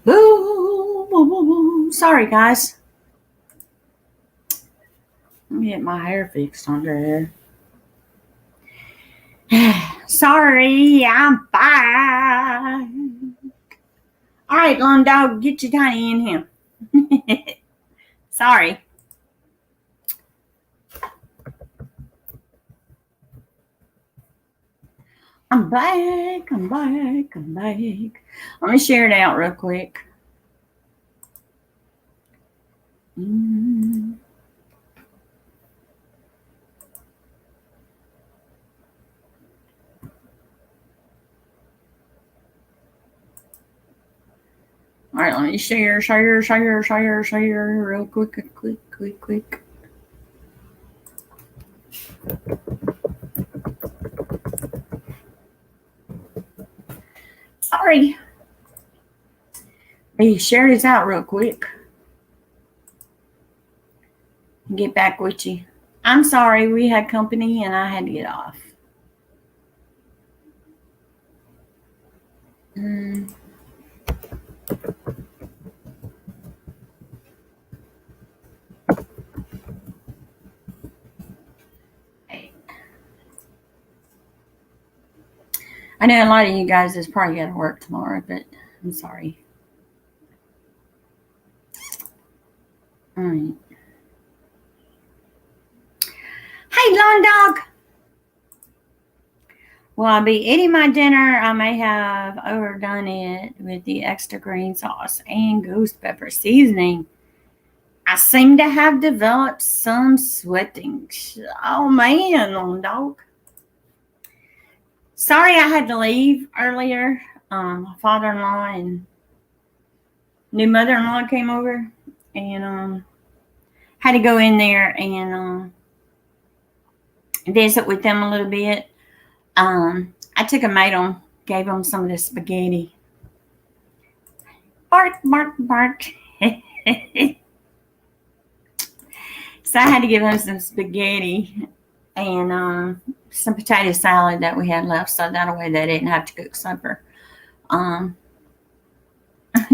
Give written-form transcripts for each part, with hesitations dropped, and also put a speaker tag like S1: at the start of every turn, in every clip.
S1: Boo, boo, boo, boo. Sorry, guys. Let me get my hair fixed under here. Sorry, I'm fine. All right, Lone Dog, get your tiny in here. Sorry. I'm back. I'm back. I'm back. Let me share it out real quick. All right, let me share real quick. Sorry. Hey, share this out real quick. Get back with you. I'm sorry, we had company and I had to get off. I know a lot of you guys is probably got to work tomorrow, but I'm sorry. All right. Hey, Lone Dog. Well, I'll be eating my dinner. I may have overdone it with the extra green sauce and ghost pepper seasoning. I seem to have developed some sweating. Oh, man, Lone Dog. Sorry I had to leave earlier. My father-in-law and new mother-in-law came over and had to go in there and visit with them a little bit. I took and made them, gave them some of the spaghetti. Bark. So I had to give them some spaghetti and some potato salad that we had left, so that way they didn't have to cook supper. Don't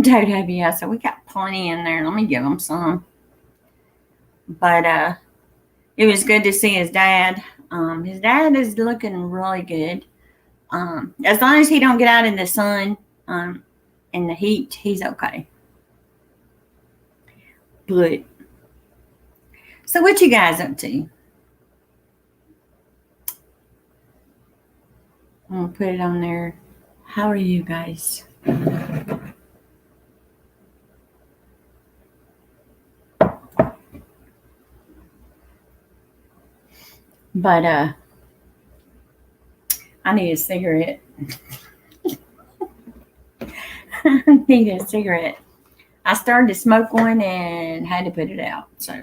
S1: have you. So we got plenty in there. Let me give them some. But it was good to see his dad. His dad is looking really good. As long as he don't get out in the sun in the heat, he's okay. But so what you guys up to? I'm gonna put it on there. How are you guys? But I need a cigarette. I need a cigarette. I started to smoke one and had to put it out. So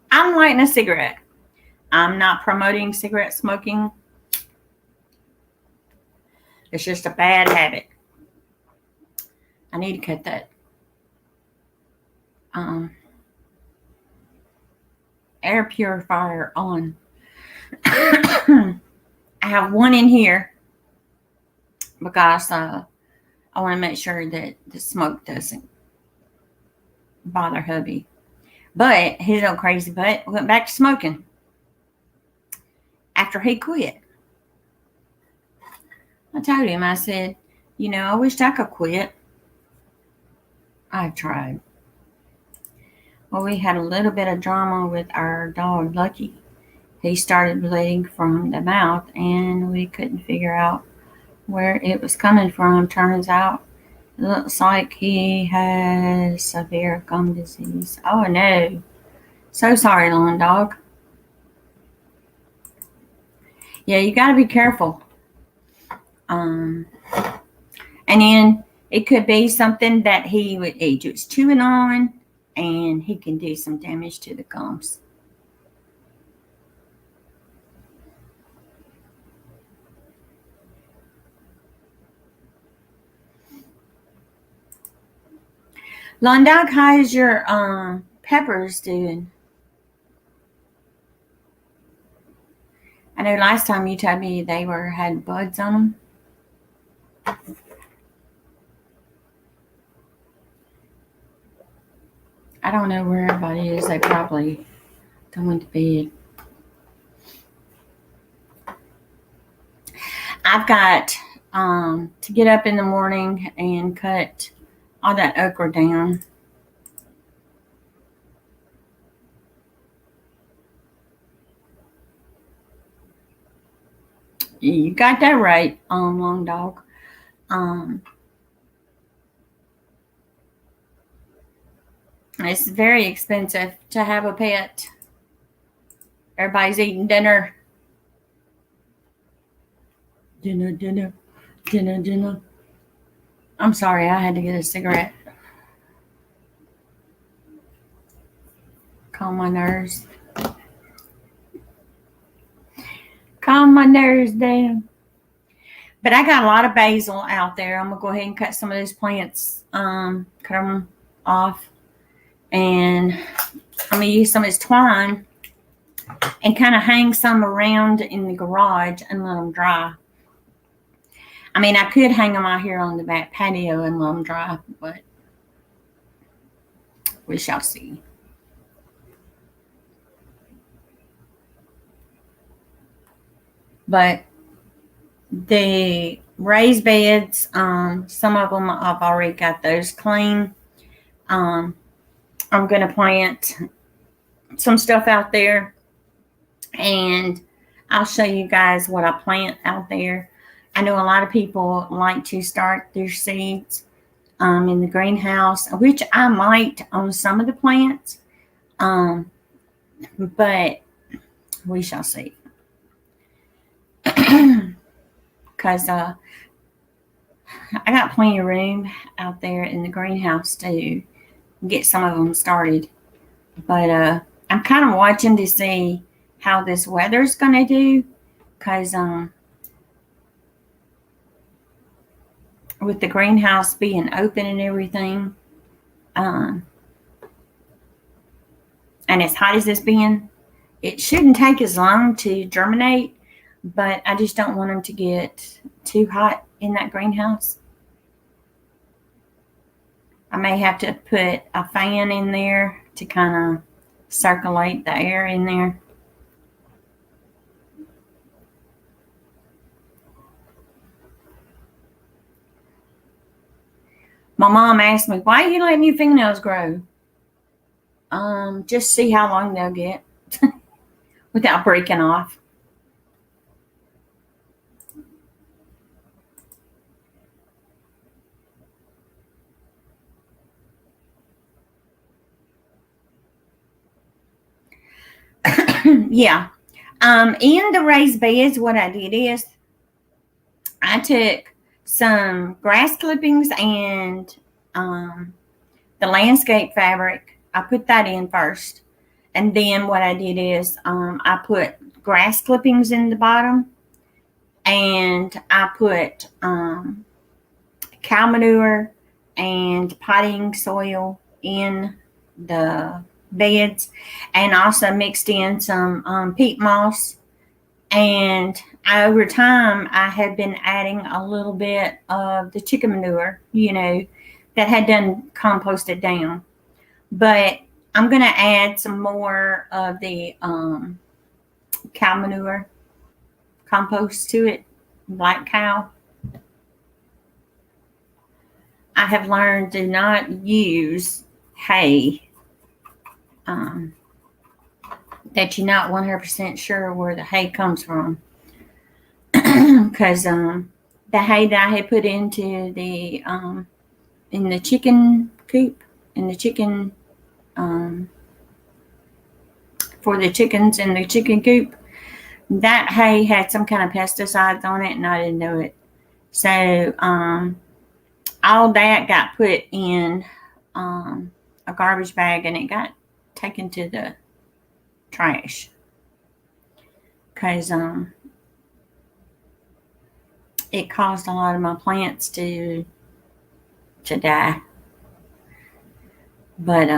S1: I'm lighting a cigarette. I'm not promoting cigarette smoking. It's just a bad habit. I need to cut that. Air purifier on. I have one in here because I want to make sure that the smoke doesn't bother hubby. But his little crazy butt went back to smoking after he quit. I told him, I said, I wished I could quit. I've tried. Well, we had a little bit of drama with our dog, Lucky. He started bleeding from the mouth, and we couldn't figure out where it was coming from. Turns out it looks like he has severe gum disease. Oh, no. So sorry, Lone Dog. Yeah, you got to be careful. And then it could be something that he just chewing on, and he can do some damage to the gums. Lone Dog, how's your peppers doing? I know last time you told me they had buds on them. I don't know where everybody is. They probably going to bed. I've got to get up in the morning and cut all that okra down. You got that right, Long Dog. It's very expensive to have a pet. Everybody's eating dinner. Dinner. I'm sorry, I had to get a cigarette. Calm my nerves. Calm my nerves down. But I got a lot of basil out there. I'm going to go ahead and cut some of those plants, cut them off. And I'm going to use some of this twine and kind of hang some around in the garage and let them dry. I mean, I could hang them out here on the back patio and let them dry, but we shall see. But the raised beds, some of them I've already got those clean. I'm going to plant some stuff out there, and I'll show you guys what I plant out there. I know a lot of people like to start their seeds in the greenhouse, which I might on some of the plants, but we shall see. Because I got plenty of room out there in the greenhouse to get some of them started. But I'm kind of watching to see how this weather's going to do, because with the greenhouse being open and everything, and as hot as it's been, it shouldn't take as long to germinate, but I just don't want them to get too hot in that greenhouse. I may have to put a fan in there to kind of circulate the air in there. My mom asked me, why are you letting your fingernails grow? Just see how long they'll get without breaking off. Yeah. In the raised beds, what I did is I took some grass clippings and the landscape fabric. I put that in first. And then what I did is I put grass clippings in the bottom, and I put cow manure and potting soil in the beds, and also mixed in some peat moss. And over time, I had been adding a little bit of the chicken manure, that had done composted down. But I'm going to add some more of the cow manure compost to it, black cow. I have learned to not use hay that you're not 100% sure where the hay comes from. Because the hay that I had put into the in the chicken coop, in the chicken for the chickens in the chicken coop, that hay had some kind of pesticides on it, and I didn't know it. So all that got put in a garbage bag, and it got taken to the trash, because it caused a lot of my plants to die. But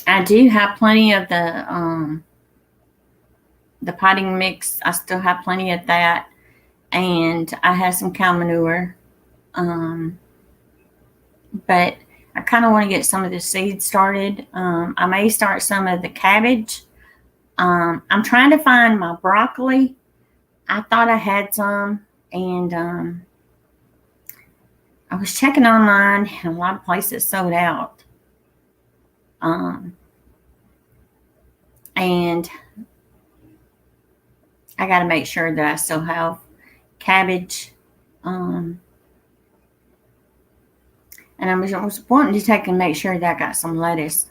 S1: I do have plenty of the potting mix. I still have plenty of that, and I have some cow manure. But I kind of want to get some of the seeds started. I may start some of the cabbage. I'm trying to find my broccoli. I thought I had some, and I was checking online, and a lot of places sold out. And I got to make sure that I still have cabbage. And I was wanting to take and make sure that I got some lettuce.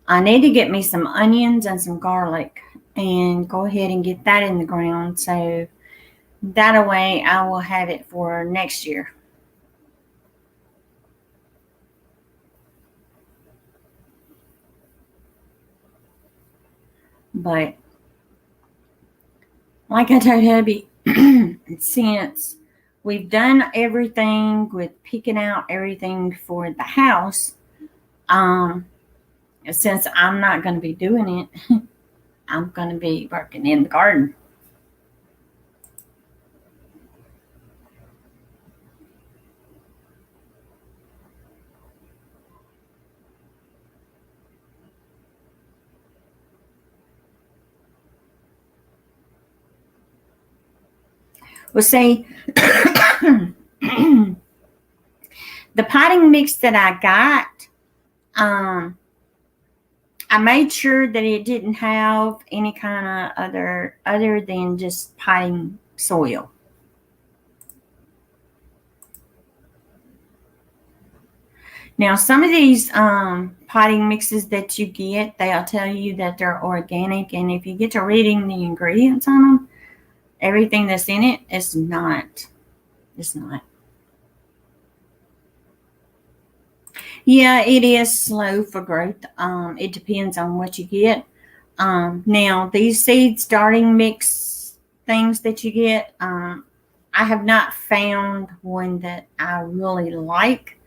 S1: I need to get me some onions and some garlic and go ahead and get that in the ground. So that way I will have it for next year. But like I told hubby, since we've done everything with picking out everything for the house, since I'm not going to be doing it, I'm going to be working in the garden. Well, see, the potting mix that I got, I made sure that it didn't have any kind of other than just potting soil. Now, some of these potting mixes that you get, they'll tell you that they're organic, and if you get to reading the ingredients on them, everything that's in it is not. It's not. Yeah, it is slow for growth. It depends on what you get. Now, these seed starting mix things that you get, I have not found one that I really like.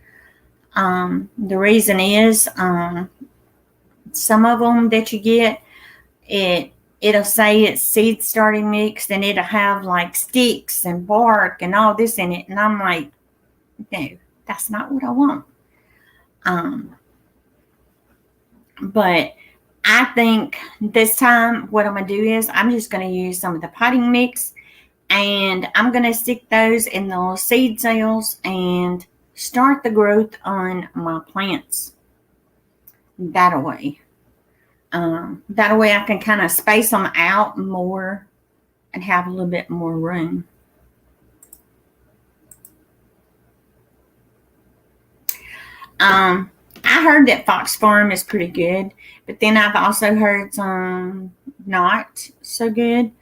S1: The reason is some of them that you get, it'll say it's seed starting mix, and it'll have like sticks and bark and all this in it, and I'm like, no, that's not what I want. But I think this time what I'm going to do is I'm just going to use some of the potting mix, and I'm going to stick those in the seed cells and start the growth on my plants that way. That way I can kind of space them out more and have a little bit more room. I heard that Fox Farm is pretty good, but then I've also heard some not so good.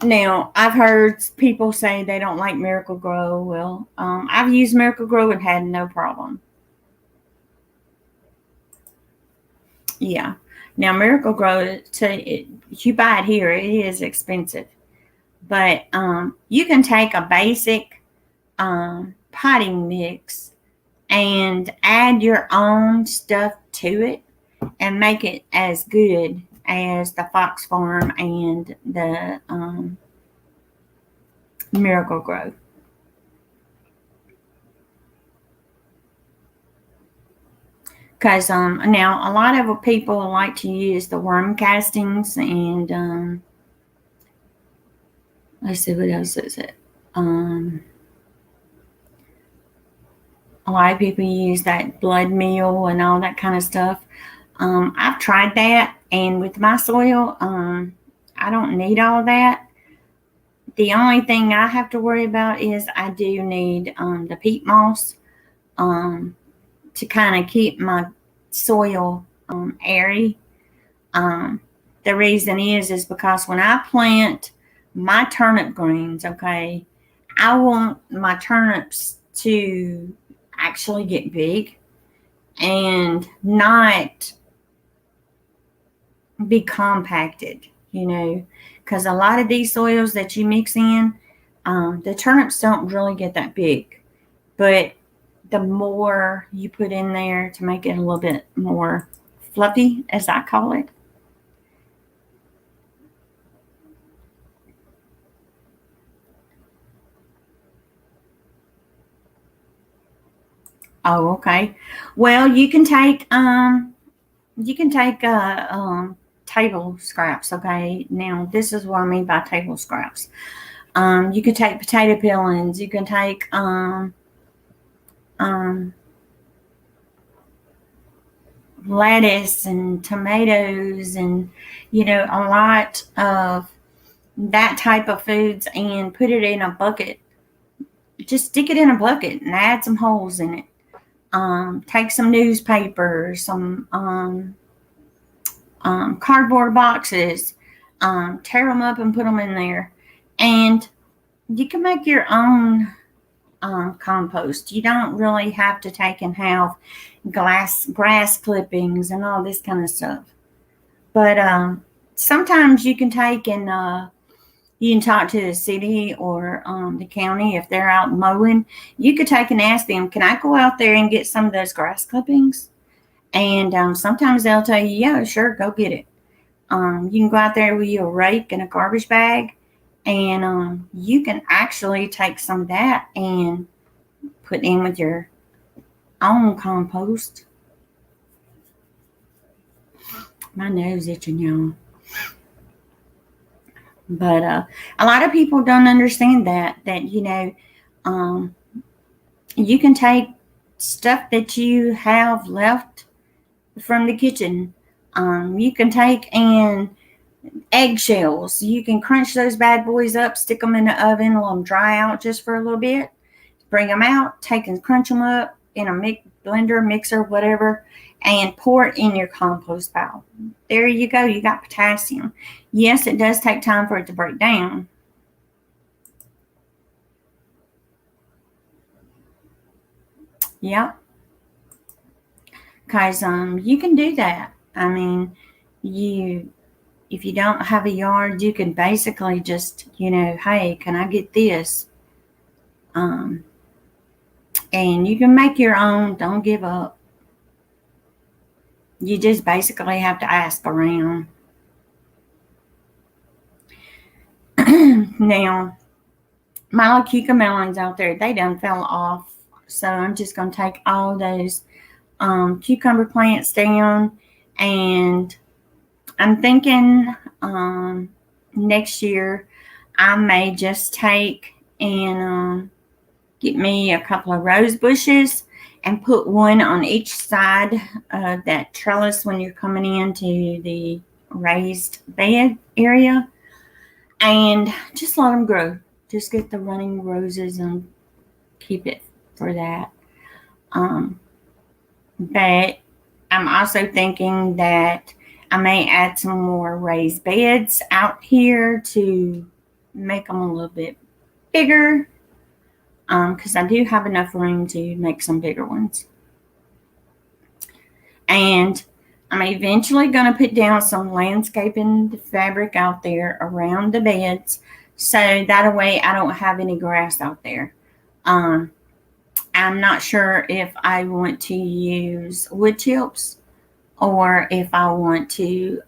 S1: Now, I've heard people say they don't like Miracle-Gro. Well, I've used Miracle-Gro and had no problem. Yeah. Now, Miracle-Gro, you buy it here, it is expensive. But you can take a basic potting mix and add your own stuff to it and make it as good as the Fox Farm and the Miracle-Gro. Because now a lot of people like to use the worm castings, and let's see, what else is it? A lot of people use that blood meal and all that kind of stuff. I've tried that, and with my soil, I don't need all that. The only thing I have to worry about is I do need the peat moss to kind of keep my soil airy. The reason is because when I plant my turnip greens, okay, I want my turnips to actually get big and not be compacted, because a lot of these soils that you mix in, the turnips don't really get that big, but the more you put in there to make it a little bit more fluffy, as I call it. Oh, okay. Well, you can take table scraps. Okay. Now this is what I mean by table scraps. You can take potato peelings. You can take um, lettuce and tomatoes and a lot of that type of foods and put it in a bucket. Just stick it in a bucket and add some holes in it. Take some newspaper, some cardboard boxes, tear them up and put them in there, and you can make your own compost. You don't really have to take and have grass clippings and all this kind of stuff. But sometimes you can take and you can talk to the city or the county if they're out mowing. You could take and ask them, "Can I go out there and get some of those grass clippings?" And sometimes they'll tell you, "Yeah, sure, go get it." You can go out there with your rake and a garbage bag, and you can actually take some of that and put in with your own compost. My nose itching, y'all. But a lot of people don't understand that um, you can take stuff that you have left from the kitchen. You can take and eggshells. You can crunch those bad boys up, stick them in the oven, let them dry out just for a little bit. Bring them out, take and crunch them up in a blender, mixer, whatever, and pour it in your compost pile. There you go. You got potassium. Yes, it does take time for it to break down. Yep. Because you can do that. I mean, if you don't have a yard, you can basically just, hey, can I get this? And you can make your own. Don't give up. You just basically have to ask around. Now, my little cucumber melons out there, they done fell off. So I'm just going to take all those cucumber plants down, and I'm thinking next year I may just take and get me a couple of rose bushes and put one on each side of that trellis when you're coming into the raised bed area, and just let them grow. Just get the running roses and keep it for that. But I'm also thinking that I may add some more raised beds out here to make them a little bit bigger, because I do have enough room to make some bigger ones. And I'm eventually going to put down some landscaping fabric out there around the beds, so that way I don't have any grass out there. I'm not sure if I want to use wood chips or if I want to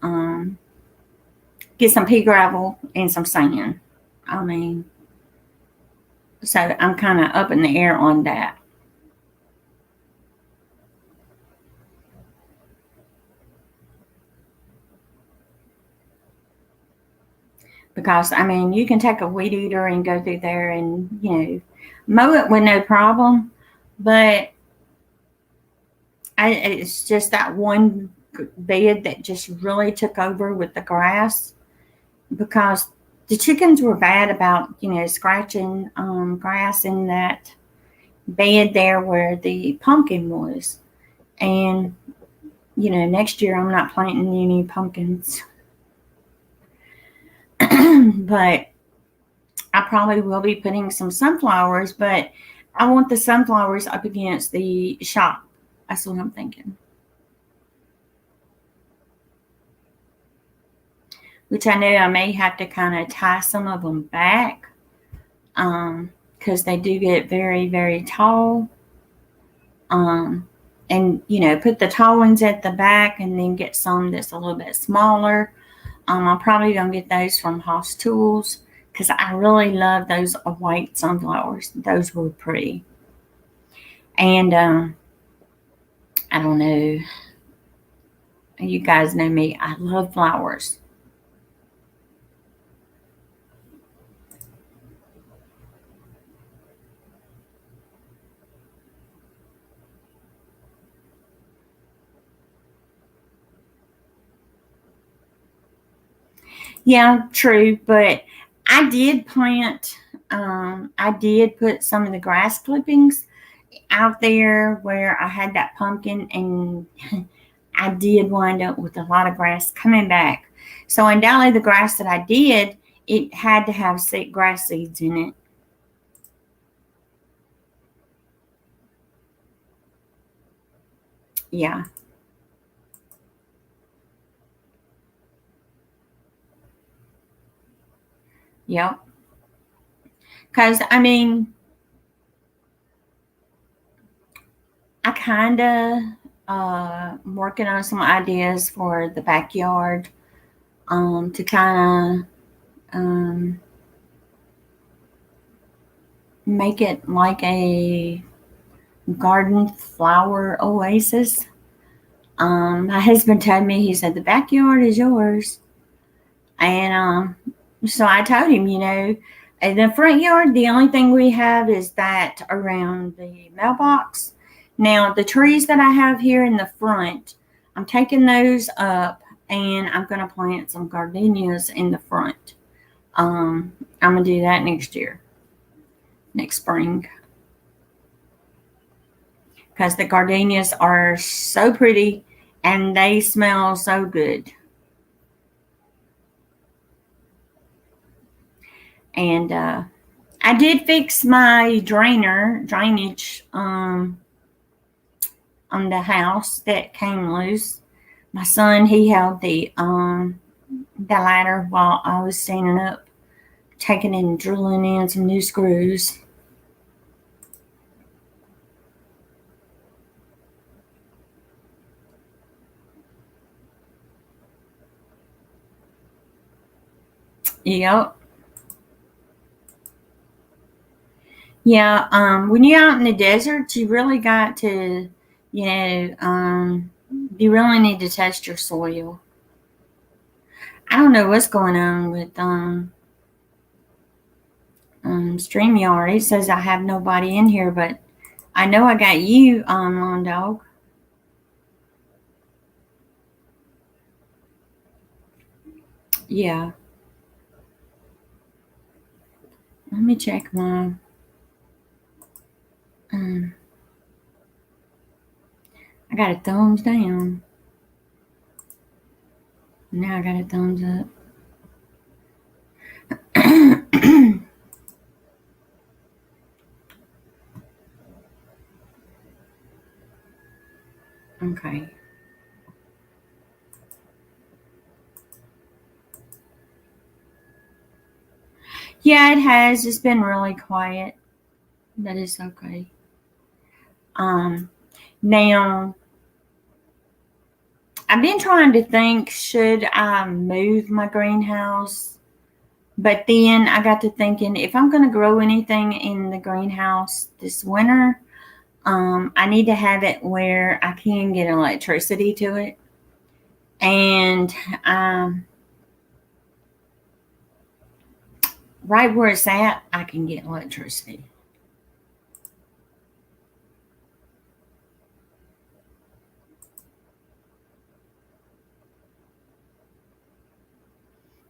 S1: get some pea gravel and some sand. I mean, so I'm kind of up in the air on that. Because, I mean, you can take a weed eater and go through there and, mow it with no problem. But it's just that one bed that just really took over with the grass, because the chickens were bad about, scratching grass in that bed there where the pumpkin was. And, next year I'm not planting any pumpkins. But I probably will be putting some sunflowers, but I want the sunflowers up against the shop. That's what I'm thinking. Which I know I may have to kind of tie some of them back, because they do get very, very tall. And, put the tall ones at the back and then get some that's a little bit smaller. I'm probably going to get those from Hoss Tools, because I really love those white sunflowers. Those were pretty. And I don't know. You guys know me. I love flowers. Yeah, true. But I did plant, I did put some of the grass clippings out there where I had that pumpkin, and I did wind up with a lot of grass coming back. So, undoubtedly, the grass that I did, it had to have grass seeds in it. Yeah. Yep. Because, I mean, I kind of working on some ideas for the backyard, to kind of make it like a garden flower oasis. My husband told me, he said, the backyard is yours. And so I told him, in the front yard, the only thing we have is that around the mailbox. Now, the trees that I have here in the front, I'm taking those up, and I'm going to plant some gardenias in the front. I'm going to do that next spring. Because the gardenias are so pretty and they smell so good. And I did fix my drainage on the house that came loose. My son, he held the ladder while I was standing up, taking and drilling in some new screws. Yep. Yeah. When you're out in the desert, you really got to, you really need to test your soil. I don't know what's going on with StreamYard. It says I have nobody in here, but I know I got you, Lawn Dog. Yeah. Let me check my. Um, I got a thumbs down. Now I got a thumbs up. Okay. Yeah, it has. It's been really quiet, but it's okay. Um, Now I've been trying to think, should I move my greenhouse? But then I got to thinking, if I'm going to grow anything in the greenhouse this winter, I need to have it where I can get electricity to it. And right where it's at, I can get electricity.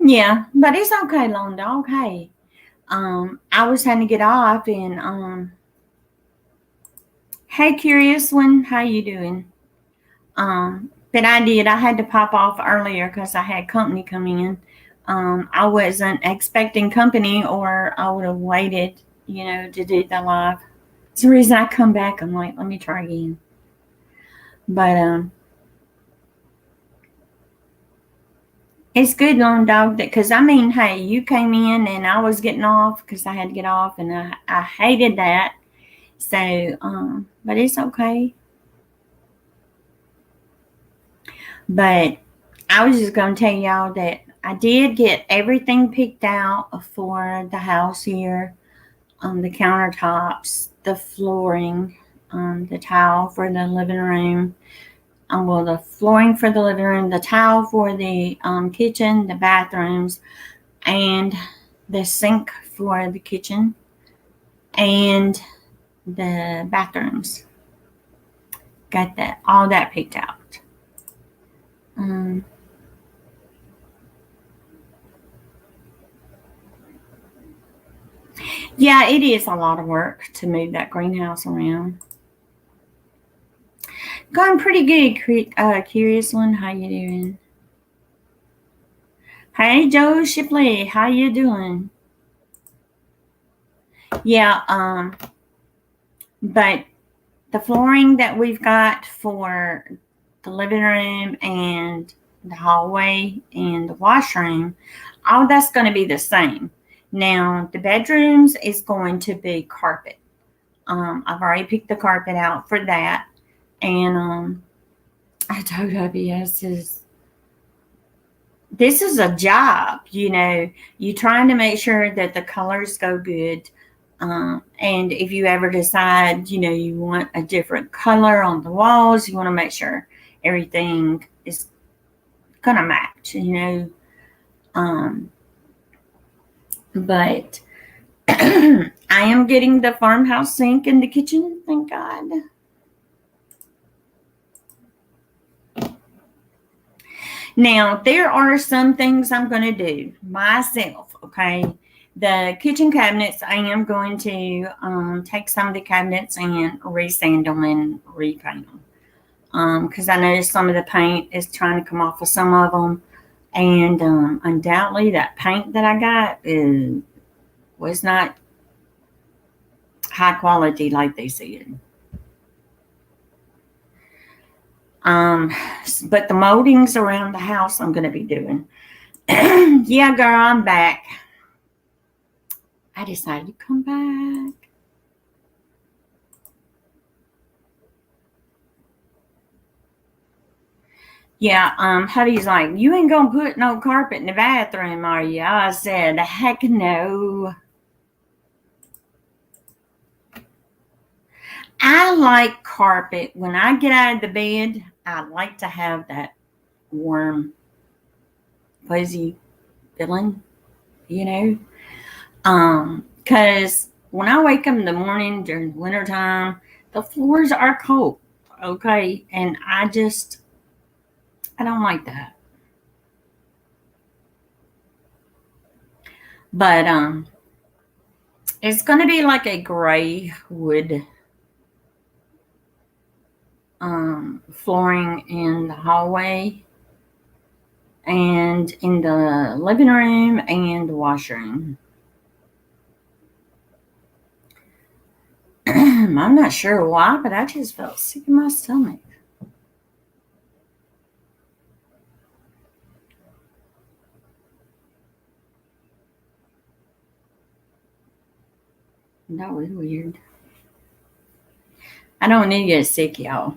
S1: Yeah, but it's okay, Lone Dog. Hey, I was having to get off, and hey, Curious One, how you doing? But I did. I had to pop off earlier because I had company coming in. I wasn't expecting company, or I would have waited, to do the live. It's the reason I come back. I'm like, let me try again. But it's good, Lone Dog, because I mean, hey, you came in and I was getting off because I had to get off, and I hated that. So, but it's okay. But I was just going to tell y'all that I did get everything picked out for the house here, the countertops, the flooring. the tile for the living room. Well, the flooring for the living room, the tile for the kitchen, the bathrooms, and the sink for the kitchen and the bathrooms. Got that, all that picked out. Yeah, it is a lot of work to move that greenhouse around. Going pretty good, Curious One. How you doing? Hey, Joe Shipley. How you doing? Yeah, but the flooring that we've got for the living room and the hallway and the washroom, all that's going to be the same. Now, the bedrooms is going to be carpet. I've already picked the carpet out for that. And I told OBS this is a job, you're trying to make sure that the colors go good. And if you ever decide, you want a different color on the walls, you want to make sure everything is going to match, But I am getting the farmhouse sink in the kitchen, thank God. Now, there are some things I'm going to do myself, okay? The kitchen cabinets, I am going to take some of the cabinets and resand them and repaint them. Because I noticed some of the paint is trying to come off of some of them. And undoubtedly, that paint that I got was not high quality like they said. But the moldings around the house I'm going to be doing. Yeah, girl, I'm back. I decided to come back. Yeah, Hubby's like, you ain't gonna put no carpet in the bathroom, are you? I said, heck no. I like carpet. When I get out of the bed, I like to have that warm, fuzzy feeling, Because when I wake up in the morning during wintertime, the floors are cold, okay? And I don't like that. But it's going to be like a gray wood flooring in the hallway and in the living room and the washroom. I'm not sure why, but I just felt sick in my stomach. That was weird. I don't need to get sick, y'all.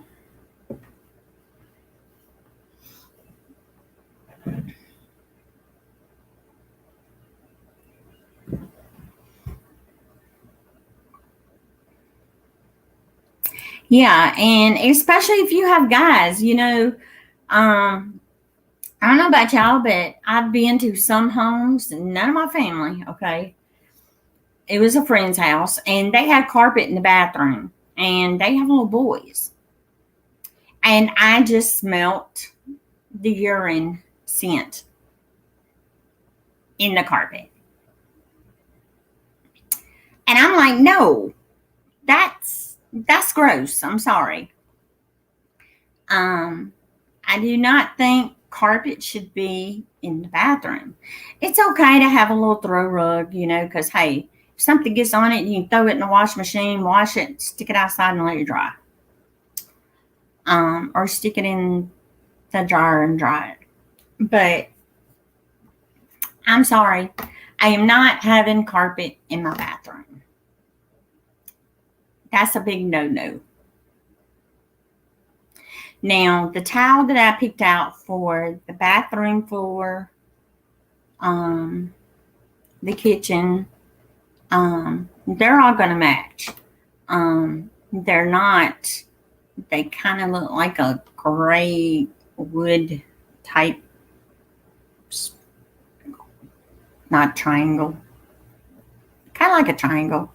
S1: Yeah, and especially if you have guys, I don't know about y'all, but I've been to some homes, none of my family, okay? It was a friend's house, and they had carpet in the bathroom, and they have little boys. And I just smelt the urine scent in the carpet. And I'm like, no, that's gross. I'm sorry. I do not think carpet should be in the bathroom. It's okay to have a little throw rug, because hey, if something gets on it, you can throw it in the wash machine, wash it, stick it outside and let it dry. Or stick it in the dryer and dry it. But I'm sorry, I am not having carpet in my bathroom. That's a big no-no. Now, the tile that I picked out for the bathroom floor, the kitchen, they're all going to match. they're not, they kind of look like a gray wood type, not triangle, kind of like a triangle.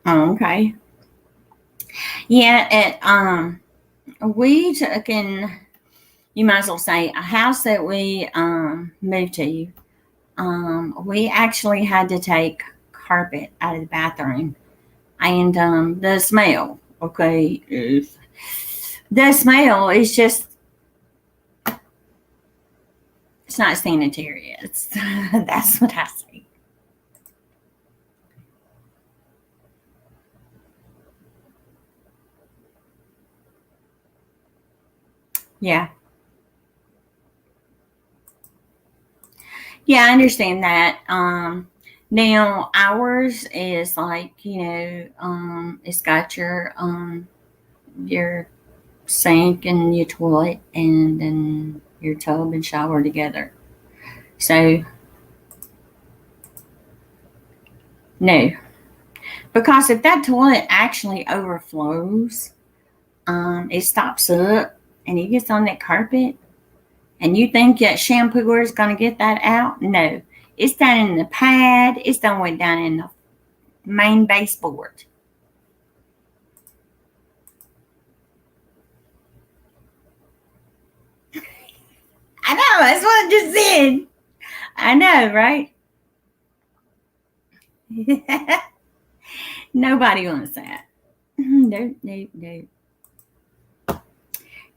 S1: Oh, okay. Yeah, we took in, you might as well say, a house that we moved to. We actually had to take carpet out of the bathroom, and the smell. Okay, the smell is just, it's not sanitary. It's that's what I say. Yeah. Yeah, I understand that. Now ours is like, it's got your sink and your toilet and then your tub and shower together. So no, because if that toilet actually overflows, it stops up and it gets on that carpet, and you think that shampooer is going to get that out? No, it's down in the pad. It's done way down in the main baseboard. I know. That's what I just said. I know, right? Nobody wants that. No, no, no.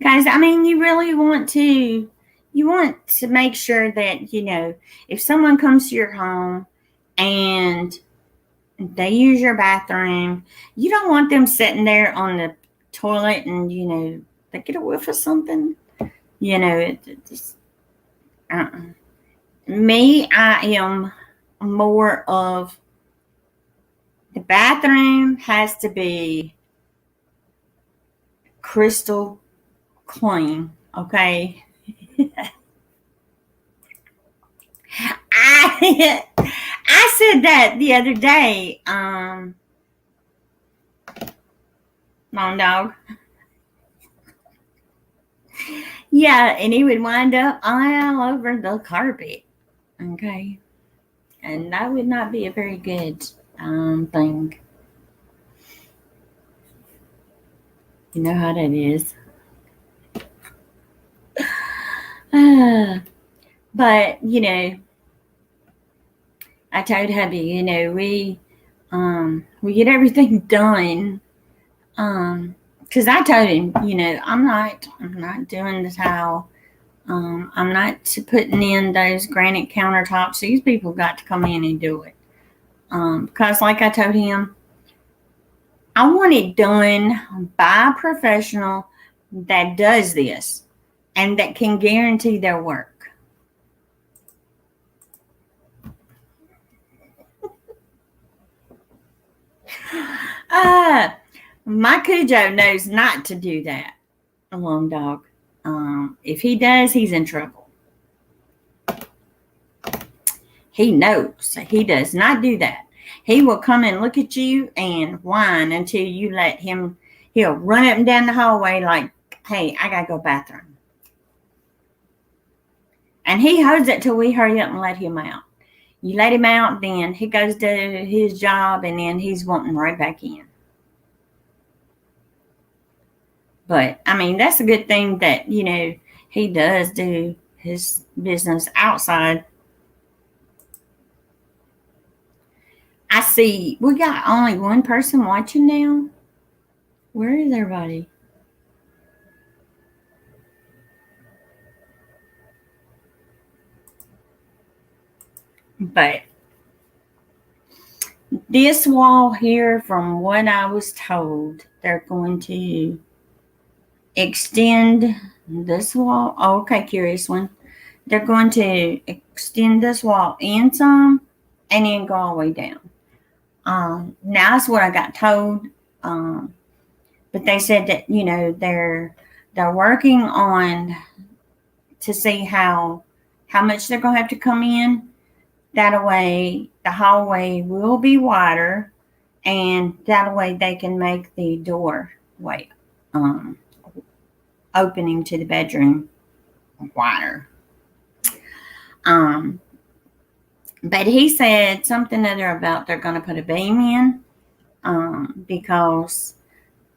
S1: Guys, I mean, you want to make sure that, if someone comes to your home and they use your bathroom, you don't want them sitting there on the toilet and, they get a whiff of something. It just, uh-uh. Me, I am more of, the bathroom has to be crystal clean, okay? I I said that the other day. Long dog. Yeah, and he would wind up all over the carpet. Okay, and that would not be a very good thing. You know how that is. But I told hubby, we get everything done. Because I told him, I'm not doing the tile. I'm not putting in those granite countertops. These people got to come in and do it. Because, like I told him, I want it done by a professional that does this and that can guarantee their work. Uh, my Cujo knows not to do that, a long dog. If he does, he's in trouble. He knows he does not do that. He will come and look at you and whine until you let him. He'll run up and down the hallway like, hey, I gotta go bathroom. And he holds it till we hurry up and let him out. You let him out, then he goes to his job, and then he's wanting right back in. But, I mean, that's a good thing that, he does do his business outside. I see we got only one person watching now. Where is everybody? But this wall here, from what I was told, they're going to extend this wall. Oh, okay, curious one. They're going to extend this wall in some and then go all the way down. Now that's what I got told. But they said that, they're working on to see how much they're going to have to come in. That way the hallway will be wider, and that way they can make the doorway opening to the bedroom wider. But he said something other about they're going to put a beam in because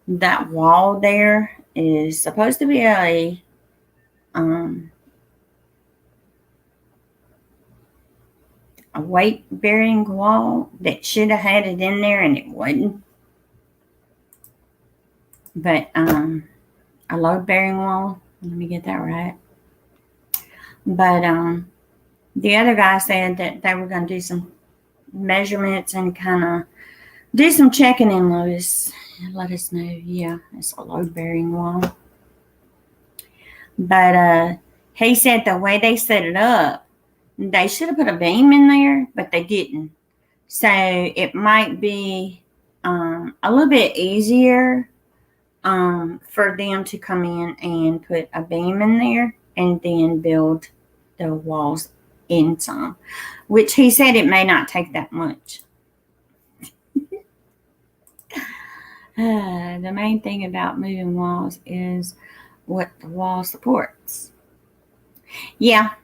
S1: that wall there is supposed to be a weight-bearing wall that should have had it in there and it wouldn't. But a load-bearing wall. Let me get that right. But the other guy said that they were going to do some measurements and kind of do some checking and let us know. Yeah, it's a load-bearing wall. But he said the way they set it up, they should have put a beam in there, but they didn't. So it might be a little bit easier for them to come in and put a beam in there and then build the walls in some, which he said it may not take that much. The main thing about moving walls is what the wall supports. Yeah.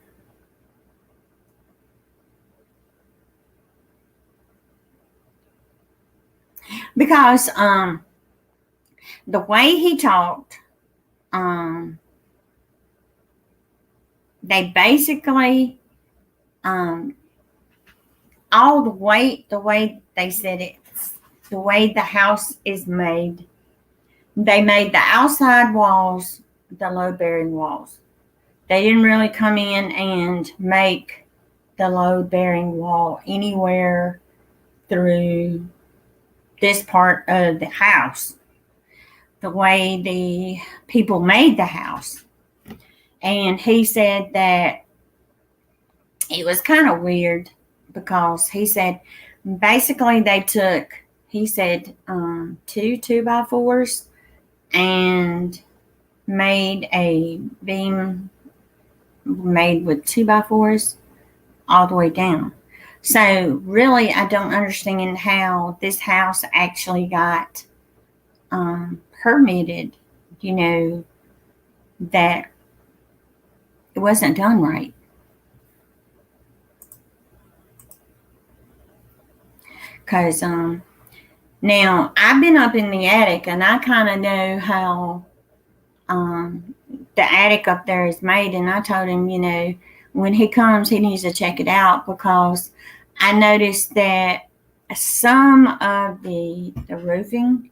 S1: Because the way he talked, they basically all the way they said it, the way the house is made, they made the outside walls the load-bearing walls. They didn't really come in and make the load-bearing wall anywhere through this part of the house, the way the people made the house. And he said that it was kind of weird because he said basically they took, he said, 2 2x4s and made a beam made with 2x4s all the way down. So really, I don't understand how this house actually got permitted, that it wasn't done right. Because now I've been up in the attic and I kind of know how the attic up there is made, and I told him, when he comes, he needs to check it out because I noticed that some of the roofing,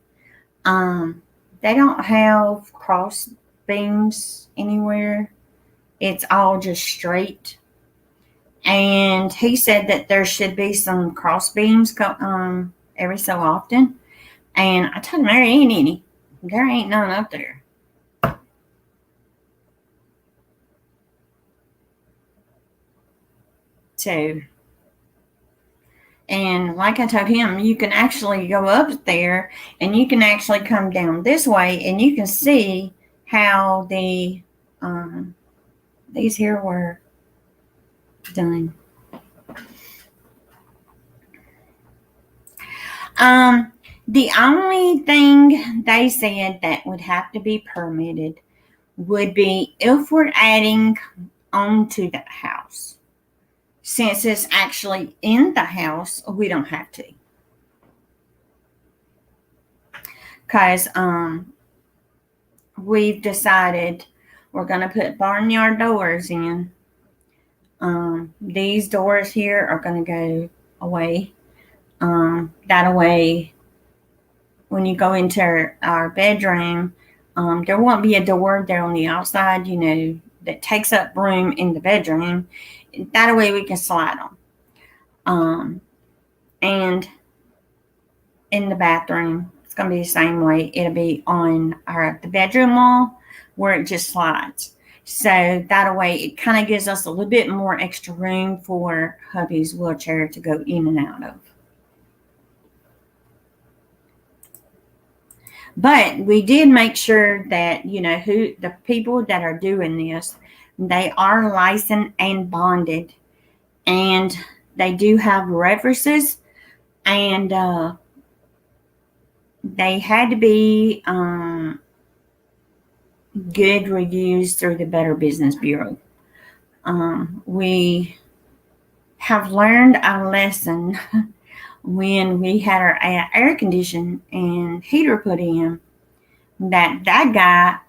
S1: they don't have cross beams anywhere. It's all just straight. And he said that there should be some cross beams every so often. And I told him there ain't any. There ain't none up there. So, and like I told him, you can actually go up there and you can actually come down this way and you can see how these here were done. The only thing they said that would have to be permitted would be if we're adding onto the house. Since it's actually in the house, we don't have to. Because we've decided we're going to put barnyard doors in. These doors here are going to go away. That way, when you go into our bedroom, there won't be a door there on the outside, that takes up room in the bedroom. That way we can slide them. And in the bathroom, it's going to be the same way. It'll be on the bedroom wall where it just slides. So that way it kind of gives us a little bit more extra room for hubby's wheelchair to go in and out of. But we did make sure that, who the people that are doing this, they are licensed and bonded, and they do have references, and they had to be good reviews through the Better Business Bureau. We have learned our lesson when we had our air condition and heater put in, that guy,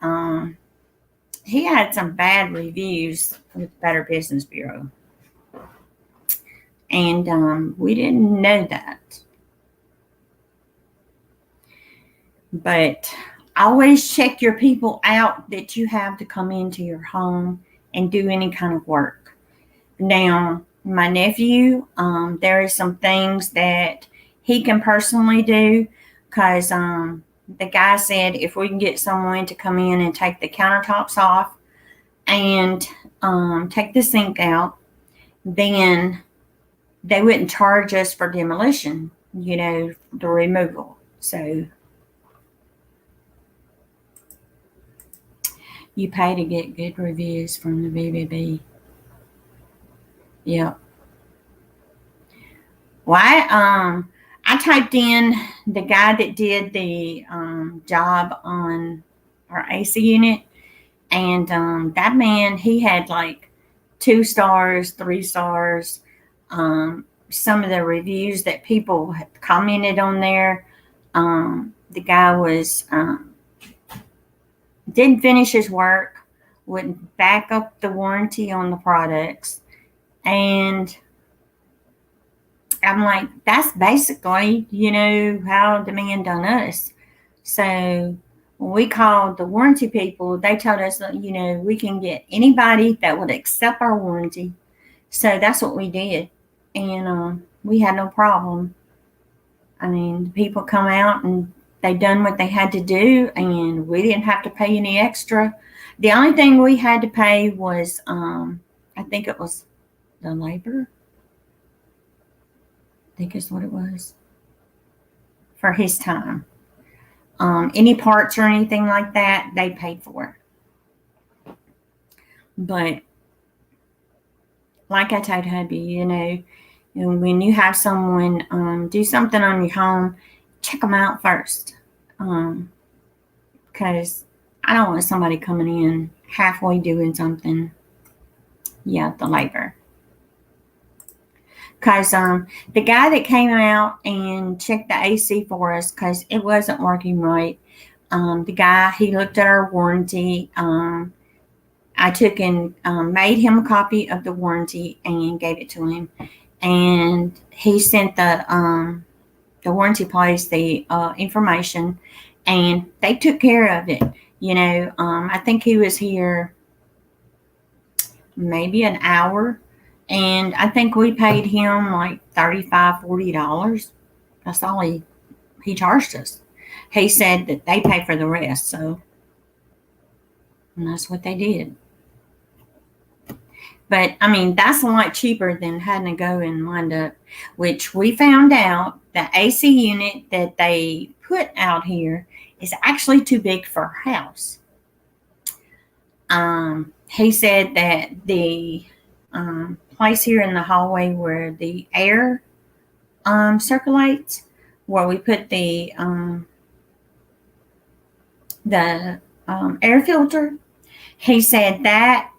S1: he had some bad reviews with Better Business Bureau. And we didn't know that. But always check your people out that you have to come into your home and do any kind of work. Now, my nephew, there is some things that he can personally do, because the guy said if we can get someone to come in and take the countertops off and take the sink out, then they wouldn't charge us for demolition, the removal. So you pay to get good reviews from the BBB. Yep. Well, I typed in the guy that did the job on our AC unit, and that man, he had like 2 stars, 3 stars. Some of the reviews that people had commented on there, the guy was didn't finish his work, wouldn't back up the warranty on the products, and I'm like, that's basically, how the man done us. So when we called the warranty people, they told us, we can get anybody that would accept our warranty. So that's what we did. And we had no problem. I mean, the people come out and they done what they had to do, and we didn't have to pay any extra. The only thing we had to pay was, I think it was the labor. I think is what it was, for his time. Any parts or anything like that, they paid for. But like I told hubby, when you have someone do something on your home, check them out first. Because I don't want somebody coming in halfway doing something. Yeah, the labor. Because the guy that came out and checked the AC for us, because it wasn't working right, the guy, he looked at our warranty. I took and made him a copy of the warranty and gave it to him. And he sent the warranty place the information, and they took care of it. I think he was here maybe an hour, and I think we paid him like $35, $40. That's all he charged us. He said that they pay for the rest, and that's what they did. But I mean, that's a lot cheaper than having to go and wind up, which we found out the AC unit that they put out here is actually too big for our house. He said that the place here in the hallway where the air circulates, where we put the air filter, he said that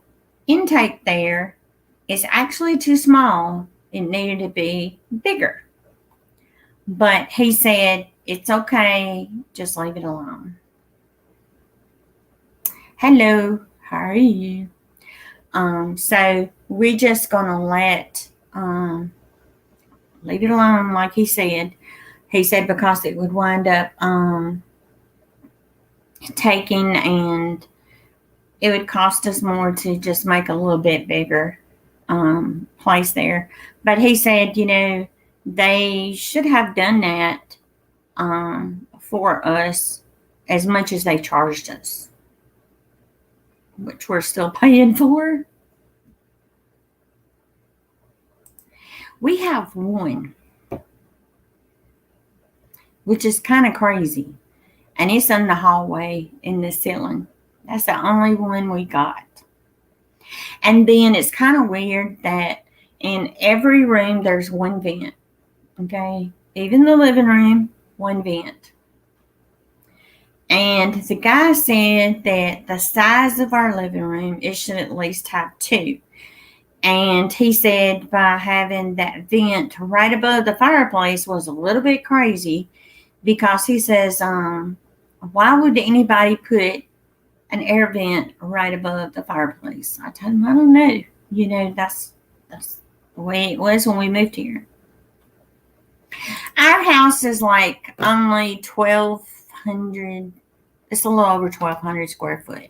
S1: intake there is actually too small. It needed to be bigger. But he said, it's okay, just leave it alone. Hello, how are you? So we're just gonna leave it alone, like he said. He said because it would wind up taking, and it would cost us more to just make a little bit bigger place there. But he said, they should have done that for us as much as they charged us, which we're still paying for. We have one, which is kind of crazy. and it's in the hallway in the ceiling. That's the only one we got. And then it's kind of weird that in every room there's one vent. Okay, even the living room, one vent. And the guy said that the size of our living room, it should at least have two. And he said by having that vent right above the fireplace was a little bit crazy, because he says, why would anybody put an air vent right above the fireplace? I told him, I don't know. You know, that's the way it was when we moved here. Our house is like only 1,200. It's a little over 1,200 square foot.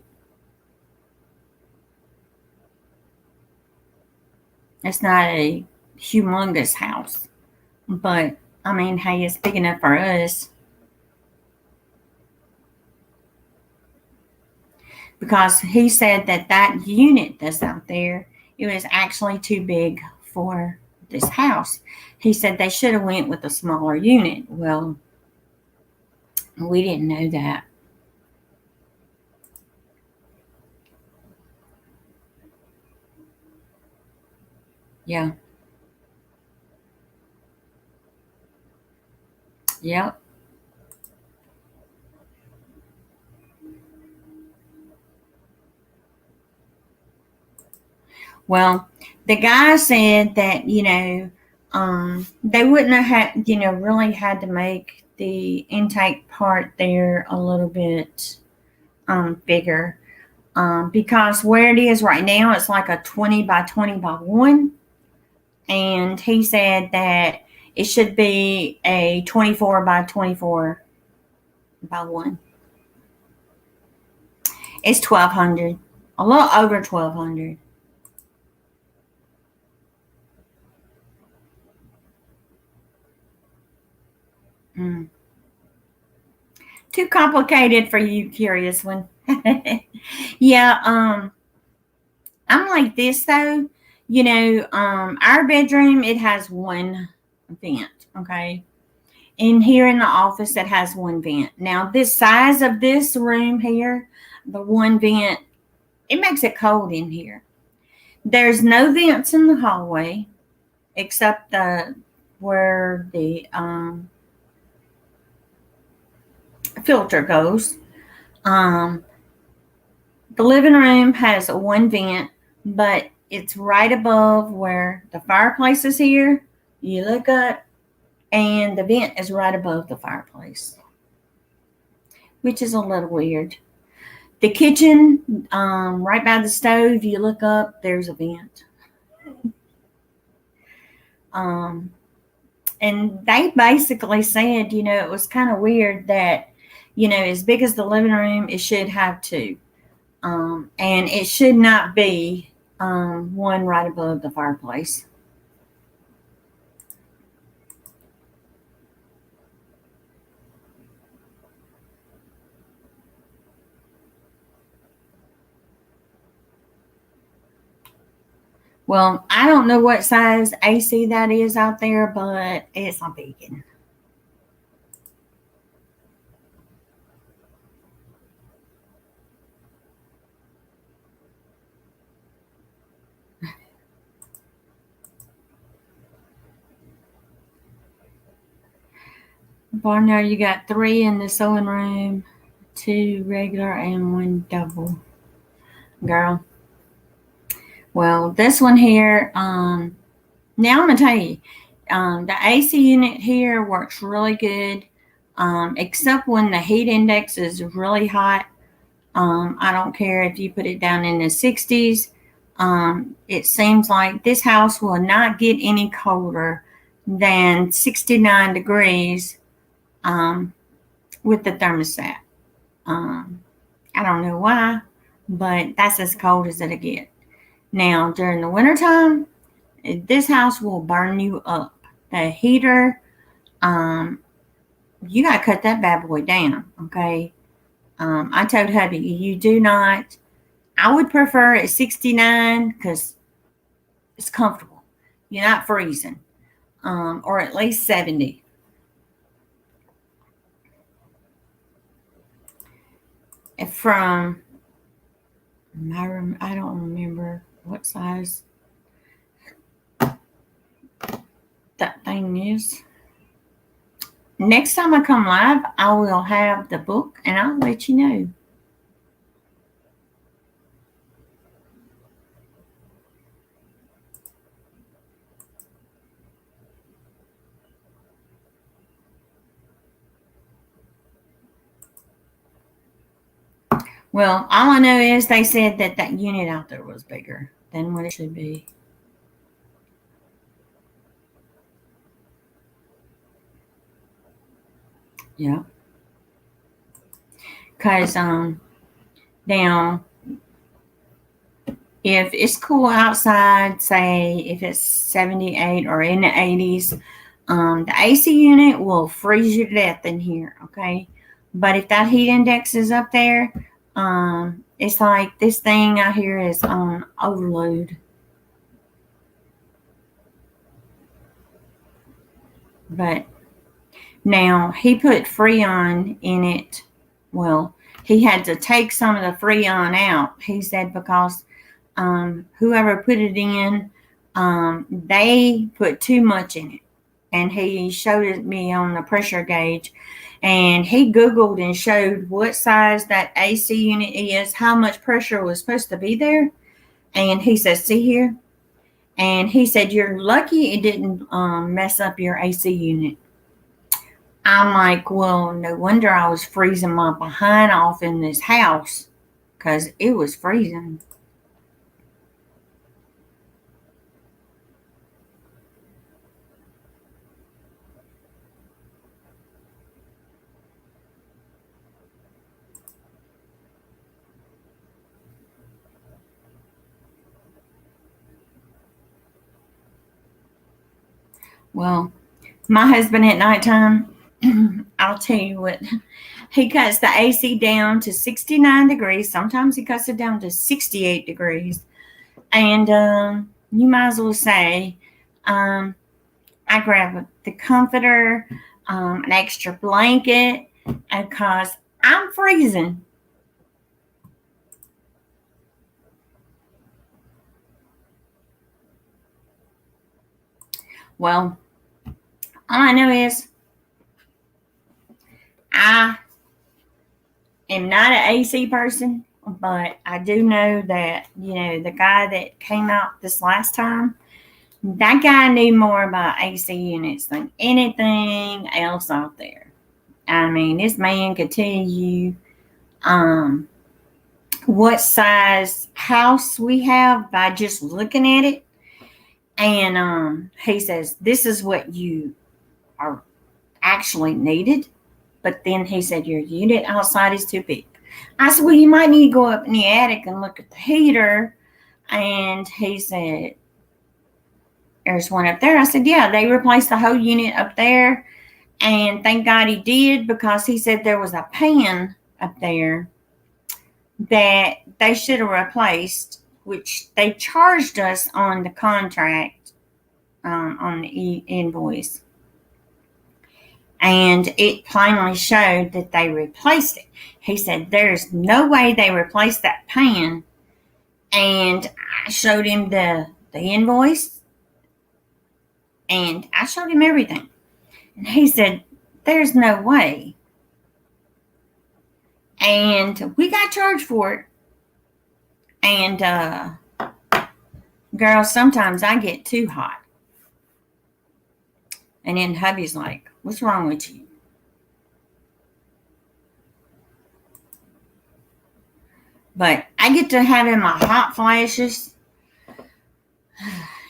S1: It's not a humongous house, but I mean, hey, it's big enough for us. Because he said that unit that's out there, it was actually too big for this house. He said they should have went with a smaller unit. Well, we didn't know that. Yeah. Yep. Well, the guy said that, they wouldn't have had, really had to make the intake part there a little bit bigger, because where it is right now, it's like a 20 by 20 by 1. And he said that it should be a 24 by 24 by 1. It's 1,200, a little over 1,200. Mm. Too complicated for you, curious one. Yeah, I'm like this though. Our bedroom, it has one vent, okay? In here in the office, it has one vent. Now, this size of this room here, the one vent, it makes it cold in here. There's no vents in the hallway except where the filter goes. The living room has one vent, but it's right above where the fireplace is here. You look up, and the vent is right above the fireplace, which is a little weird. The kitchen, right by the stove, you look up, there's a vent. And they basically said, it was kind of weird that, as big as the living room, it should have two. And it should not be one right above the fireplace. Well, I don't know what size AC that is out there, but it's a beacon. Barnyard, you got 3 in the sewing room, 2 regular, and 1 double. Girl. Well, this one here, now I'm going to tell you, the AC unit here works really good, except when the heat index is really hot. I don't care if you put it down in the 60s. It seems like this house will not get any colder than 69 degrees with the thermostat. I don't know why, but that's as cold as it'll get. Now, during the wintertime, this house will burn you up. The heater, you got to cut that bad boy down, okay? I told hubby, you do not, I would prefer at 69 because it's comfortable. You're not freezing, or at least 70. from my room. I don't remember what size that thing is. Next time I come live, I will have the book and I'll let you know. Well, all I know is they said that that unit out there was bigger than what it should be. Yeah. Because now, if it's cool outside, say if it's 78 or in the 80s, the AC unit will freeze you to death in here, okay? But if that heat index is up there, it's like this thing out here is on overload. But now he put Freon in it. Well, he had to take some of the Freon out. He said because whoever put it in, they put too much in it. And he showed it me on the pressure gauge. And he Googled and showed what size that AC unit is, how much pressure was supposed to be there. And he says, see here? And he said, you're lucky it didn't mess up your AC unit. I'm like, well, no wonder I was freezing my behind off in this house because it was freezing. Well, my husband at nighttime, I'll tell you what, he cuts the AC down to 69 degrees. Sometimes he cuts it down to 68 degrees. And you might as well say, I grab the comforter, an extra blanket, because I'm freezing. Well, all I know is I am not an AC person, but I do know that, the guy that came out this last time, that guy knew more about AC units than anything else out there. I mean, this man could tell you what size house we have by just looking at it. And he says, this is what you are actually needed. But then he said, your unit outside is too big. I said, well, you might need to go up in the attic and look at the heater. And he said, there's one up there. I said, yeah, they replaced the whole unit up there. And thank God he did, because he said there was a pan up there that they should have replaced, which they charged us on the contract, on the invoice. And it plainly showed that they replaced it. He said, there's no way they replaced that pan. And I showed him the invoice. And I showed him everything. And he said, there's no way. And we got charged for it. And, girl, sometimes I get too hot. And then hubby's like, what's wrong with you? But I get to having my hot flashes.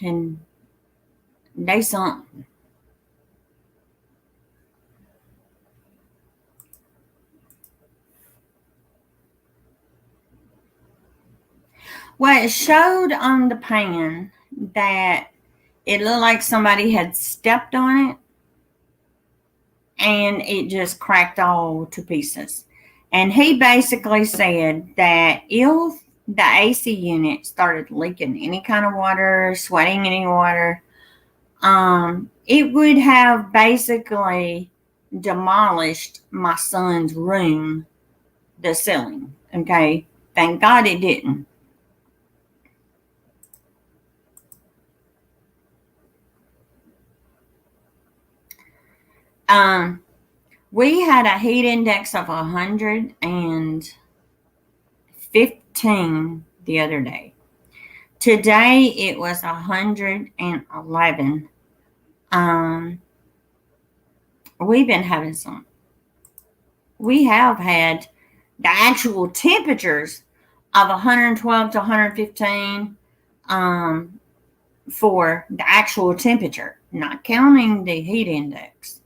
S1: And they something. Well, it showed on the pan that it looked like somebody had stepped on it, and it just cracked all to pieces. And he basically said that if the AC unit started leaking any kind of water, sweating any water, it would have basically demolished my son's room the ceiling. Okay. Thank God it didn't. We had a heat index of 115 the other day. Today it was 111. We've been having some. We have had the actual temperatures of 112 to 115 for the actual temperature, not counting the heat index.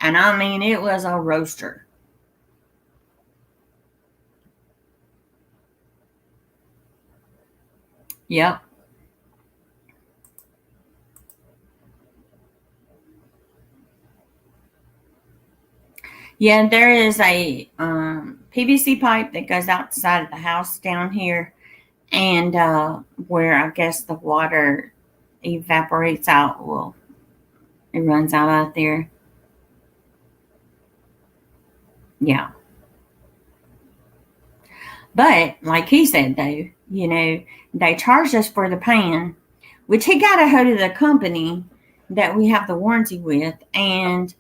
S1: And I mean, it was a roaster. Yep. Yeah, there is a PVC pipe that goes outside of the house down here, and where I guess the water evaporates out. Well, it runs out there. Yeah. But like he said, though, they charged us for the pan, which he got a hold of the company that we have the warranty with, and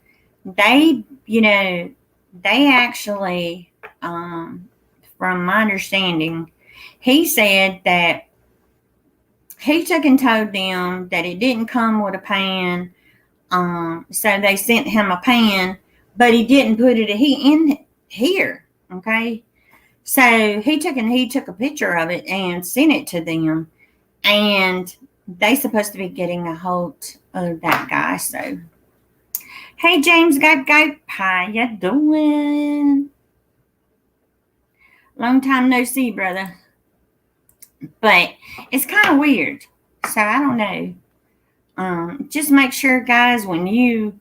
S1: they, they actually, from my understanding, he said that he took and told them that it didn't come with a pan, so they sent him a pan, but he didn't put it in here. Okay, so he took a picture of it and sent it to them, and they supposed to be getting a hold of that guy. So, hey James, Goat, how you doing? Long time no see, brother. But it's kind of weird. So I don't know. Just make sure, guys, when you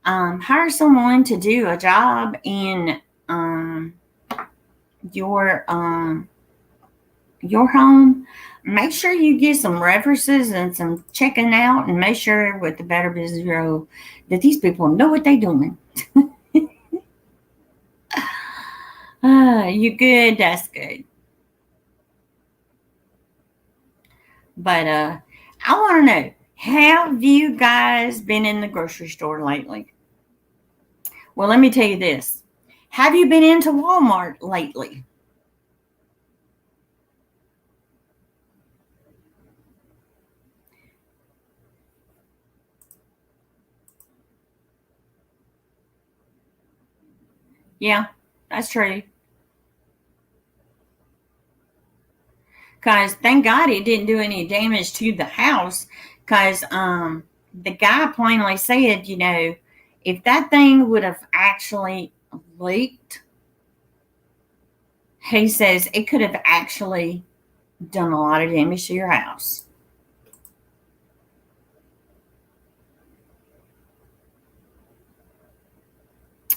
S1: hire someone to do a job in your home, make sure you get some references and some checking out, and make sure with the Better Business Bureau that these people know what they're doing. You good? That's good. But I want to know, have you guys been in the grocery store lately? Well, let me tell you this. Have you been into Walmart lately? Yeah, that's true. Because thank God it didn't do any damage to the house. Because the guy plainly said, if that thing would have actually leaked, he says it could have actually done a lot of damage to your house.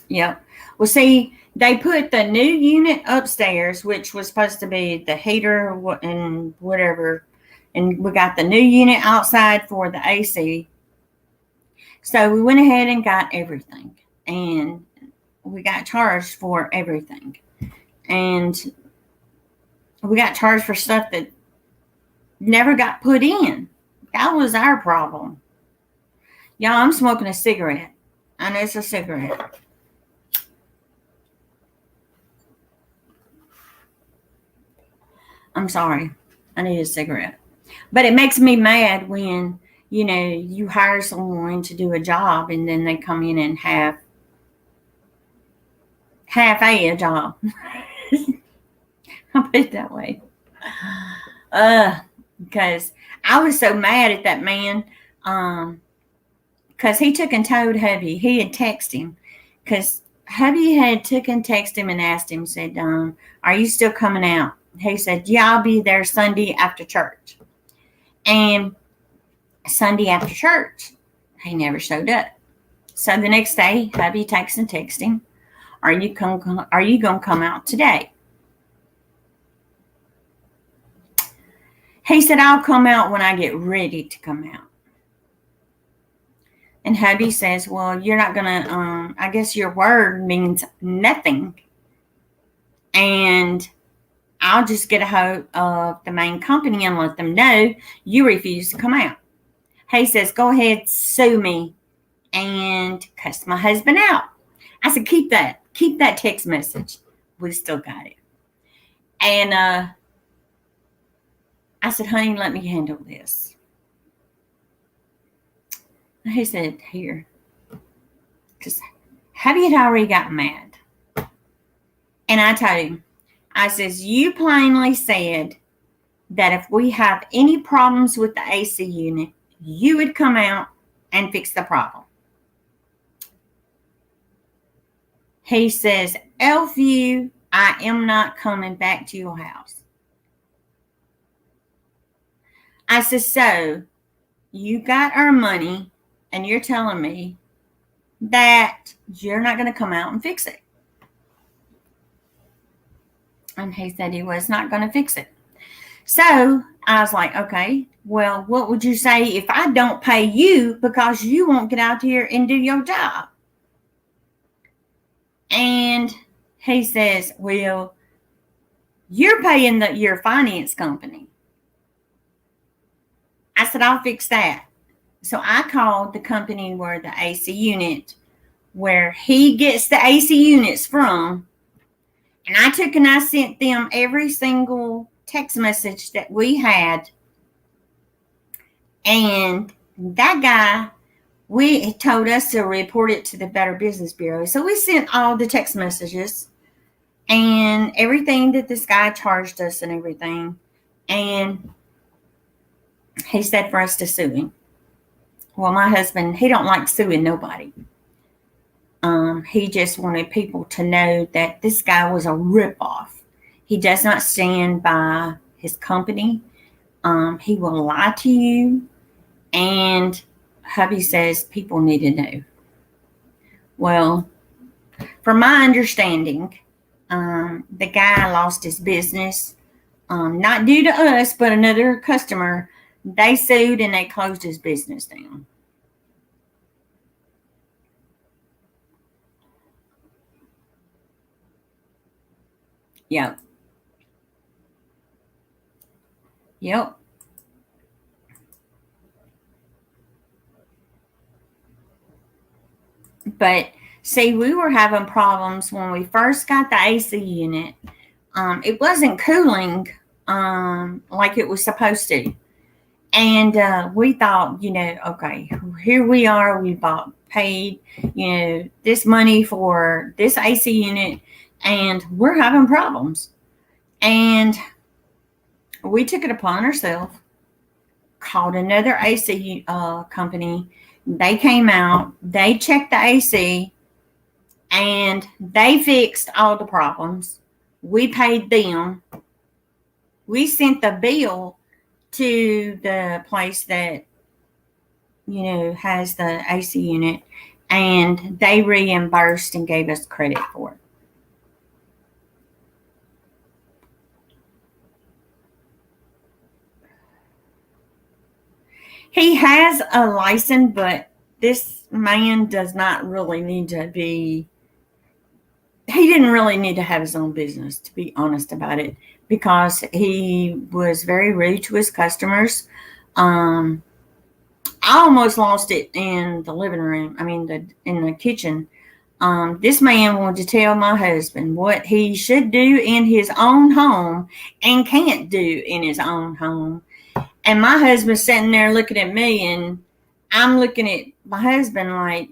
S1: Yep. Well, see, they put the new unit upstairs, which was supposed to be the heater and whatever, and we got the new unit outside for the AC. So we went ahead and got everything, and we got charged for everything, and we got charged for stuff that never got put in. That was our problem. Y'all, I'm smoking a cigarette. I know it's a cigarette. I'm sorry. I need a cigarette. But it makes me mad when, you hire someone to do a job and then they come in and have half a job. I'll put it that way. Because I was so mad at that man. Because he took and told hubby, he had texted him. Because hubby had took and texted him and asked him, said, are you still coming out? He said, yeah, I'll be there Sunday after church. And Sunday after church, he never showed up. So the next day, hubby takes and texts him, are you going to come out today? He said, I'll come out when I get ready to come out. And hubby says, well, you're not going to, I guess your word means nothing. and I'll just get a hold of the main company and let them know you refuse to come out. He says, go ahead, sue me and cuss my husband out. I said, keep that text message. We still got it. And I said, honey, let me handle this. He said, here, because Hubby had already got mad. And I told him, I says, you plainly said that if we have any problems with the AC unit, you would come out and fix the problem. He says, F you, I am not coming back to your house. I said, so you got our money and you're telling me that you're not going to come out and fix it. And he said he was not going to fix it. So I was like, okay, well, what would you say if I don't pay you because you won't get out here and do your job? And he says, well, you're paying your finance company. I said, I'll fix that. So I called the company where the AC unit, where he gets the AC units from, and I took and I sent them every single text message that we had. And that guy, we told us to report it to the Better Business Bureau. So we sent all the text messages and everything that this guy charged us and everything. And he said for us to sue him. Well, my husband, he don't like suing nobody. He just wanted people to know that this guy was a ripoff. He does not stand by his company. He will lie to you. And hubby says people need to know. Well, from my understanding, the guy lost his business, not due to us, but another customer. They sued and they closed his business down. Yep. But see, we were having problems when we first got the AC unit. It wasn't cooling like it was supposed to. And we thought, okay, here we are. We paid, this money for this AC unit, and we're having problems. And we took it upon ourselves, called another AC company. They came out, they checked the AC, and they fixed all the problems. We paid them. We sent the bill to the place that, has the AC unit, and they reimbursed and gave us credit for it. He has a license, but this man does not really need to be, he didn't really need to have his own business, to be honest about it, because he was very rude to his customers. I almost lost it in the living room. In the kitchen. This man wanted to tell my husband what he should do in his own home and can't do in his own home. And my husband's sitting there looking at me, and I'm looking at my husband like,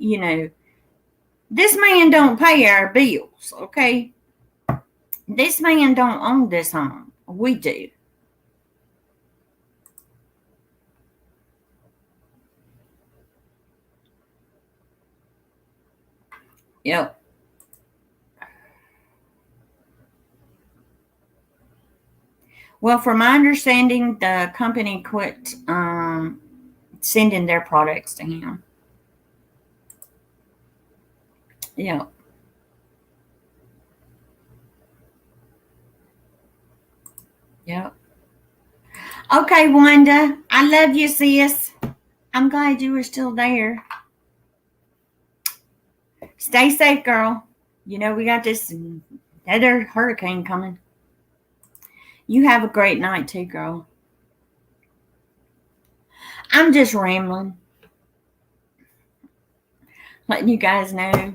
S1: this man don't pay our bills, okay? This man don't own this home. We do. Yep. Well, from my understanding, the company quit sending their products to him. Yep. Yep. Okay, Wanda. I love you, sis. I'm glad you were still there. Stay safe, girl. We got this There's a hurricane coming. You have a great night too, girl. I'm just rambling, letting you guys know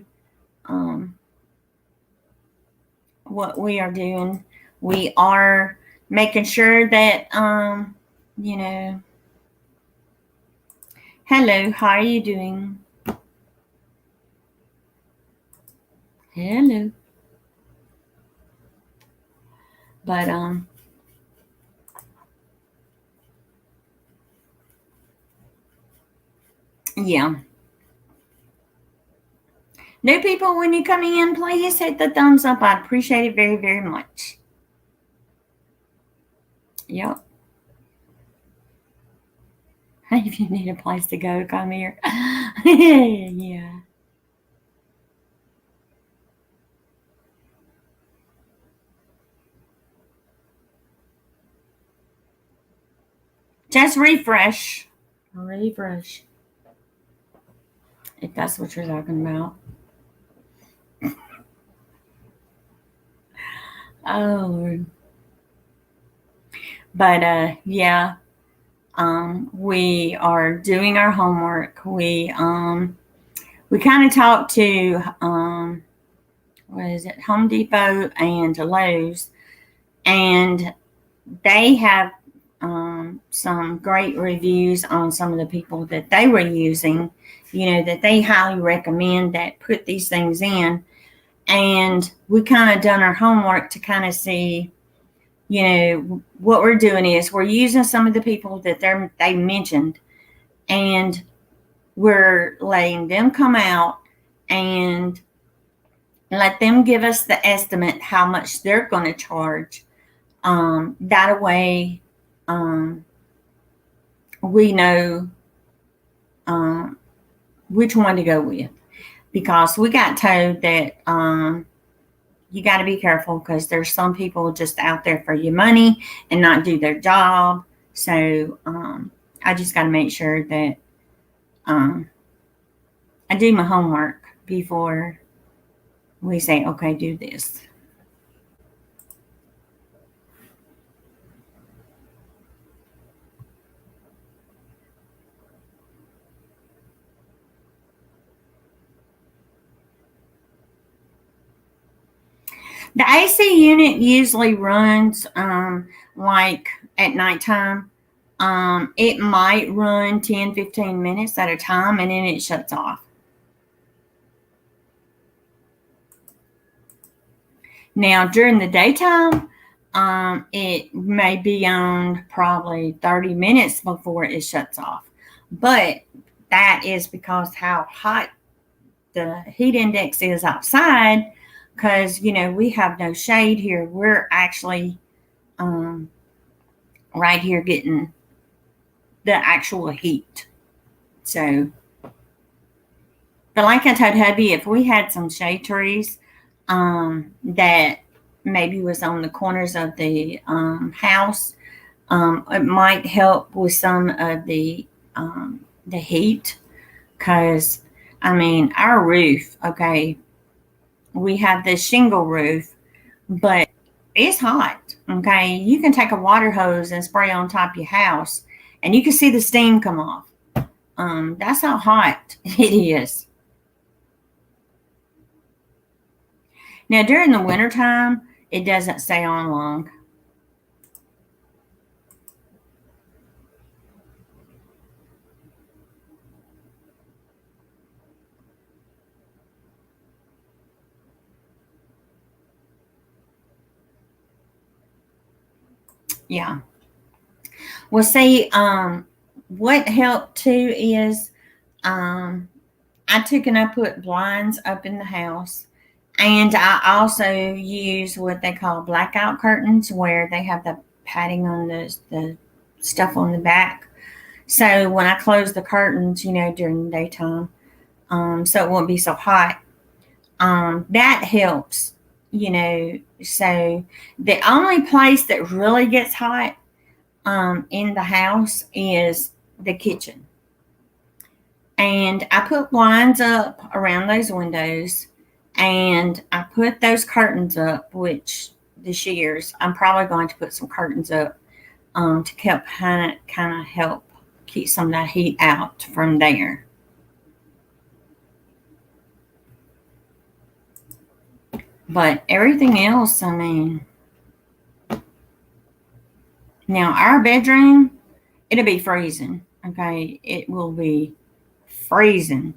S1: what we are doing. We are making sure that, you know, hello, how are you doing? Hello. But, yeah. New people, when you come in, please hit the thumbs up. I appreciate it very, very much. Yep. If you need a place to go, come here. Yeah. Just refresh. Refresh. If that's what you're talking about. Oh, Lord. But, yeah. We are doing our homework. We kind of talked to, what is it, Home Depot and Lowe's, and they have some great reviews on some of the people that they were using, that they highly recommend that put these things in. And we kind of done our homework to kind of see, what we're doing is we're using some of the people that they mentioned, and we're letting them come out and let them give us the estimate how much they're going to charge. That way, we know which one to go with, because we got told that you got to be careful because there's some people just out there for your money and not do their job. So I just got to make sure that I do my homework before we say, okay, do this. The AC unit usually runs like at nighttime. It might run 10, 15 minutes at a time, and then it shuts off. Now, during the daytime, it may be on probably 30 minutes before it shuts off. But that is because how hot the heat index is outside, because, we have no shade here. We're actually right here getting the actual heat. So, but like I told hubby, if we had some shade trees that maybe was on the corners of the house, it might help with some of the heat. Because, our roof, okay, we have this shingle roof, but it's hot, okay? You can take a water hose and spray on top of your house, and you can see the steam come off. That's how hot it is. Now, during the wintertime, it doesn't stay on long. Yeah. Well, see, what helped too is I took and I put blinds up in the house. And I also use what they call blackout curtains, where they have the padding on the stuff on the back. So when I close the curtains, during the daytime, so it won't be so hot, that helps, So the only place that really gets hot in the house is the kitchen. And I put blinds up around those windows. And I put those curtains up, which the shears, I'm probably going to put some curtains up to help kind of help keep some of that heat out from there. But everything else, I mean, now our bedroom, it'll be freezing. Okay, it will be freezing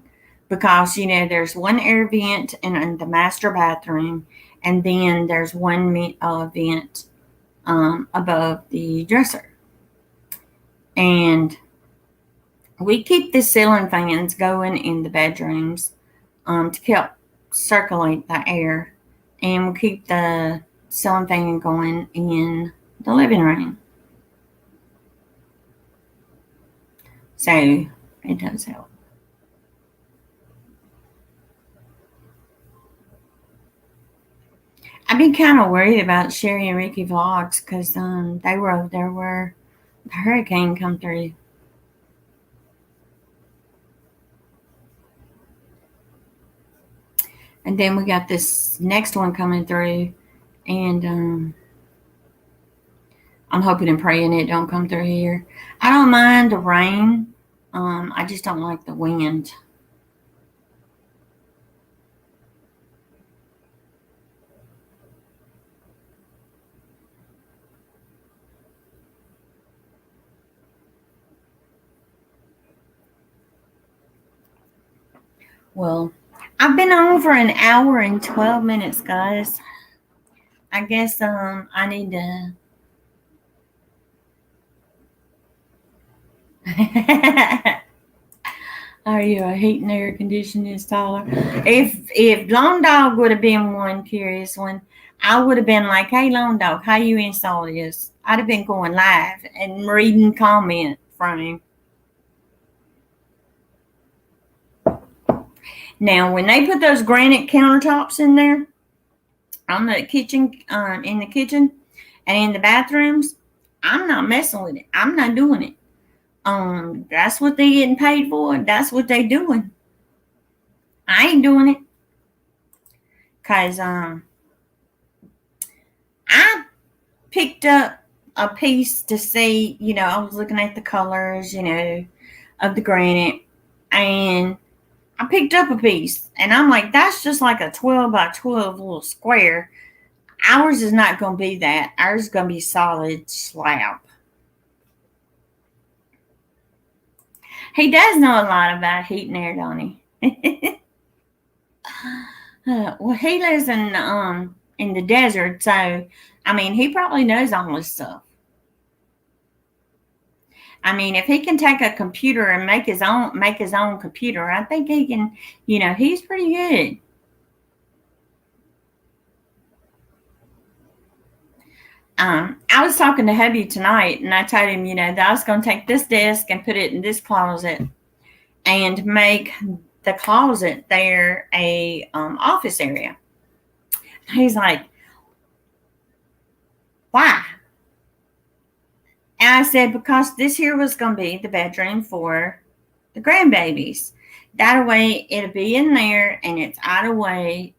S1: because there's one air vent in the master bathroom, and then there's one vent above the dresser, and we keep the ceiling fans going in the bedrooms to help circulate the air, and we'll keep the ceiling fan going in the living room. So it does help. I've been kind of worried about Sherry and Ricky vlogs because they were over there where the hurricane come through. And then we got this next one coming through, and I'm hoping and praying it don't come through here. I don't mind the rain. I just don't like the wind. Well, I've been on for an hour and 12 minutes, guys. I guess I need to. Are you a heat and air conditioning installer? If Lone Dog would have been one curious one, I would have been like, "Hey, Lone Dog, how you install this?" I'd have been going live and reading comment from him. Now, when they put those granite countertops in there on the kitchen, in the kitchen, and in the bathrooms, I'm not messing with it. I'm not doing it. That's what they getting paid for. That's what they doing. I ain't doing it. Cause I picked up a piece to see, I was looking at the colors, of the granite, and I picked up a piece, and I'm like, that's just like a 12 by 12 little square. Ours is not going to be that. Ours is going to be solid slab. He does know a lot about heat and air, don't he? Well, he lives in the desert, so I mean, he probably knows all this stuff. I mean, if he can take a computer and make his own computer, I think he can. He's pretty good. I was talking to hubby tonight, and I told him, that I was going to take this desk and put it in this closet, and make the closet there a office area. He's like, why? And I said, because this here was going to be the bedroom for the grandbabies. That way it'll be in there and it's out of the way,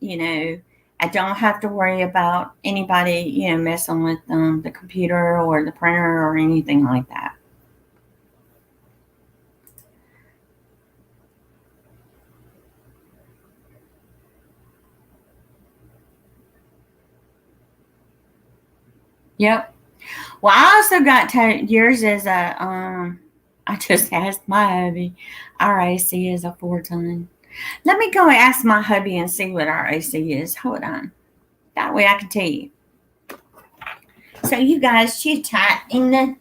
S1: I don't have to worry about anybody, messing with the computer or the printer or anything like that. Yep. Well, I also got yours is a I just asked my hubby. Our AC is a 4-ton. Let me go ask my hubby and see what our AC is. Hold on. That way I can tell you. So you guys chit chat in the,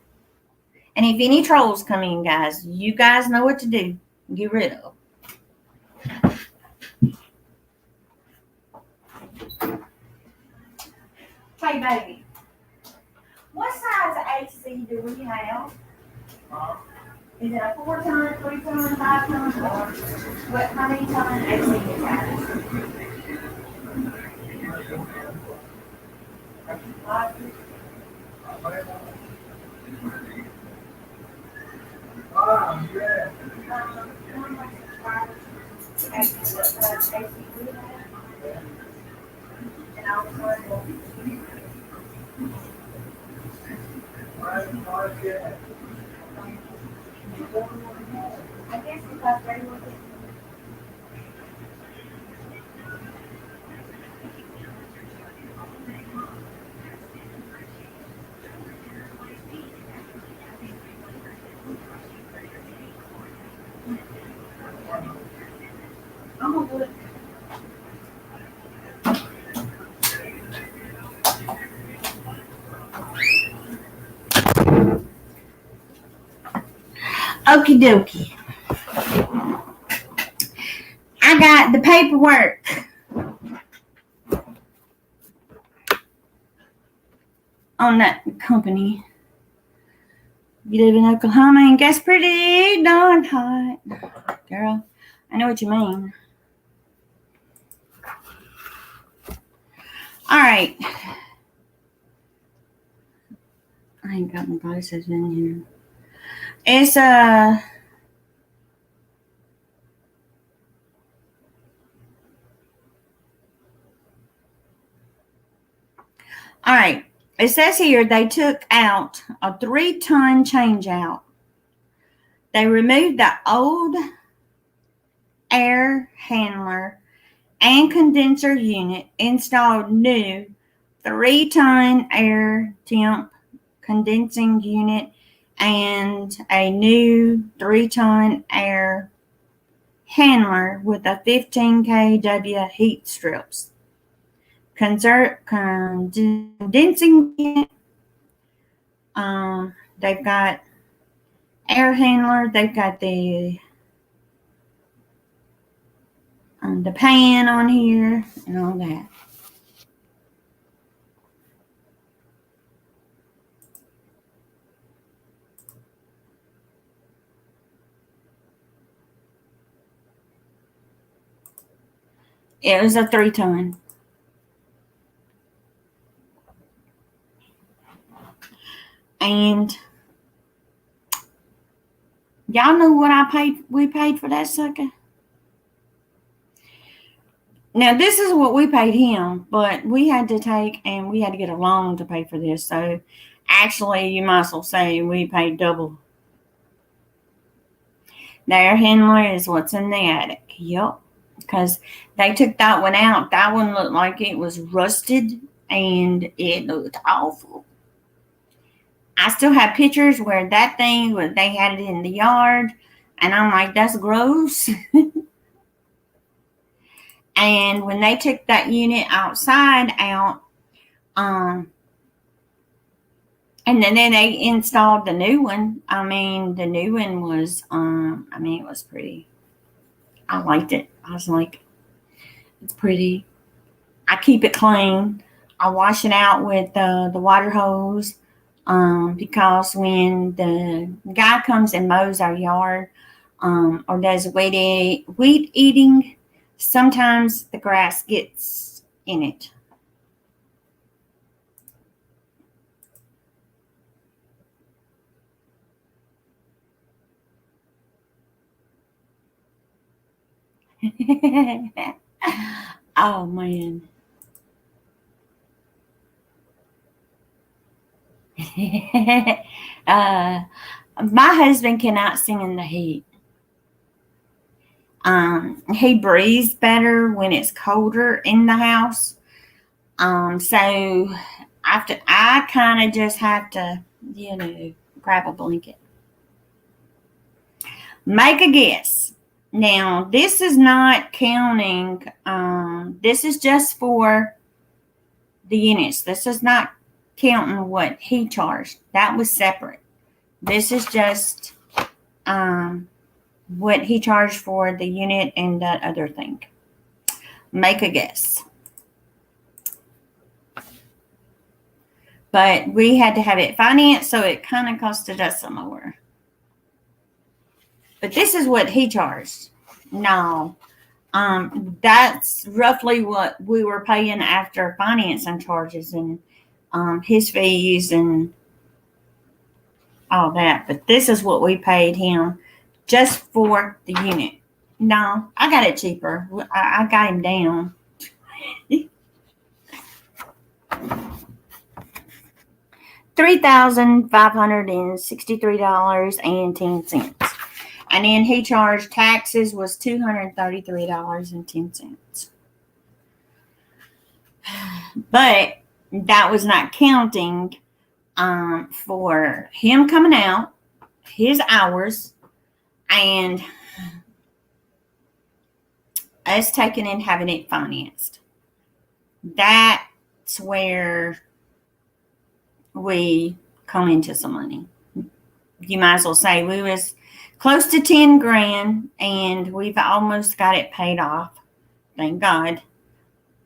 S1: and if any trolls come in, guys, you guys know what to do. Get rid of. Hey, baby. What size AC do we have? Is it a 4-ton, 3-ton, 5-ton, or what? How many ton AC is that? Okie dokie. I got the paperwork on that company. You live in Oklahoma and gets pretty darn hot. Girl, I know what you mean. All right. I ain't got my glasses in here. It's all right. It says here they took out a 3-ton change out. They removed the old air handler and condenser unit, installed new 3-ton air temp condensing unit, and a new 3-ton air handler with a 15 kW heat strips. Condensing unit. They've got air handler. They've got the pan on here and all that. It was a 3-ton. And y'all know what we paid for that sucker? Now, this is what we paid him, but we had to get a loan to pay for this. So, actually, you might as well say we paid double. The air handler is what's in the attic. Yep. Because they took that one out. That one looked like it was rusted, and it looked awful. I still have pictures where that thing, they had it in the yard, and I'm like, that's gross. And when they took that unit outside out, and then they installed the new one. I mean, the new one was, it was pretty. I liked it. I was like, it's pretty. I keep it clean. I wash it out with the water hose. Because when the guy comes and mows our yard, or does weed eating, sometimes the grass gets in it. Oh, man. My husband cannot sing in the heat. He breathes better when it's colder in the house. So I kind of just have to, grab a blanket. Make a guess. Now, this is not counting, this is just for the units. This is not counting what he charged. That was separate. This is just what he charged for the unit and that other thing. Make a guess. But we had to have it financed, so it kind of costed us some more. But this is what he charged. No. That's roughly what we were paying after financing charges and his fees and all that. But this is what we paid him just for the unit. No, I got it cheaper. I got him down. $3,563.10. And then he charged taxes was $233.10. But that was not counting for him coming out, his hours, and us taking and having it financed. That's where we come into some money. You might as well say we was close to 10 grand and we've almost got it paid off. Thank God.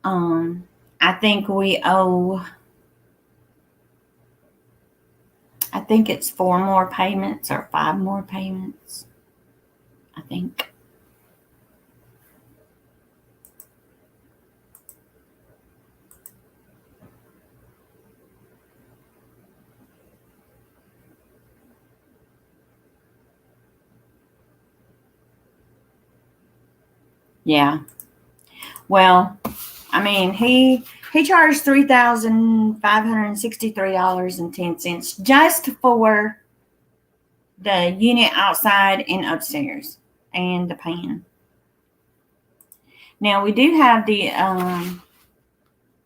S1: I think we owe, I think it's 4 more payments or 5 more payments. I think. Yeah. Well, I mean, he charged $3,563.10 just for the unit outside and upstairs and the pan. Now we do have the I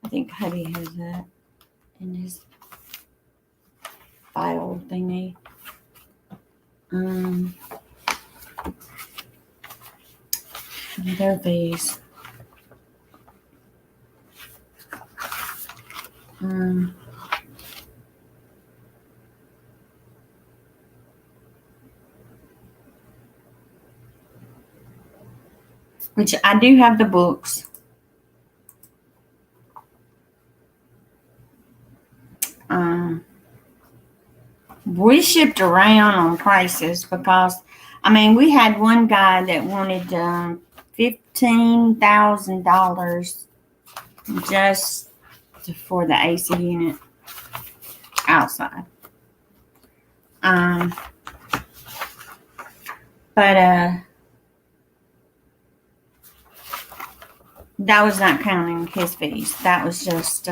S1: think hubby has that in his file thingy. They're these. Which I do have the books. We shipped around on prices because, I mean, we had one guy that wanted $15,000 just for the AC unit outside. But that was not counting his fees. That was just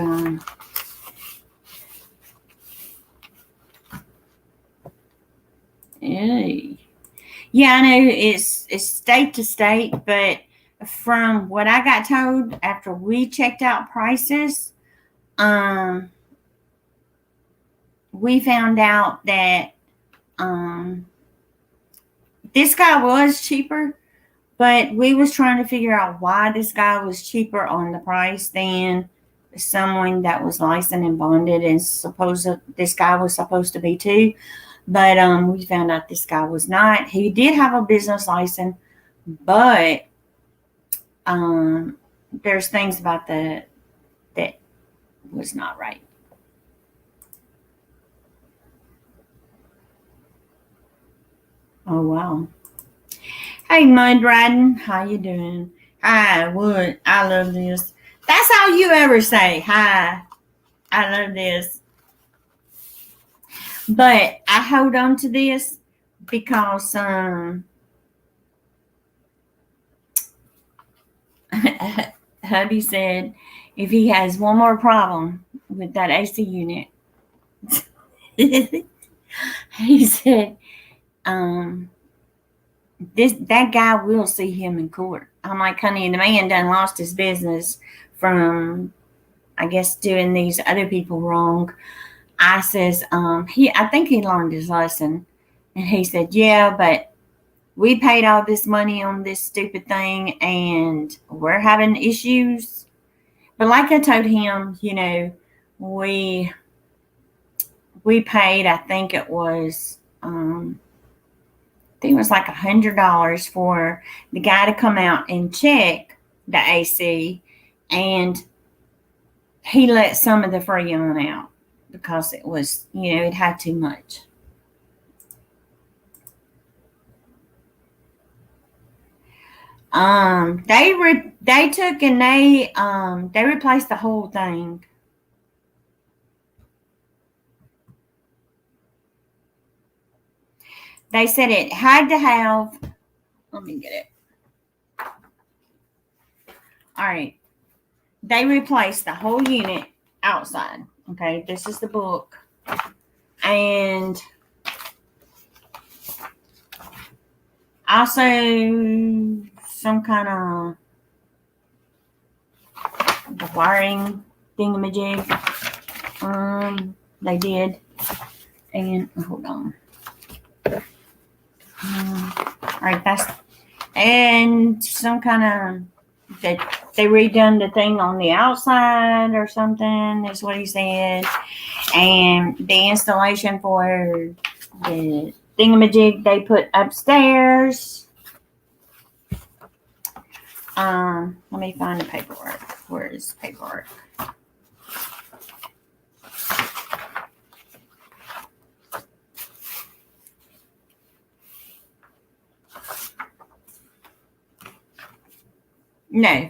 S1: yeah, I know it's state to state, but from what I got told after we checked out prices, we found out that this guy was cheaper, but we was trying to figure out why this guy was cheaper on the price than someone that was licensed and bonded, and this guy was supposed to be too. But we found out this guy was not. He did have a business license, but there's things about that was not right. Oh, wow. Hey, Mud Riding, how you doing? Hi, Wood. I love this. That's all you ever say. Hi. I love this. But I hold on to this because hubby said if he has one more problem with that AC unit, he said that guy will see him in court. I'm like, honey, the man done lost his business from, I guess, doing these other people wrong. I says, I think he learned his lesson. And he said, yeah, but we paid all this money on this stupid thing and we're having issues. But like I told him, we paid, I think it was like $100 for the guy to come out and check the AC, and he let some of the Freon out because it was, it had too much. They took and they replaced the whole thing. They said it had to have, let me get it. All right. They replaced the whole unit outside. Okay, this is the book. And also some kind of the wiring thingamajig. They did. And hold on. All right, that's and some kind of they redone the thing on the outside or something is what he said. And the installation for the thingamajig they put upstairs. Let me find the paperwork. Where is the paperwork? No.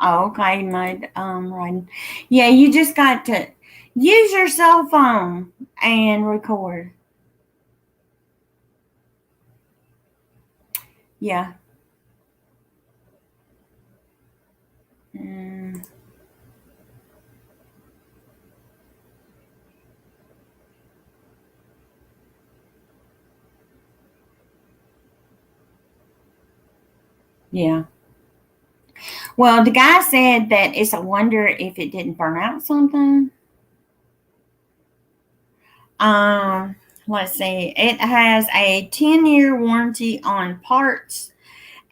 S1: Oh, okay, mud. Right. Yeah, you just got to use your cell phone and record. Yeah. Yeah. Well, the guy said that it's a wonder if it didn't burn out something. Let's see. It has a 10-year warranty on parts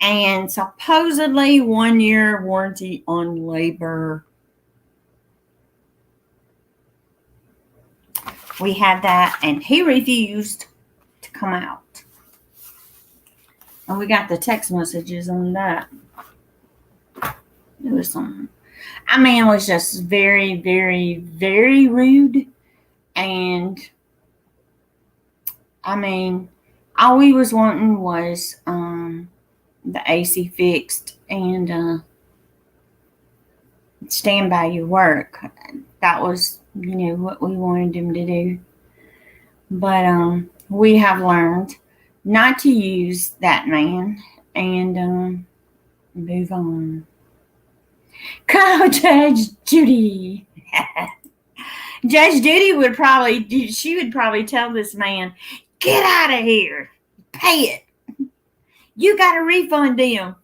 S1: and supposedly 1-year warranty on labor. We had that, and he refused to come out. And we got the text messages on that. It was something. I mean, it was just very, very, very rude. And I mean, all we was wanting was the AC fixed and stand by your work. That was, what we wanted him to do. But we have learned not to use that man and move on. Call Judge Judy. Judge Judy would probably tell this man, get out of here. Pay it. You got to refund them.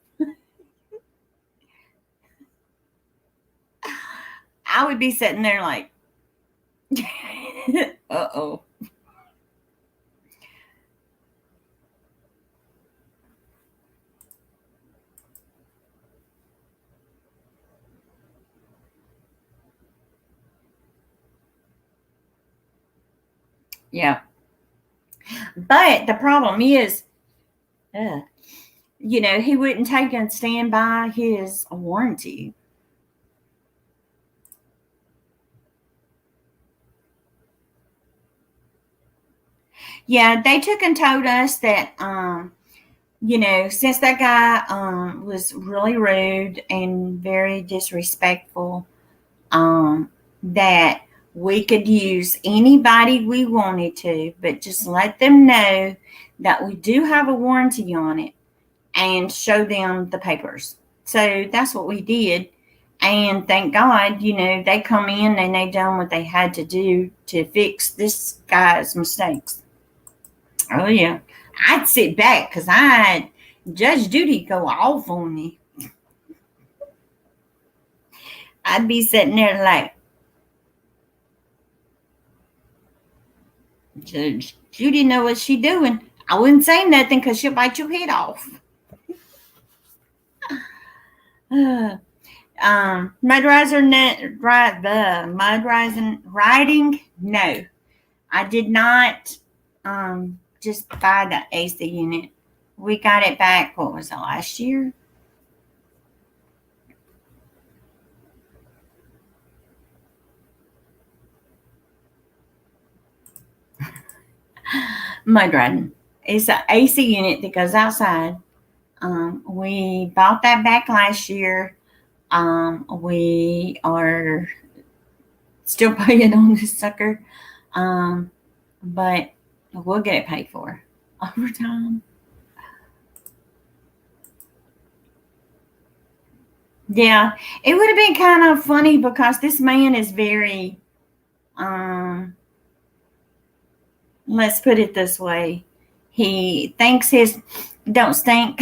S1: I would be sitting there like, uh-oh. Yeah. But the problem is, he wouldn't take and stand by his warranty. Yeah, they took and told us that, since that guy was really rude and very disrespectful, that we could use anybody we wanted to, but just let them know that we do have a warranty on it and show them the papers. So that's what we did. And thank God, they come in and they done what they had to do to fix this guy's mistakes. Oh, yeah. I'd sit back because Judge Judy go off on me. I'd be sitting there like, Judge Judy know what she doing. I wouldn't say nothing because she'll bite your head off. Mud rising riding? No. I did not just buy the AC unit. We got it back, what was it, last year? Mud riding. It's an AC unit that goes outside. We bought that back last year. We are still paying on this sucker. But we'll get it paid for over time. Yeah, it would have been kind of funny because this man is very, let's put it this way. He thinks his don't stink.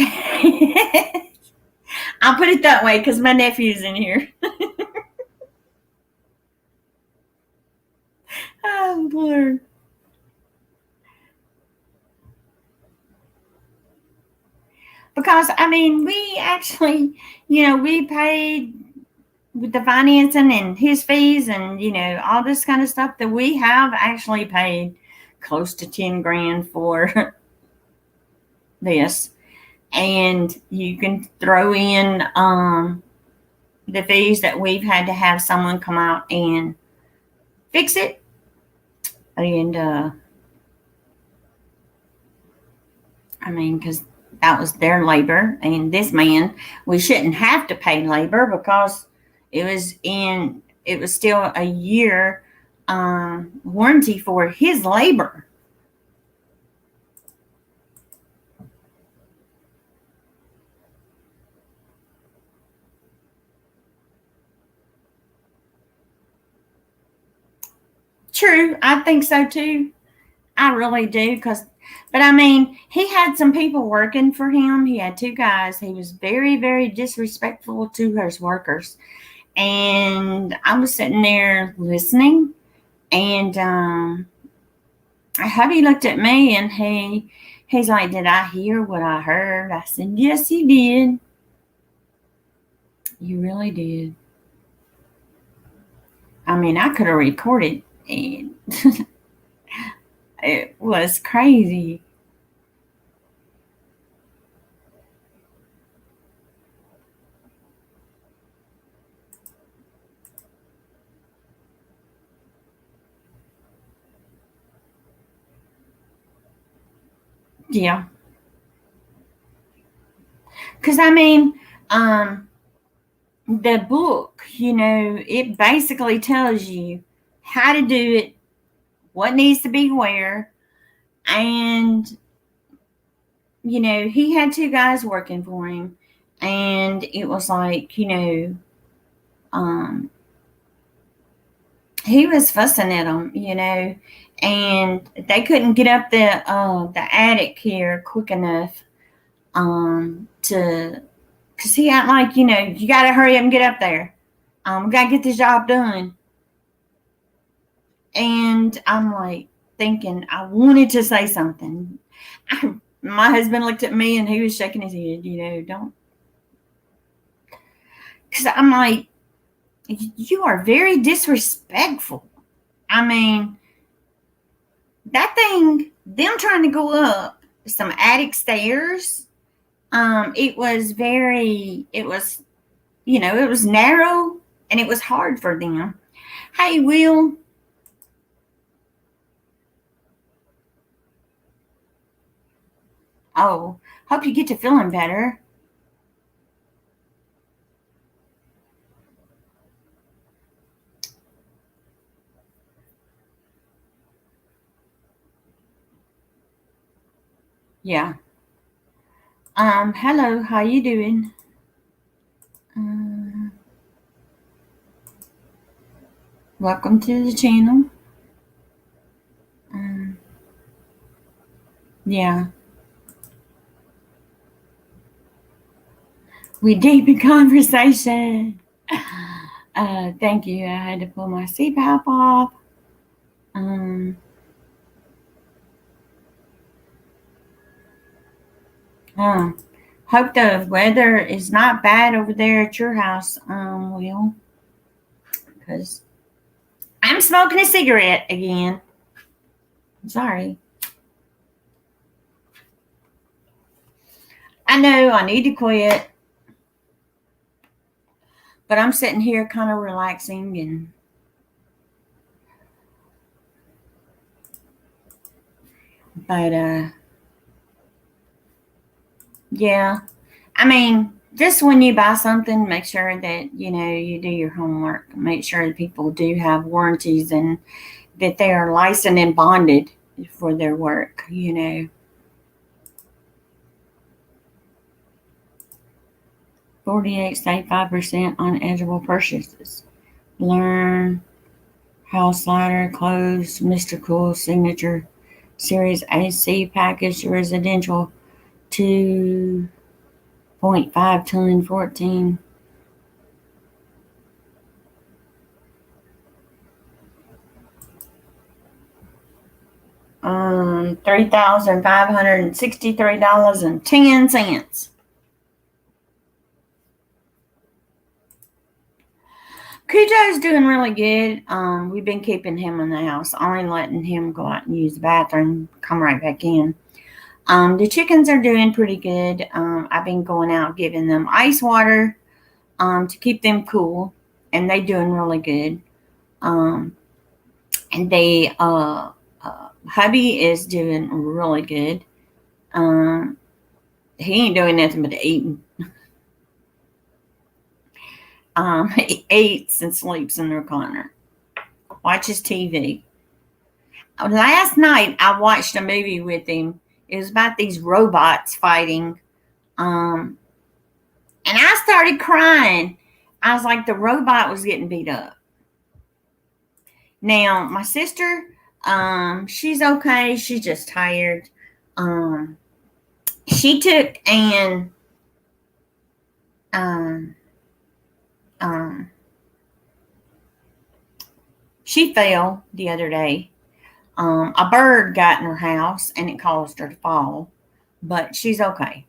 S1: I'll put it that way because my nephew's in here. Oh, Lord. Because, I mean, we actually, we paid with the financing and his fees and, all this kind of stuff that we have actually paid close to 10 grand for this. And you can throw in the fees that we've had to have someone come out and fix it. And I mean, because that was their labor, and this man, we shouldn't have to pay labor because it was still a year warranty for his labor. True, I think so too. I really do, but I mean, he had some people working for him. He had two guys. He was very, very disrespectful to his workers, and I was sitting there listening, and hubby looked at me, and he's like, "Did I hear what I heard?" I said, "Yes, you did. You really did." I mean, I could have recorded, and it was crazy. Yeah, because I mean, the book, it basically tells you how to do it, what needs to be where, and he had two guys working for him, and it was like, he was fussing at them, and they couldn't get up the attic here quick enough to, because he had like, you got to hurry up and get up there. We got to get this job done. And I'm like thinking, I wanted to say something. My husband looked at me and he was shaking his head, don't. Because I'm like, you are very disrespectful. I mean, that thing, them trying to go up some attic stairs, it was it was narrow and it was hard for them. Hey, Will. Oh, hope you get to feeling better. Yeah. Hello, how you doing? Uh, Welcome to the channel. Um, yeah. We deep in conversation. Thank you. I had to pull my CPAP off. Um, uh, Hope the weather is not bad over there at your house, Will, because I'm smoking a cigarette again. I'm sorry. I know I need to quit, but I'm sitting here kind of relaxing but yeah. I mean, just when you buy something, make sure that you do your homework. Make sure that people do have warranties and that they are licensed and bonded for their work. 48 save 5% on eligible purchases. Learn House Ladder, Clothes, Mr. Cool, Signature, Series AC Package, Residential, 2.5 ton, 14. $3,563.10. Cujo's doing really good. We've been keeping him in the house, only letting him go out and use the bathroom, come right back in. The chickens are doing pretty good. I've been going out giving them ice water to keep them cool, and they're doing really good. And hubby is doing really good. He ain't doing nothing but eating. He eats and sleeps in the recliner, watches TV. Last night I watched a movie with him. It was about these robots fighting. And I started crying. I was like, the robot was getting beat up. Now, my sister, she's okay. She's just tired. She took and she fell the other day. A bird got in her house and it caused her to fall, but she's okay.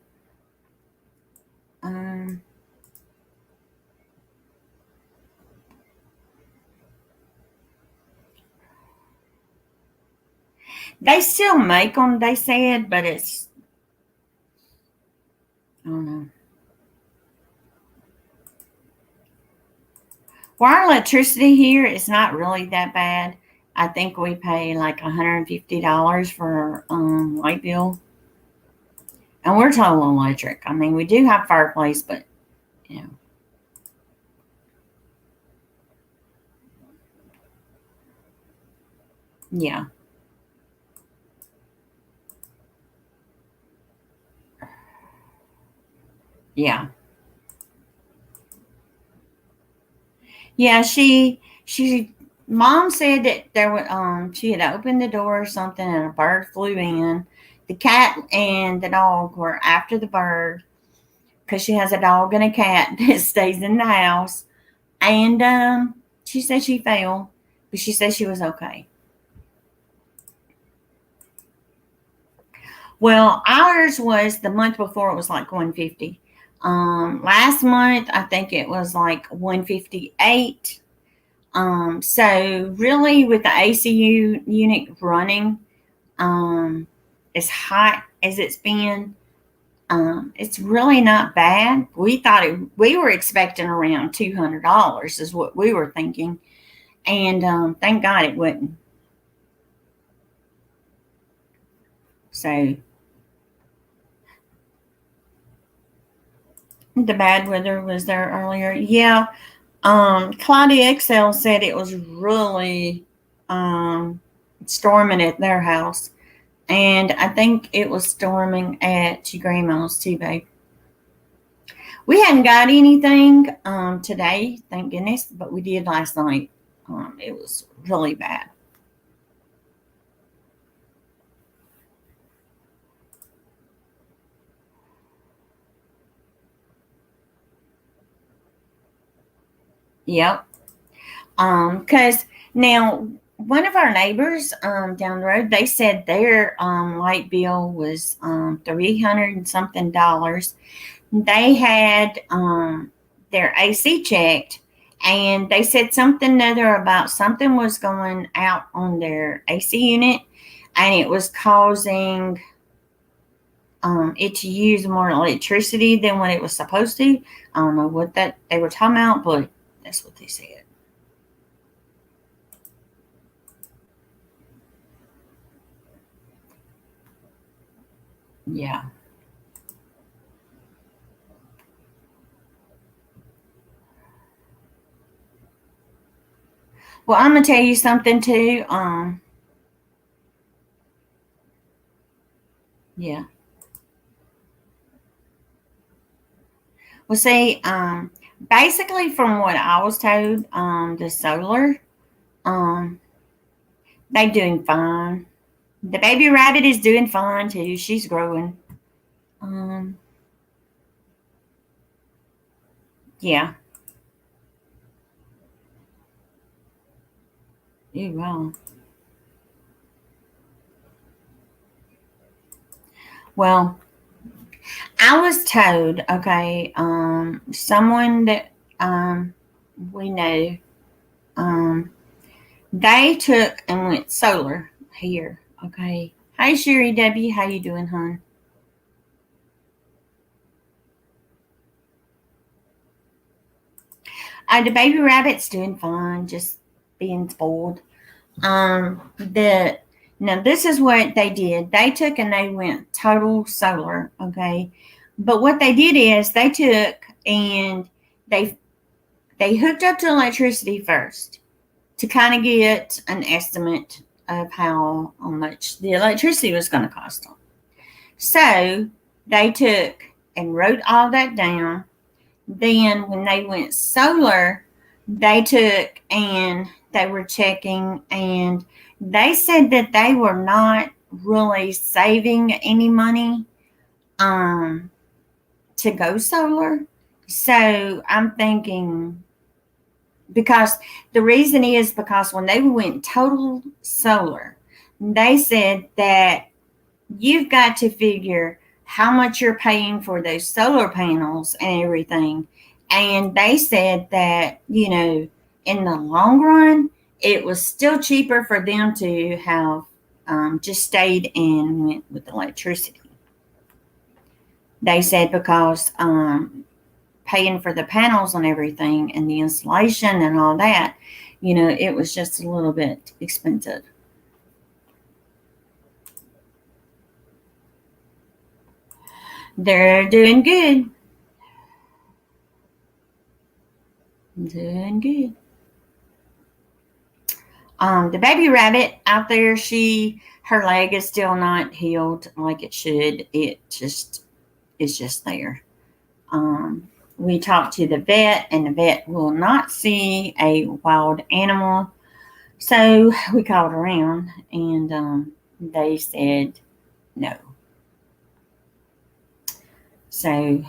S1: They still make them, they said, but it's, I don't know. Well, our electricity here is not really that bad. I think we pay like $150 for light bill. And we're total electric. I mean, we do have fireplace, but, you know. Yeah. Yeah. Yeah, mom said that there was, she had opened the door or something and a bird flew in. The cat and the dog were after the bird because she has a dog and a cat that stays in the house. And she said she fell, but she said she was okay. Well, ours was the month before it was like 150. Last month I think it was like 158. So really with the ACU unit running, as hot as it's been, it's really not bad. We were expecting around $200 is what we were thinking. And thank God it wouldn't. So the bad weather was there earlier. Yeah. Claudia XL said it was really storming at their house. And I think it was storming at your grandma's too, babe. We hadn't got anything today, thank goodness, but we did last night. It was really bad. Yep. Because now one of our neighbors down the road, they said their light bill was 300 and something dollars. They had their AC checked, and they said something other about something was going out on their AC unit, and it was causing it to use more electricity than what it was supposed to. I don't know what that they were talking about, but that's what they said. Yeah. Well, I'm gonna tell you something too. Yeah. Well, see, basically from what I was told, the solar, um, they doing fine. The baby rabbit is doing fine too. She's growing. Um, yeah. You wow. Well, I was told, okay, someone that we know, um, they took and went solar here. Okay. Hey Sherry W, how you doing, hon? The baby rabbit's doing fine, just being spoiled. The Now this is what they did. They took and they went total solar. Okay, but what they did is they took and they they hooked up to electricity first to kind of get an estimate of how much the electricity was going to cost them. So they took and wrote all that down. Then when they went solar, they took and they were checking and they said that they were not really saving any money um to go solar. So I'm thinking, because the reason is because when they went total solar, they said that you've got to figure how much you're paying for those solar panels and everything. And they said that, in the long run, it was still cheaper for them to have just stayed and went with electricity. They said because paying for the panels and everything and the installation and all that, it was just a little bit expensive. They're doing good. Doing good. The baby rabbit out there, her leg is still not healed like it should. It's just there. We talked to the vet, and the vet will not see a wild animal. So we called around, and they said no. So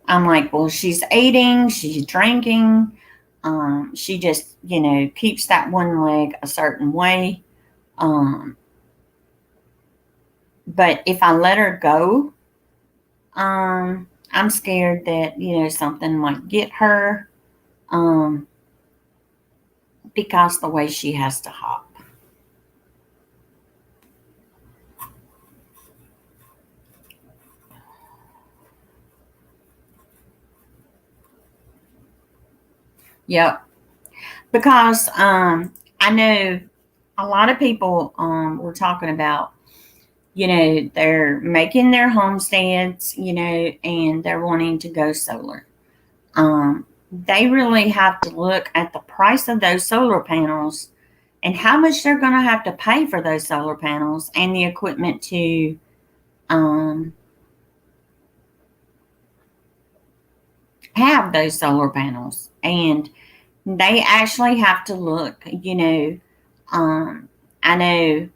S1: I'm like, well, she's eating, she's drinking. She just, keeps that one leg a certain way. Um, but if I let her go, I'm scared that, something might get her because the way she has to hop. Yep. Because I know a lot of people were talking about, they're making their homesteads, and they're wanting to go solar. They really have to look at the price of those solar panels and how much they're going to have to pay for those solar panels and the equipment to um, have those solar panels. And they actually have to look, I know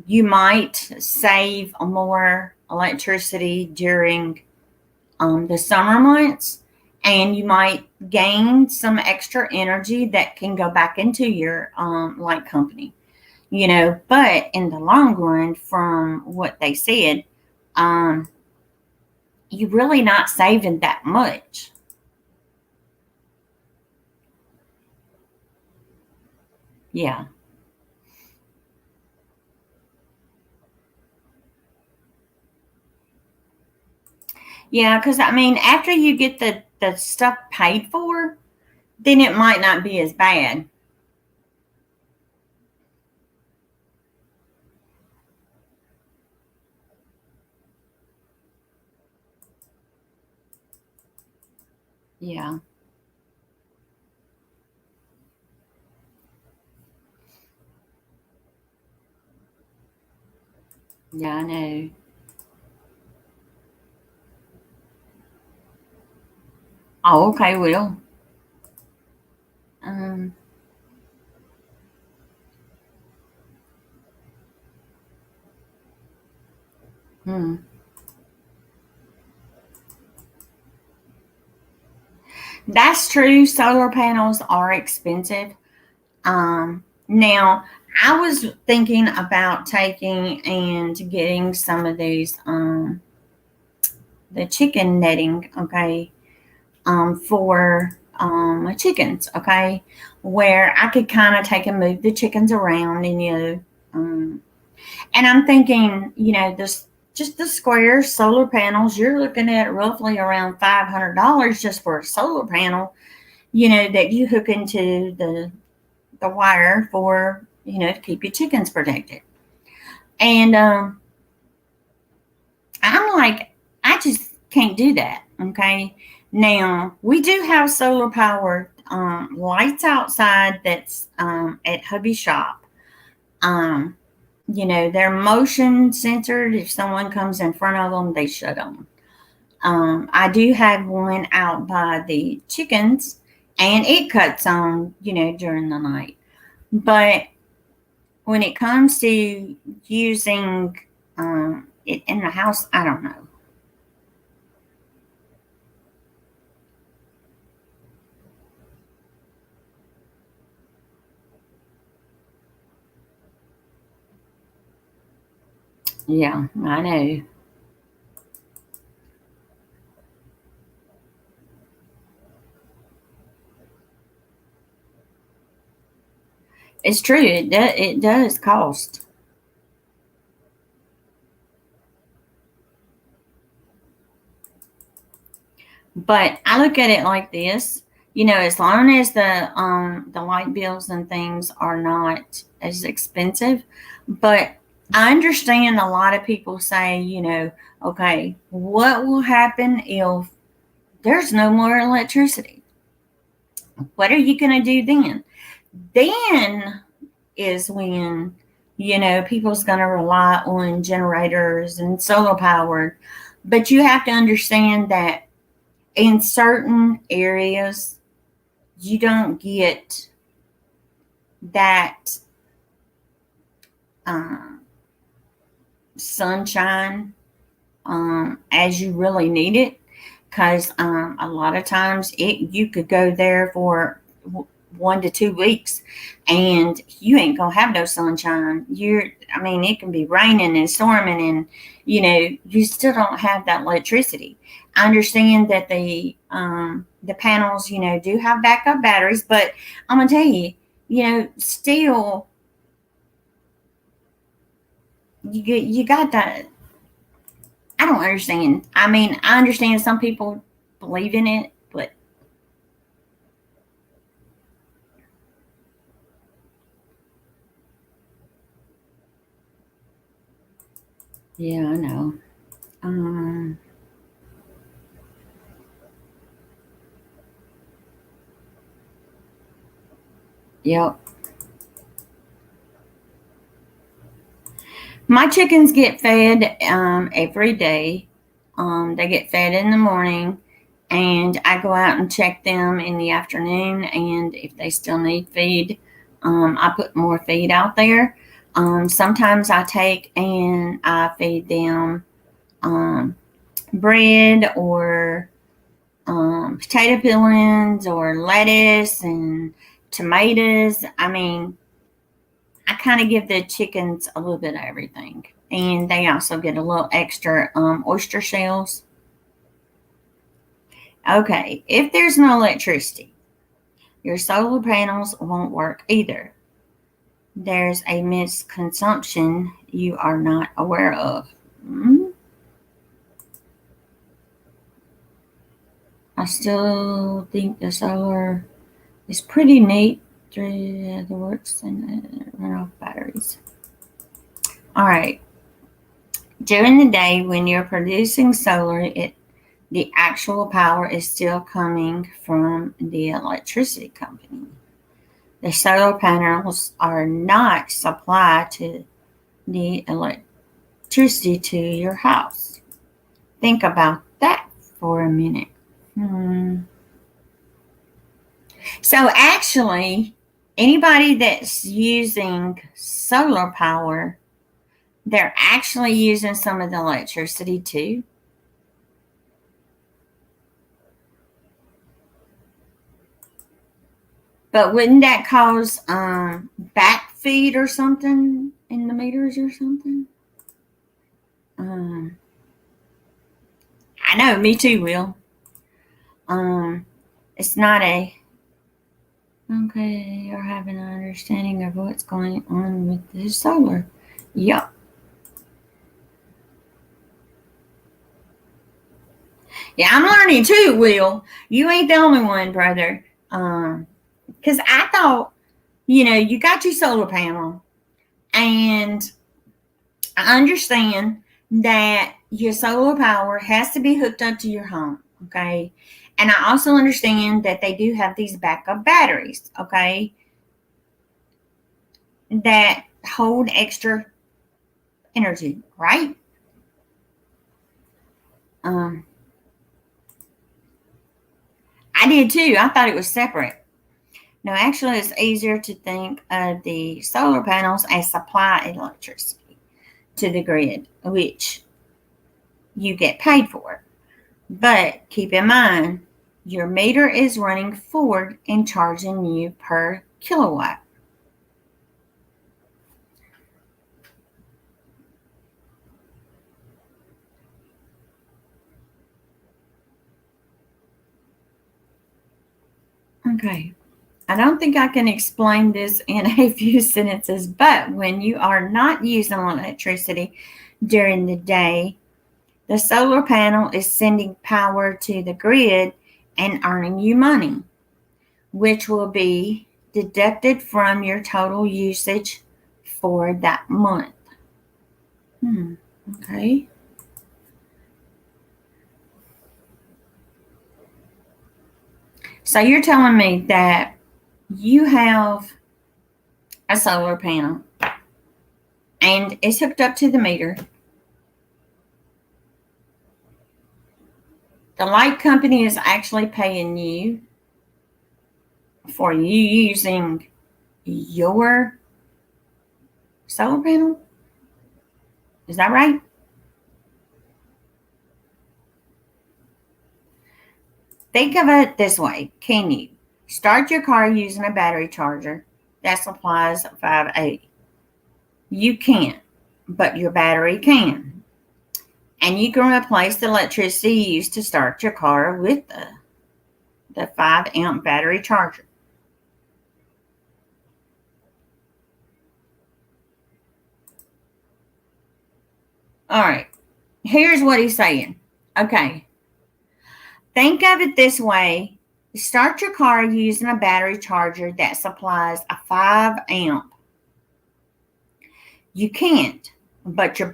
S1: you might save more electricity during the summer months, and you might gain some extra energy that can go back into your light company. But in the long run, from what they said, um, you're really not saving that much. Yeah. Yeah, because I mean, after you get the stuff paid for, then it might not be as bad. Yeah. Yeah, I know. Oh, okay, Will. Um, hmm. That's true. Solar panels are expensive. Now, I was thinking about taking and getting some of these, the chicken netting, okay, for my chickens, okay, where I could kind of take and move the chickens around and, and I'm thinking, this just the square solar panels, you're looking at roughly around $500 just for a solar panel, that you hook into the wire for, to keep your chickens protected. And I'm like, I just can't do that. Okay. Now, we do have solar powered lights outside that's at Hubby Shop. Um, they're motion censored. If someone comes in front of them, they shut on. I do have one out by the chickens, and it cuts on, during the night. But when it comes to using it in the house, I don't know. Yeah, I know. It's true. It does cost. But I look at it like this, as long as the light bills and things are not as expensive. But I understand a lot of people say, okay, what will happen if there's no more electricity? What are you going to do then? Then is when, people's going to rely on generators and solar power. But you have to understand that in certain areas, you don't get that um, sunshine as you really need it, because a lot of times you could go there for 1 to 2 weeks and you ain't gonna have no sunshine. It can be raining and storming, and you still don't have that electricity. I understand that the panels, do have backup batteries, but I'm gonna tell you, still you got that. I don't understand. I understand some people believe in it, but yeah, I know. Um, yep. My chickens get fed every day. They get fed in the morning, and I go out and check them in the afternoon. And if they still need feed, I put more feed out there. Sometimes I take and I feed them um, bread or potato peelings or lettuce and tomatoes. I kind of give the chickens a little bit of everything. And they also get a little extra oyster shells. Okay, if there's no electricity, your solar panels won't work either. There's a misconsumption you are not aware of. Mm, I still think the solar is pretty neat. Three other works and run off batteries. All right. During the day, when you're producing solar, the actual power is still coming from the electricity company. The solar panels are not supplied to the electricity to your house. Think about that for a minute. Hmm. So actually, anybody that's using solar power, they're actually using some of the electricity too. But wouldn't that cause back feed or something in the meters or something? Um, I know, me too, Will. It's not a okay. You're having an understanding of what's going on with the solar. Yep. Yeah, I'm learning too, Will. You ain't the only one, brother. Because I thought, you got your solar panel, and I understand that your solar power has to be hooked up to your home, okay? And I also understand that they do have these backup batteries, okay, that hold extra energy, right? Um, I did too. I thought it was separate. No, actually, it's easier to think of the solar panels as supply electricity to the grid, which you get paid for. But keep in mind, your meter is running forward and charging you per kilowatt. Okay. I don't think I can explain this in a few sentences, but when you are not using electricity during the day, the solar panel is sending power to the grid and earning you money, which will be deducted from your total usage for that month. Okay. So you're telling me that you have a solar panel and it's hooked up to the meter. The light company is actually paying you for you using your solar panel. Is that right? Think of it this way. Can you start your car using a battery charger that supplies 580? You can't, but your battery can. And you can replace the electricity used to start your car with the 5 amp battery charger. All right, here's what he's saying. Okay, think of it this way. Start your car using a battery charger that supplies a 5 amp. You can't, but your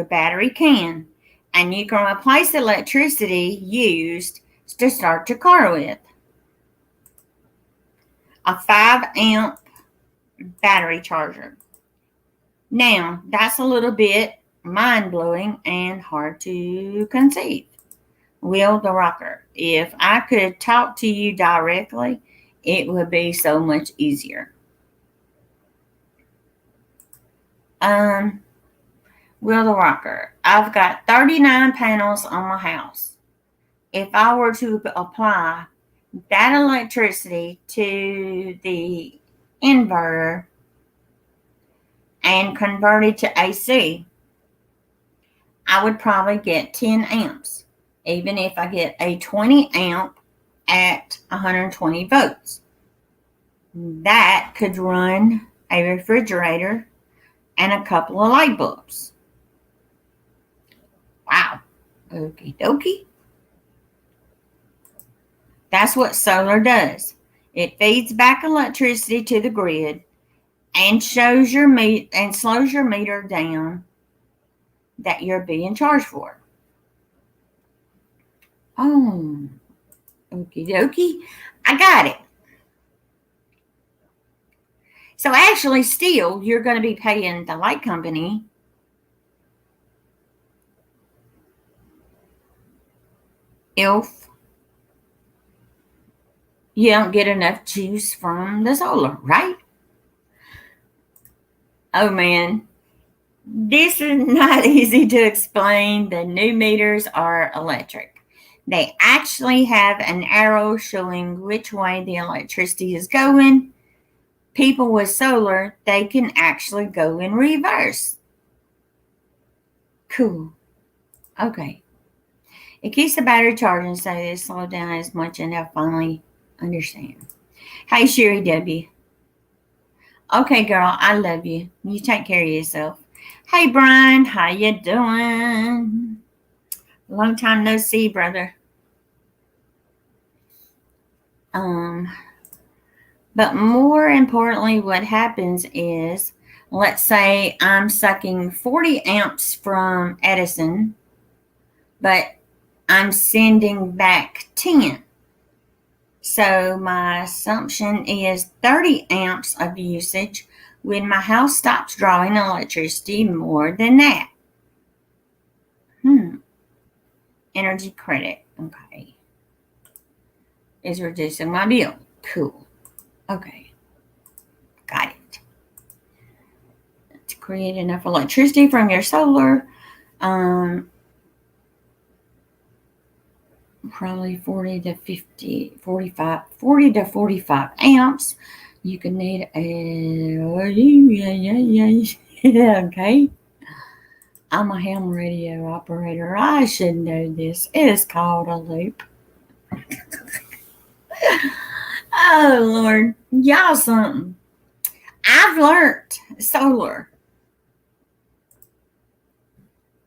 S1: battery can. And you can replace the electricity used to start your car with. A 5 amp battery charger. Now, that's a little bit mind blowing and hard to conceive. Will the Rocker, if I could talk to you directly, it would be so much easier. Um, Will the Rocker, I've got 39 panels on my house. If I were to apply that electricity to the inverter and convert it to AC, I would probably get 10 amps, even if I get a 20 amp at 120 volts. That could run a refrigerator and a couple of light bulbs. Wow. Okie dokie. That's what solar does. It feeds back electricity to the grid and slows your meter down that you're being charged for. Oh, okie dokie. I got it. So actually, still, you're going to be paying the light company if you don't get enough juice from the solar, right? Oh man, this is not easy to explain. The new meters are electric. They actually have an arrow showing which way the electricity is going. People with solar, they can actually go in reverse. Cool. Okay. It keeps the battery charging so they slow down as much, and they'll finally understand. Hey, Sherry W. Okay, girl, I love you. You take care of yourself. Hey, Brian, how you doing? Long time no see, brother. Um, but more importantly, what happens is, let's say I'm sucking 40 amps from Edison, but I'm sending back 10. So my assumption is 30 amps of usage when my house stops drawing electricity more than that. Energy credit, okay, is reducing my bill. Cool. Okay, got it. To create enough electricity from your solar, probably 40 to 50, 45, 40 to 45 amps. You can need a, okay. I'm a ham radio operator. I should know this. It is called a loop. Oh, Lord. Y'all something. I've learned solar.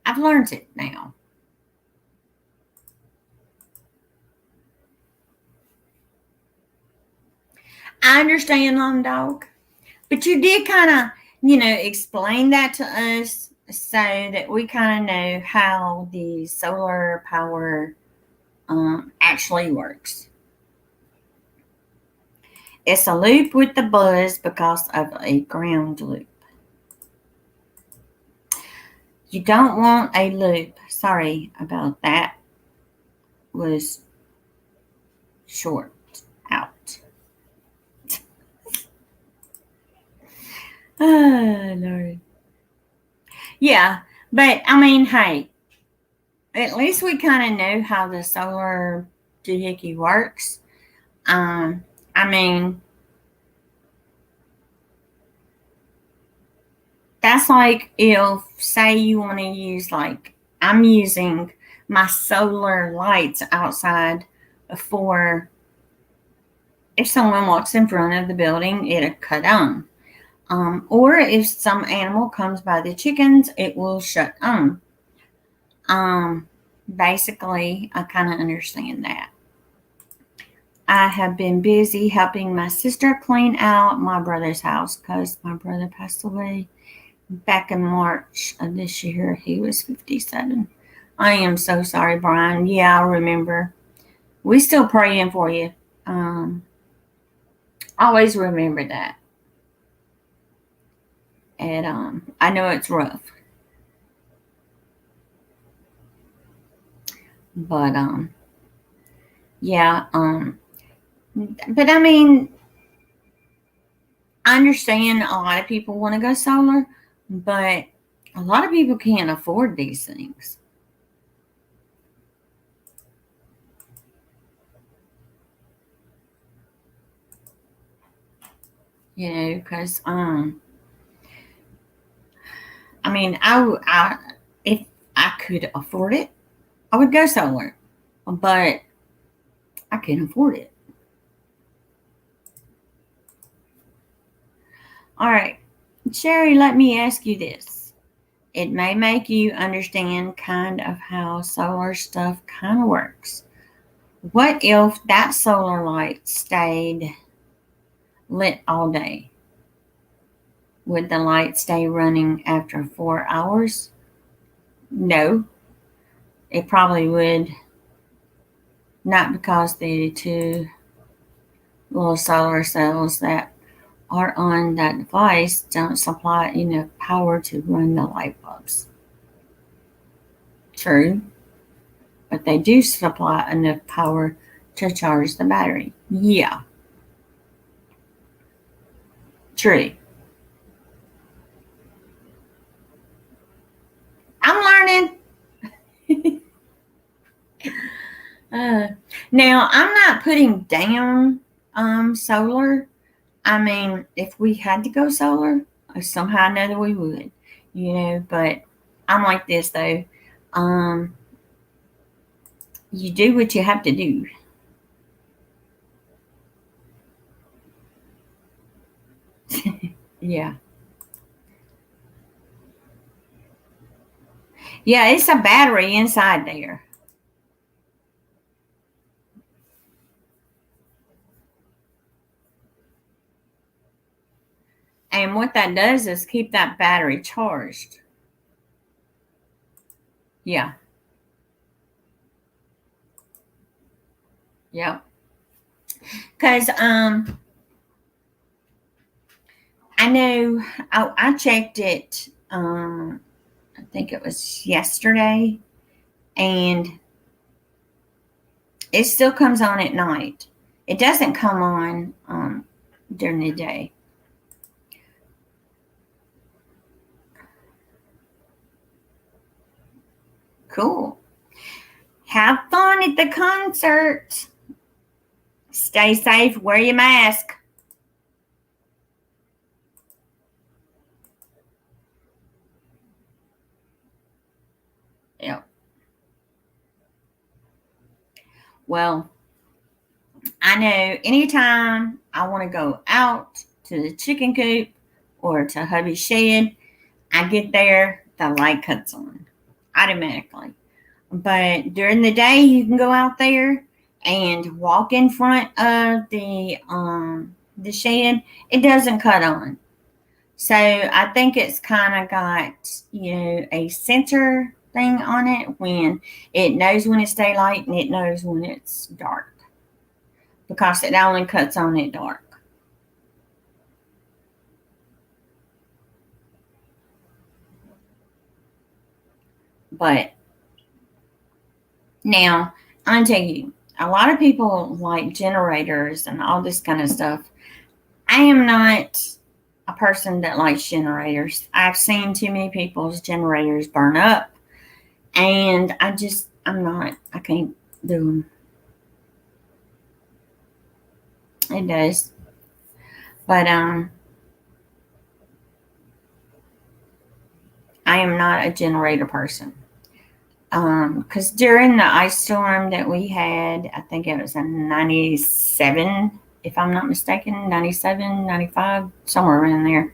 S1: I've learned it now. I understand, Long Dog. But you did kind of, explain that to us so that we kind of know how the solar power actually works. It's a loop with the buzz because of a ground loop. You don't want a loop. Sorry about that. Was short out. Oh, Lord. Yeah, but I mean, hey, at least we kind of know how the solar doohickey works. I mean, that's like if, say, you want to use, like, I'm using my solar lights outside for if someone walks in front of the building, it'll cut on. Or if some animal comes by the chickens, it will shut on. Basically, I kind of understand that. I have been busy helping my sister clean out my brother's house because my brother passed away back in March of this year. He was 57. I am so sorry, Brian. Yeah, I remember. We still praying for you. Always remember that. And I know it's rough. But yeah, but I mean, I understand a lot of people want to go solar, but a lot of people can't afford these things. Because I mean, if I could afford it, I would go solar, but I can't afford it. All right, Sherry, let me ask you this. It may make you understand kind of how solar stuff kind of works. What if that solar light stayed lit all day? Would the light stay running after 4 hours? No, it probably would. Not because the two little solar cells that are on that device don't supply enough power to run the light bulbs. True, but they do supply enough power to charge the battery. Yeah, true. I'm learning. uh, Now, I'm not putting down solar. I mean, if we had to go solar, somehow or another we would, but I'm like this though. Um, you do what you have to do. Yeah. Yeah, it's a battery inside there. And what that does is keep that battery charged. Yeah. Yep. Because I know I checked it. I think it was yesterday, and it still comes on at night. It doesn't come on during the day. Cool. Have fun at the concert. Stay safe. Wear your mask. Yep. Well, I know anytime I want to go out to the chicken coop or to hubby's shed, I get there, the light cuts on automatically. But during the day, you can go out there and walk in front of the shed. It doesn't cut on. So I think it's kind of got a sensor thing on it when it knows when it's daylight and it knows when it's dark because it only cuts on at dark. But now I'm gonna tell you, a lot of people like generators and all this kind of stuff. I am not a person that likes generators. I've seen too many people's generators burn up, and I'm not. I can't do them. It does, but I am not a generator person. Because during the ice storm that we had, I think it was in 97, if I'm not mistaken, 97, 95, somewhere around there.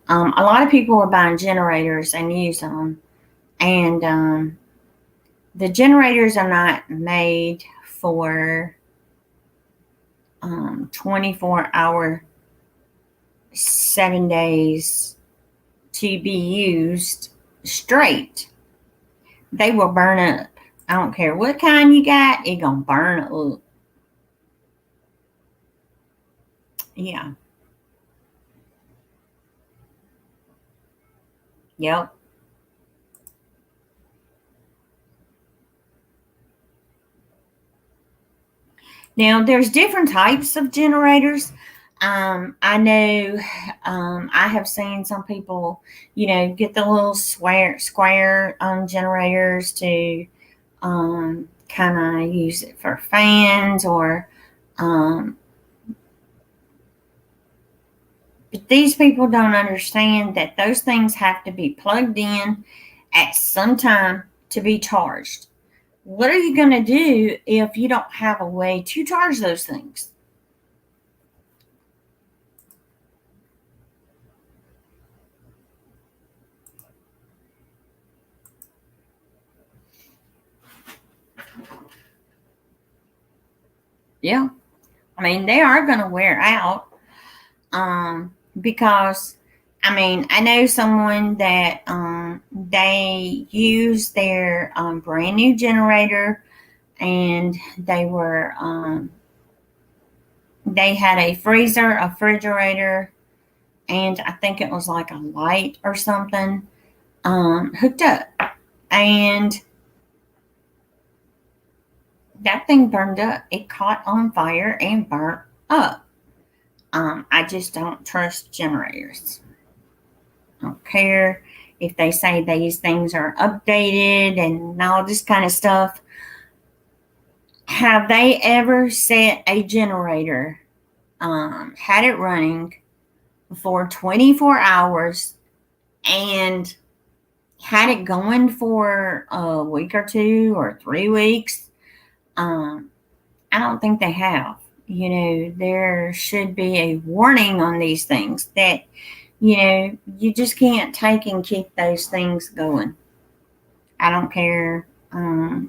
S1: A lot of people were buying generators and using them. And the generators are not made for 24-hour, 7 days to be used straight. They will burn up. I don't care what kind you got, it gonna burn up. Yeah. Yep. Now there's different types of generators. I know I have seen some people, get the little square generators to kind of use it for fans or um, but these people don't understand that those things have to be plugged in at some time to be charged. What are you going to do if you don't have a way to charge those things? Yeah, I mean, they are going to wear out because, I mean, I know someone that they used their brand new generator and they had a freezer, a refrigerator, and I think it was like a light or something hooked up. And that thing burned up. It caught on fire and burnt up. I just don't trust generators. I don't care if they say these things are updated and all this kind of stuff. Have they ever set a generator, had it running for 24 hours and had it going for a week or 2 or 3 weeks? I don't think they have. There should be a warning on these things that, you just can't take and keep those things going. I don't care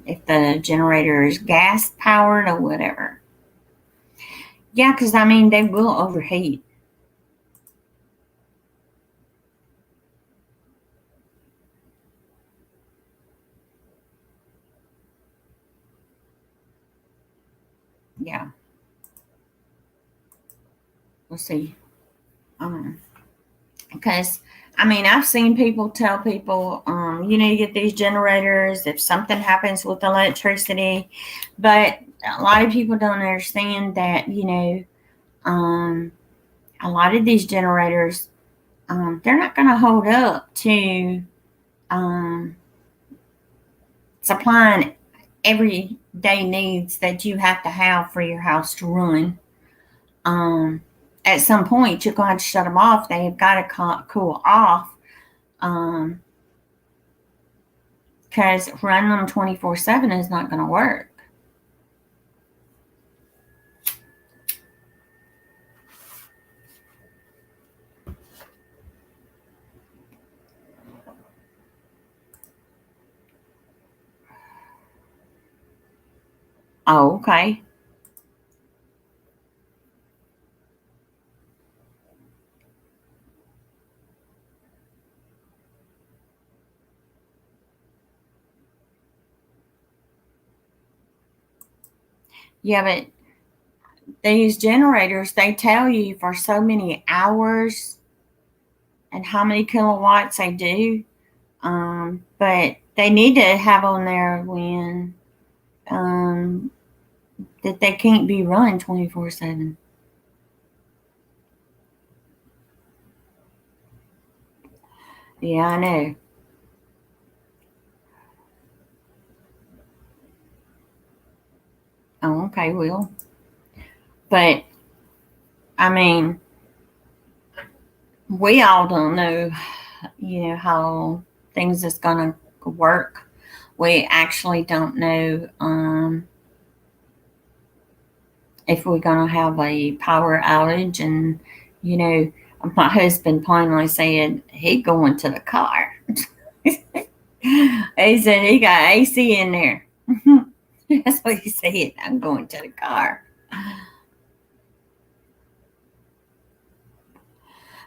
S1: if the generator is gas powered or whatever. Yeah, because they will overheat. Yeah. Let's see. Because I've seen people tell people, you get these generators if something happens with electricity, but a lot of people don't understand that, a lot of these generators, they're not going to hold up to um, supplying everyday needs that you have to have for your house to run. At some point, you're going to shut them off. They've got to cool off, because running them 24/7 is not going to work. Oh, okay. Yeah, but these generators, they tell you for so many hours and how many kilowatts they do. But they need to have on there when that they can't be run 24/7. Yeah, I know. Oh, okay, Will. But I mean, we all don't know, how things is gonna work. We actually don't know if we're gonna have a power outage, and my husband finally said he going to the car. He said he got AC in there. That's what he said. I'm going to the car.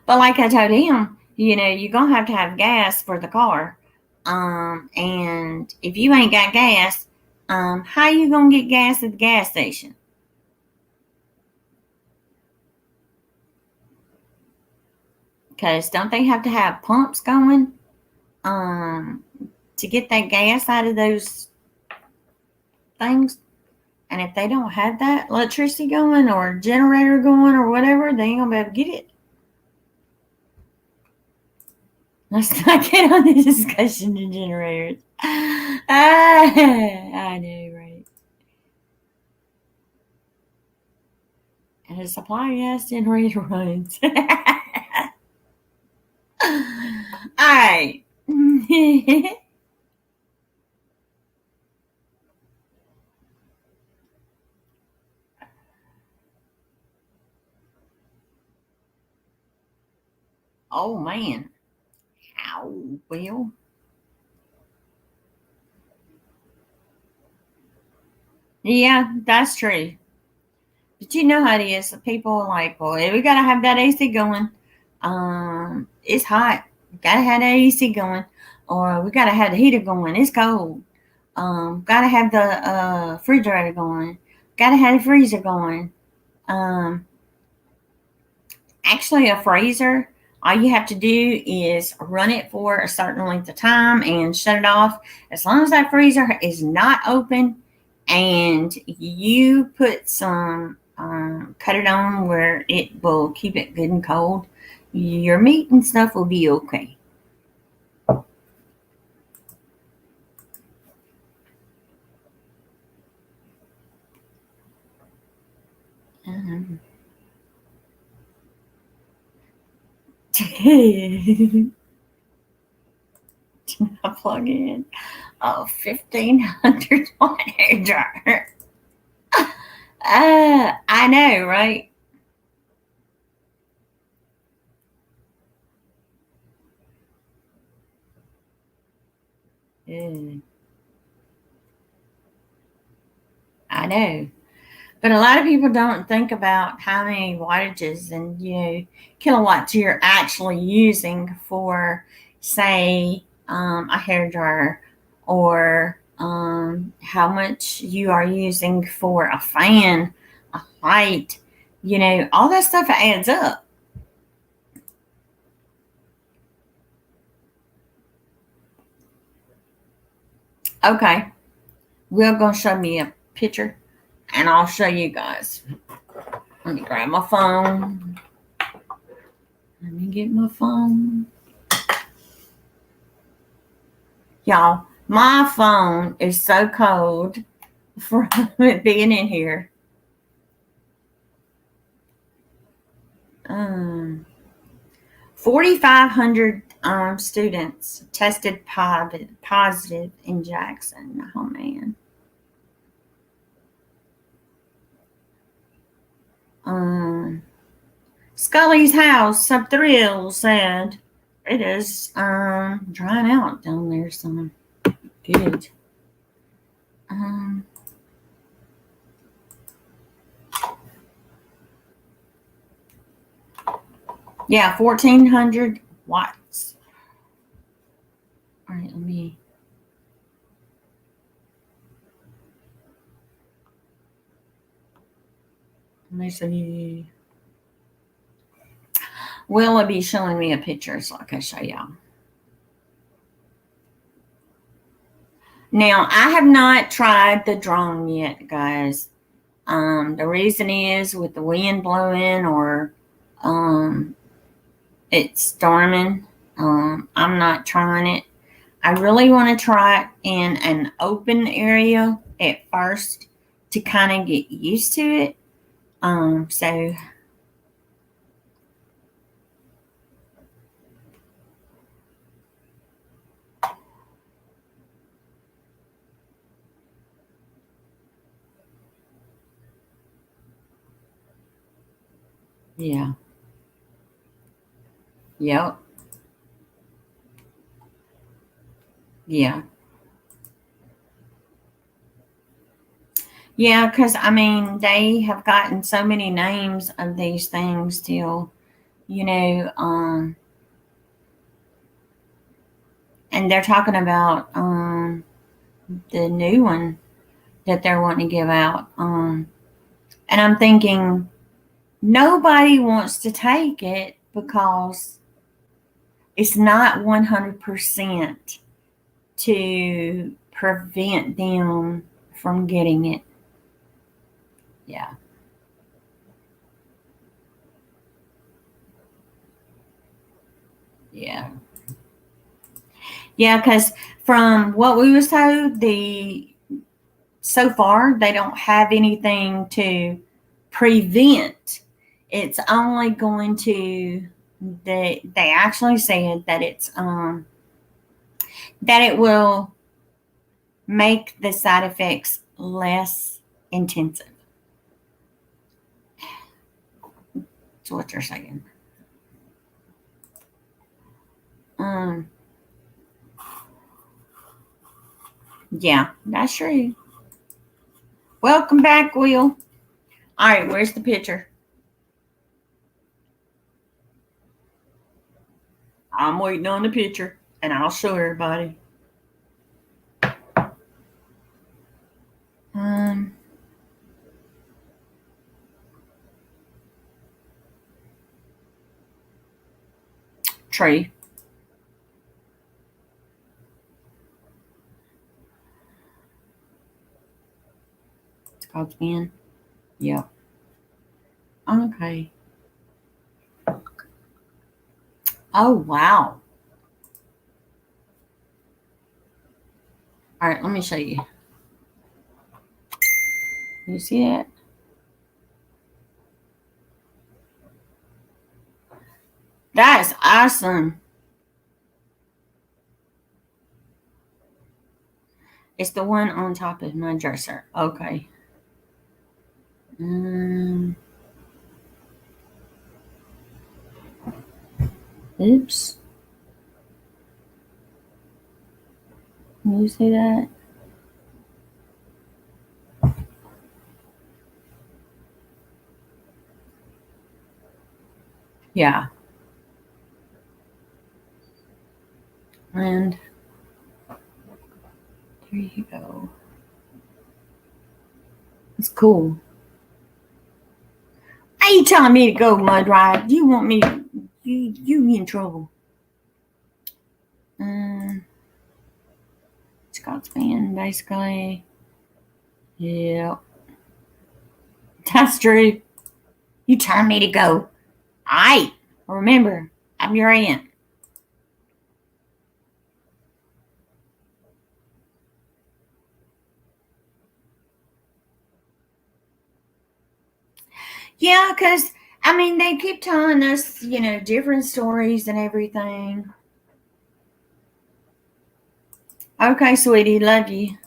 S1: But like I told him, you're gonna have to have gas for the car. And if you ain't got gas, how you gonna get gas at the gas station? Because don't they have to have pumps going um, to get that gas out of those things? And if they don't have that electricity going or generator going or whatever, they ain't gonna be able to get it. Let's not get on the discussion of generators. I know, right? And a supply gas generator runs. All right. Oh man. Ow, Will. Yeah, that's true. But you know how it is. People are like, well, we gotta have that AC going. It's hot. Gotta have that AC going. Or we gotta have the heater going. It's cold. Gotta have the refrigerator going. Gotta have the freezer going. Um, Actually, a freezer, all you have to do is run it for a certain length of time and shut it off. As long as that freezer is not open, and you put some, cut it on where it will keep it good and cold, your meat and stuff will be okay. Um, I plug in a 1500 watt hair dryer. I know, right? Uh, I know. But a lot of people don't think about how many wattages and kilowatts you're actually using for, say, a hair dryer, or how much you are using for a fan, a light. All that stuff adds up. Okay, we're gonna show me a picture, and I'll show you guys. Let me grab my phone. Let me get my phone. Y'all, my phone is so cold from it being in here. 4,500 students tested positive in Jackson. Oh, man. Scully's house, Subthrill said it is drying out down there some. Good. Yeah, 1,400 watts. All right, let me see. Will be showing me a picture so I can show y'all. Now, I have not tried the drone yet, guys. The reason is with the wind blowing, or it's storming. I'm not trying it. I really want to try it in an open area at first to kind of get used to it. So yeah. Yep. Yeah. Yeah, because I mean, they have gotten so many names of these things still, you know, and they're talking about the new one that they're wanting to give out. And I'm thinking nobody wants to take it because it's not 100% to prevent them from getting it. Yeah. Yeah. Yeah, because from what we was told, so far they don't have anything to prevent. It's only going to, they actually said that it's that it will make the side effects less intensive. That's what they're saying. Um, yeah, that's true. Welcome back, Will. All right, where's the picture? I'm waiting on the picture, and I'll show everybody. Um, tree. Scott's Bend. Yep. Okay. Oh, wow. All right, let me show you. You see that? That is awesome. It's the one on top of my dresser. Okay. Oops. Can you see that? Yeah. And there you go. It's cool. Why are you telling me to go, Mud Ride? You want me to, you in trouble. Scott's Bend, basically. Yeah. That's true. You telling me to go. Alright. Remember, I'm your aunt. Yeah, because I mean they keep telling us, different stories and everything. Okay, sweetie, love you.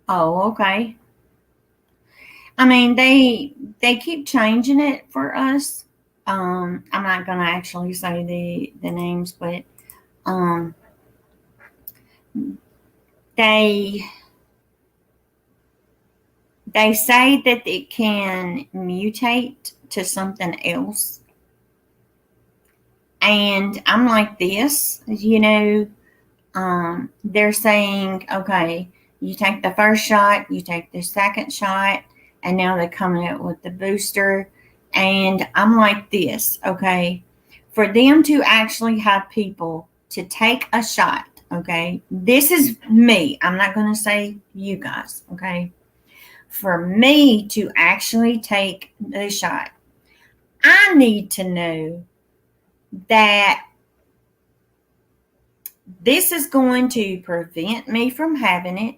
S1: Oh, okay. I mean they keep changing it for us. I'm not gonna actually say the names, but um they they say that it can mutate to something else. And I'm like this, they're saying, okay, you take the first shot, you take the second shot, and now they're coming out with the booster. And I'm like this, okay, for them to actually have people to take a shot, okay, this is me. I'm not going to say you guys, okay, for me to actually take the shot, I need to know that this is going to prevent me from having it,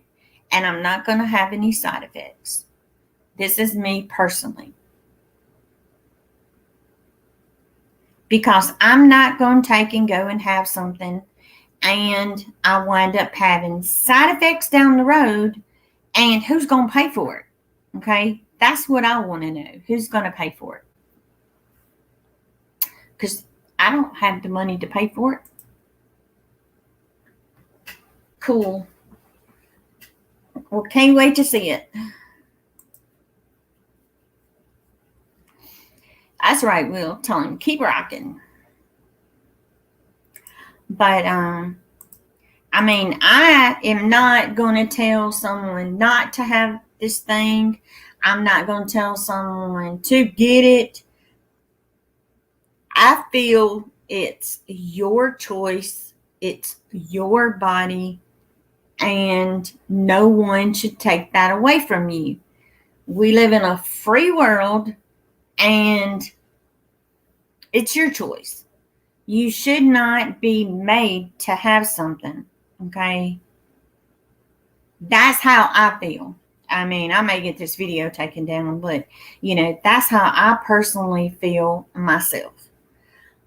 S1: and I'm not going to have any side effects. This is me personally. Because I'm not going to take and go and have something and I wind up having side effects down the road, and who's going to pay for it? Okay, that's what I want to know. Who's going to pay for it? Because I don't have the money to pay for it. Cool. Well, can't wait to see it. That's right, Will. Tell him, keep rocking. But I mean, I am not going to tell someone not to have this thing. I'm not going to tell someone to get it. I feel it's your choice. It's your body, and no one should take that away from you. We live in a free world, and it's your choice. You should not be made to have something, okay? That's how I feel. I mean, I may get this video taken down, but that's how I personally feel myself.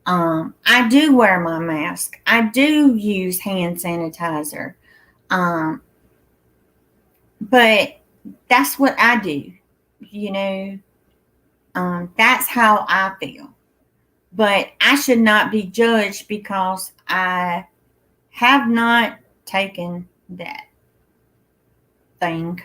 S1: I do wear my mask. I do use hand sanitizer. But that's what I do. That's how I feel. But I should not be judged because I have not taken that thing.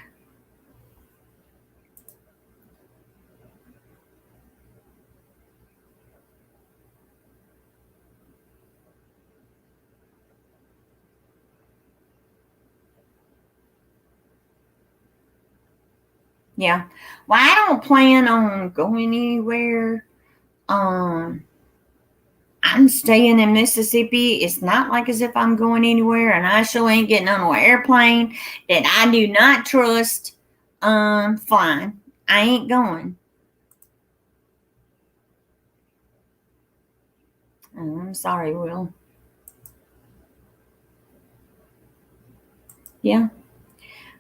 S1: Yeah. Well, I don't plan on going anywhere. I I'm staying in Mississippi. It's not like as if I'm going anywhere, and I sure ain't getting on an airplane that I do not trust flying. I ain't going. I'm sorry, Will. Yeah.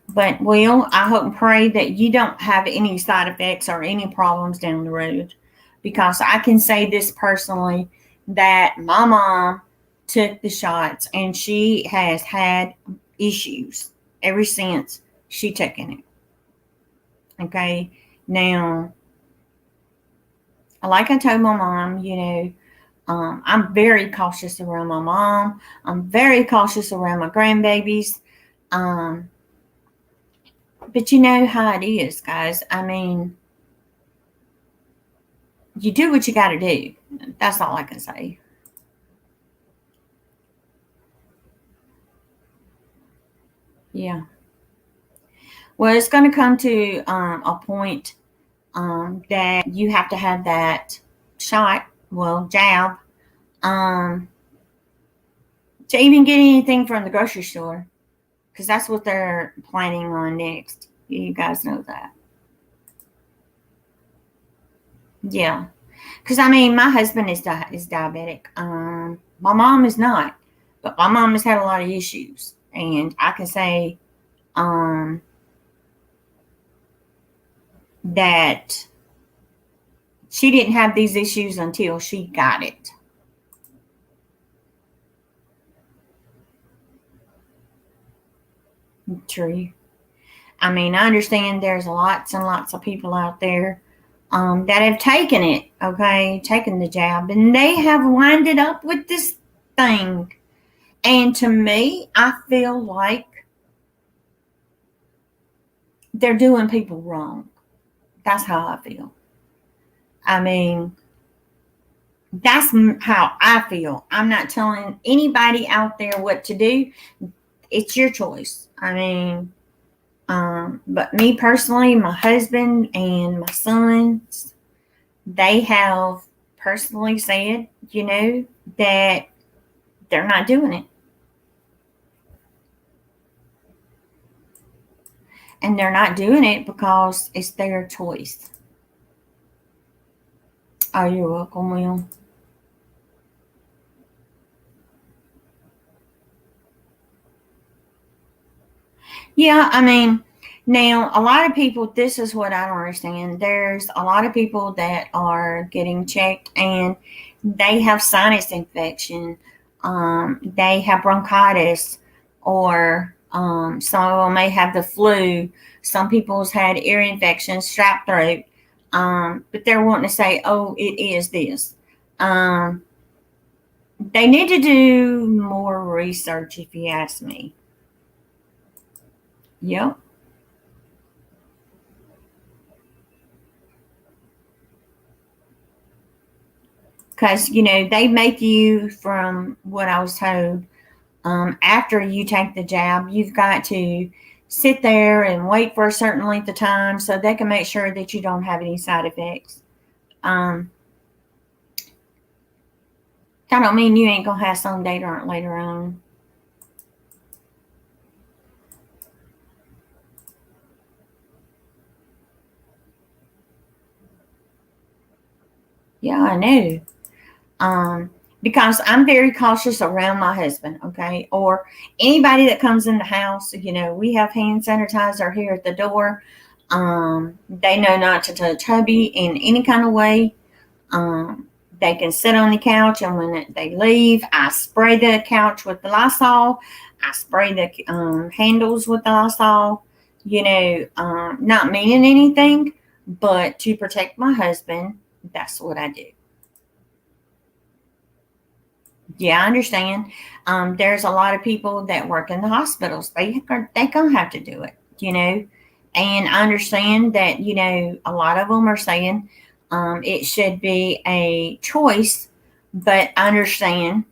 S1: But, Will, I hope and pray that you don't have any side effects or any problems down the road. Because I can say this personally that my mom took the shots and she has had issues ever since she taken it. Okay. Now, like I told my mom, I'm very cautious around my mom. I'm very cautious around my grandbabies. Um, but you know how it is, guys. I mean, you do what you got to do. That's all I can say. Yeah. Well, it's going to come to a point that you have to have that shot, well, jab, um, to even get anything from the grocery store, because that's what they're planning on next. You guys know that. Yeah. Because, I mean, my husband is diabetic. My mom is not, but my mom has had a lot of issues. And I can say um, that she didn't have these issues until she got it. True. I mean, I understand there's lots and lots of people out there that have taken it, okay, taken the jab, and they have winded up with this thing. And to me, I feel like they're doing people wrong. That's how I feel. I mean, that's how I feel. I'm not telling anybody out there what to do. It's your choice. I mean, but me personally, my husband and my sons, they have personally said, that they're not doing it. And they're not doing it because it's their choice. Oh, you're welcome, Will. Yeah, I mean, now a lot of people, this is what I don't understand. There's a lot of people that are getting checked and they have sinus infection, they have bronchitis, or some of them may have the flu. Some people's had ear infections, strep throat, but they're wanting to say, oh, it is this. Um, they need to do more research, if you ask me. Yep. Because they make you, from what I was told, after you take the jab, you've got to sit there and wait for a certain length of time so they can make sure that you don't have any side effects. um, that don't mean you ain't gonna have some later on. Yeah, I know. um, because I'm very cautious around my husband, okay, or anybody that comes in the house. We have hand sanitizer here at the door. They know not to touch hubby in any kind of way. They can sit on the couch, and when they leave, I spray the couch with the Lysol. I spray the handles with the Lysol. Not meaning anything, but to protect my husband, that's what I do. Yeah, I understand. There's a lot of people that work in the hospitals. They gonna have to do it, and I understand that a lot of them are saying it should be a choice, but I understand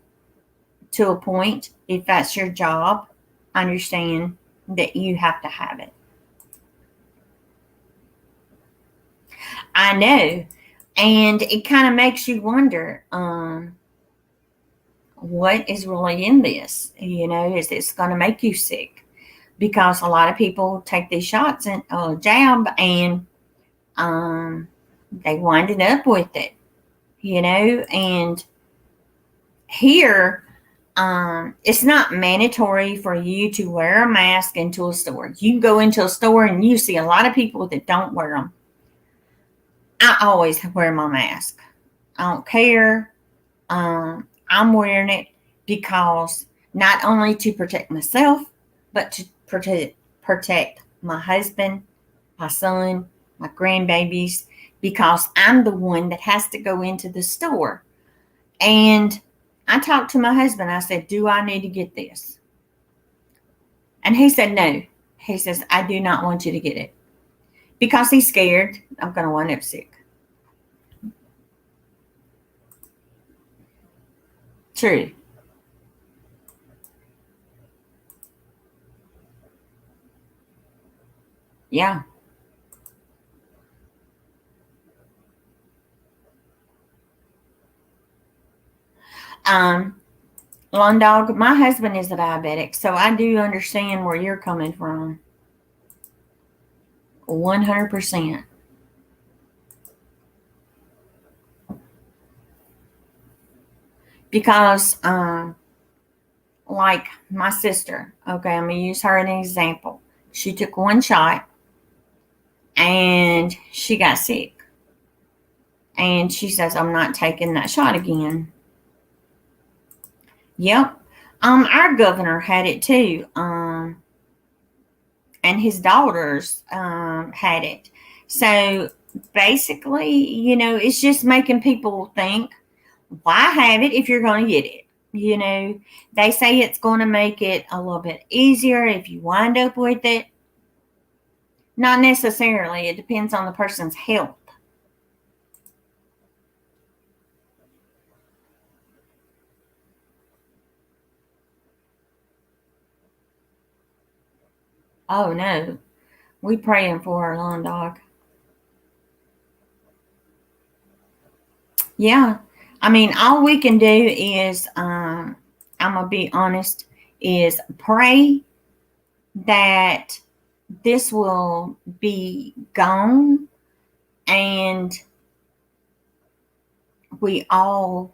S1: to a point, if that's your job. I understand that you have to have it. I know, and it kind of makes you wonder. what is really in this? Is this going to make you sick? Because a lot of people take these shots and jab, and they wind it up with it, and here, it's not mandatory for you to wear a mask into a store. You go into a store and you see a lot of people that don't wear them. I always wear my mask. I don't care. I'm wearing it because not only to protect myself, but to protect my husband, my son, my grandbabies, because I'm the one that has to go into the store. And I talked to my husband. I said, do I need to get this? And he said, no. He says, I do not want you to get it. Because he's scared I'm going to wind up sick. True. Yeah. Lawn dog, my husband is a diabetic, so I do understand where you're coming from. 100%. Because, like my sister, okay, I'm going to use her as an example. She took one shot and she got sick. And she says, I'm not taking that shot again. Yep. Our governor had it too. And his daughters had it. So basically, it's just making people think, why have it if you're going to get it? They say it's going to make it a little bit easier if you wind up with it. Not necessarily. It depends on the person's health. Oh, no. We praying for our lawn dog. Yeah. I mean, all we can do is, I'm going to be honest, is pray that this will be gone and we all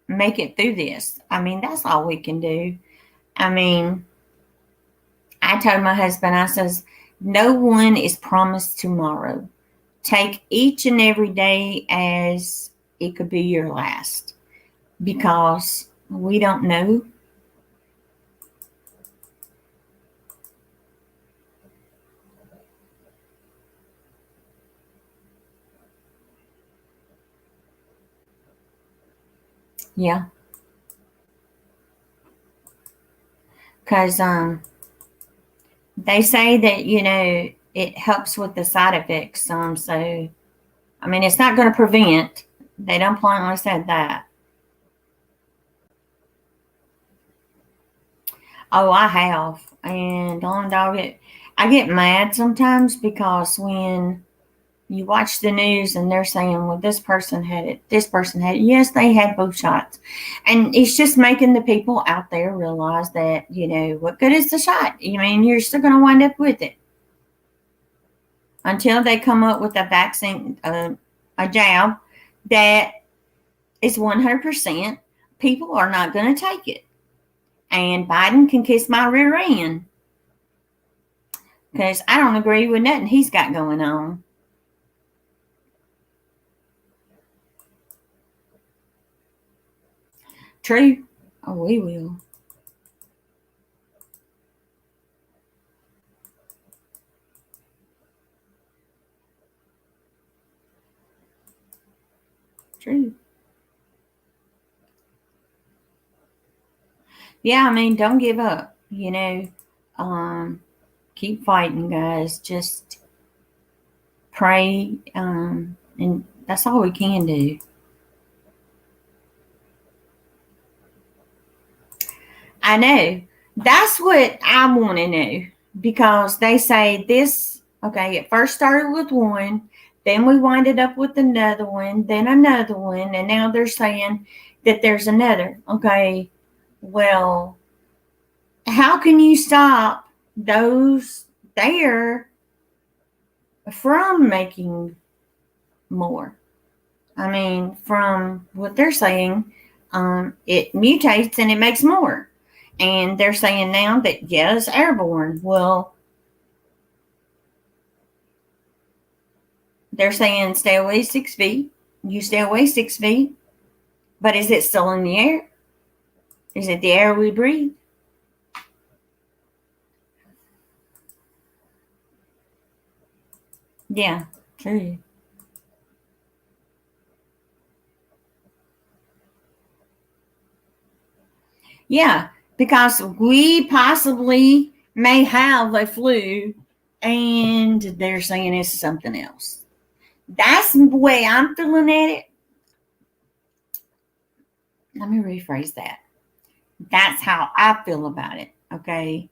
S1: make it through this. I mean, that's all we can do. I mean, I told my husband, I says, no one is promised tomorrow. Take each and every day as it could be your last, because we don't know. Yeah. Because they say that, it helps with the side effects some. So, I mean, it's not going to prevent. They don't plainly said that. Oh, I have. And on dog, I get mad sometimes because when you watch the news and they're saying, well, this person had it, this person had it. Yes, they had both shots. And it's just making the people out there realize that, what good is the shot? I mean, you're still going to wind up with it. Until they come up with a vaccine, a jab that is 100%, people are not going to take it. And Biden can kiss my rear end. Because I don't agree with nothing he's got going on. True. Oh, we will. True. Yeah, I mean, don't give up. Keep fighting, guys. Just pray, and that's all we can do. I know. That's what I want to know, because they say this, okay, it first started with one, Then we winded up with another one, then another one, and now they're saying that there's another. Okay, well, how can you stop those there from making more? I mean, from what they're saying, it mutates and it makes more. And they're saying now that, yeah, it's airborne. Well, they're saying stay away 6 feet. You stay away 6 feet. But is it still in the air? Is it the air we breathe? Yeah, true. Yeah, because we possibly may have a flu and they're saying it's something else. That's the way I'm feeling at it. Let me rephrase that. That's how I feel about it. Okay.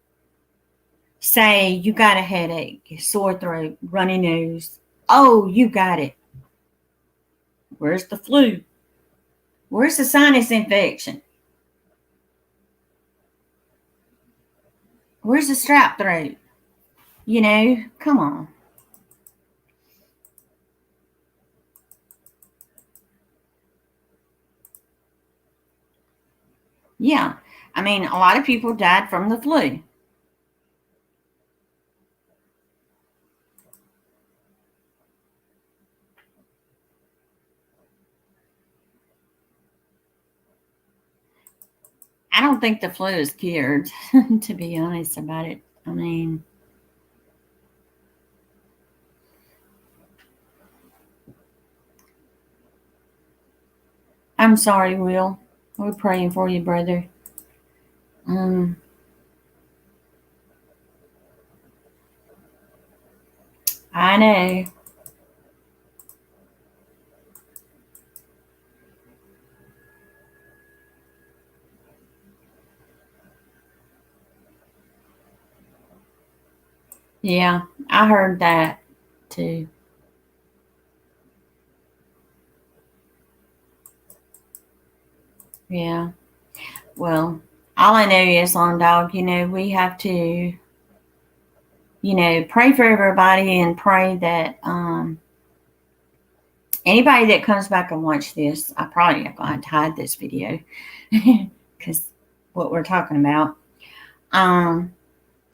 S1: Say you got a headache, sore throat, runny nose. Oh, you got it. Where's the flu? Where's the sinus infection? Where's the strep throat? Come on. Yeah. I mean, a lot of people died from the flu. I don't think the flu is cured, to be honest about it. I mean, I'm sorry, Will. We're praying for you, brother. Um, I know. Yeah, I heard that too. Yeah. Well, all I know is, Long Dog, we have to, pray for everybody and pray that anybody that comes back and watch this, I probably am going to hide this video because what we're talking about.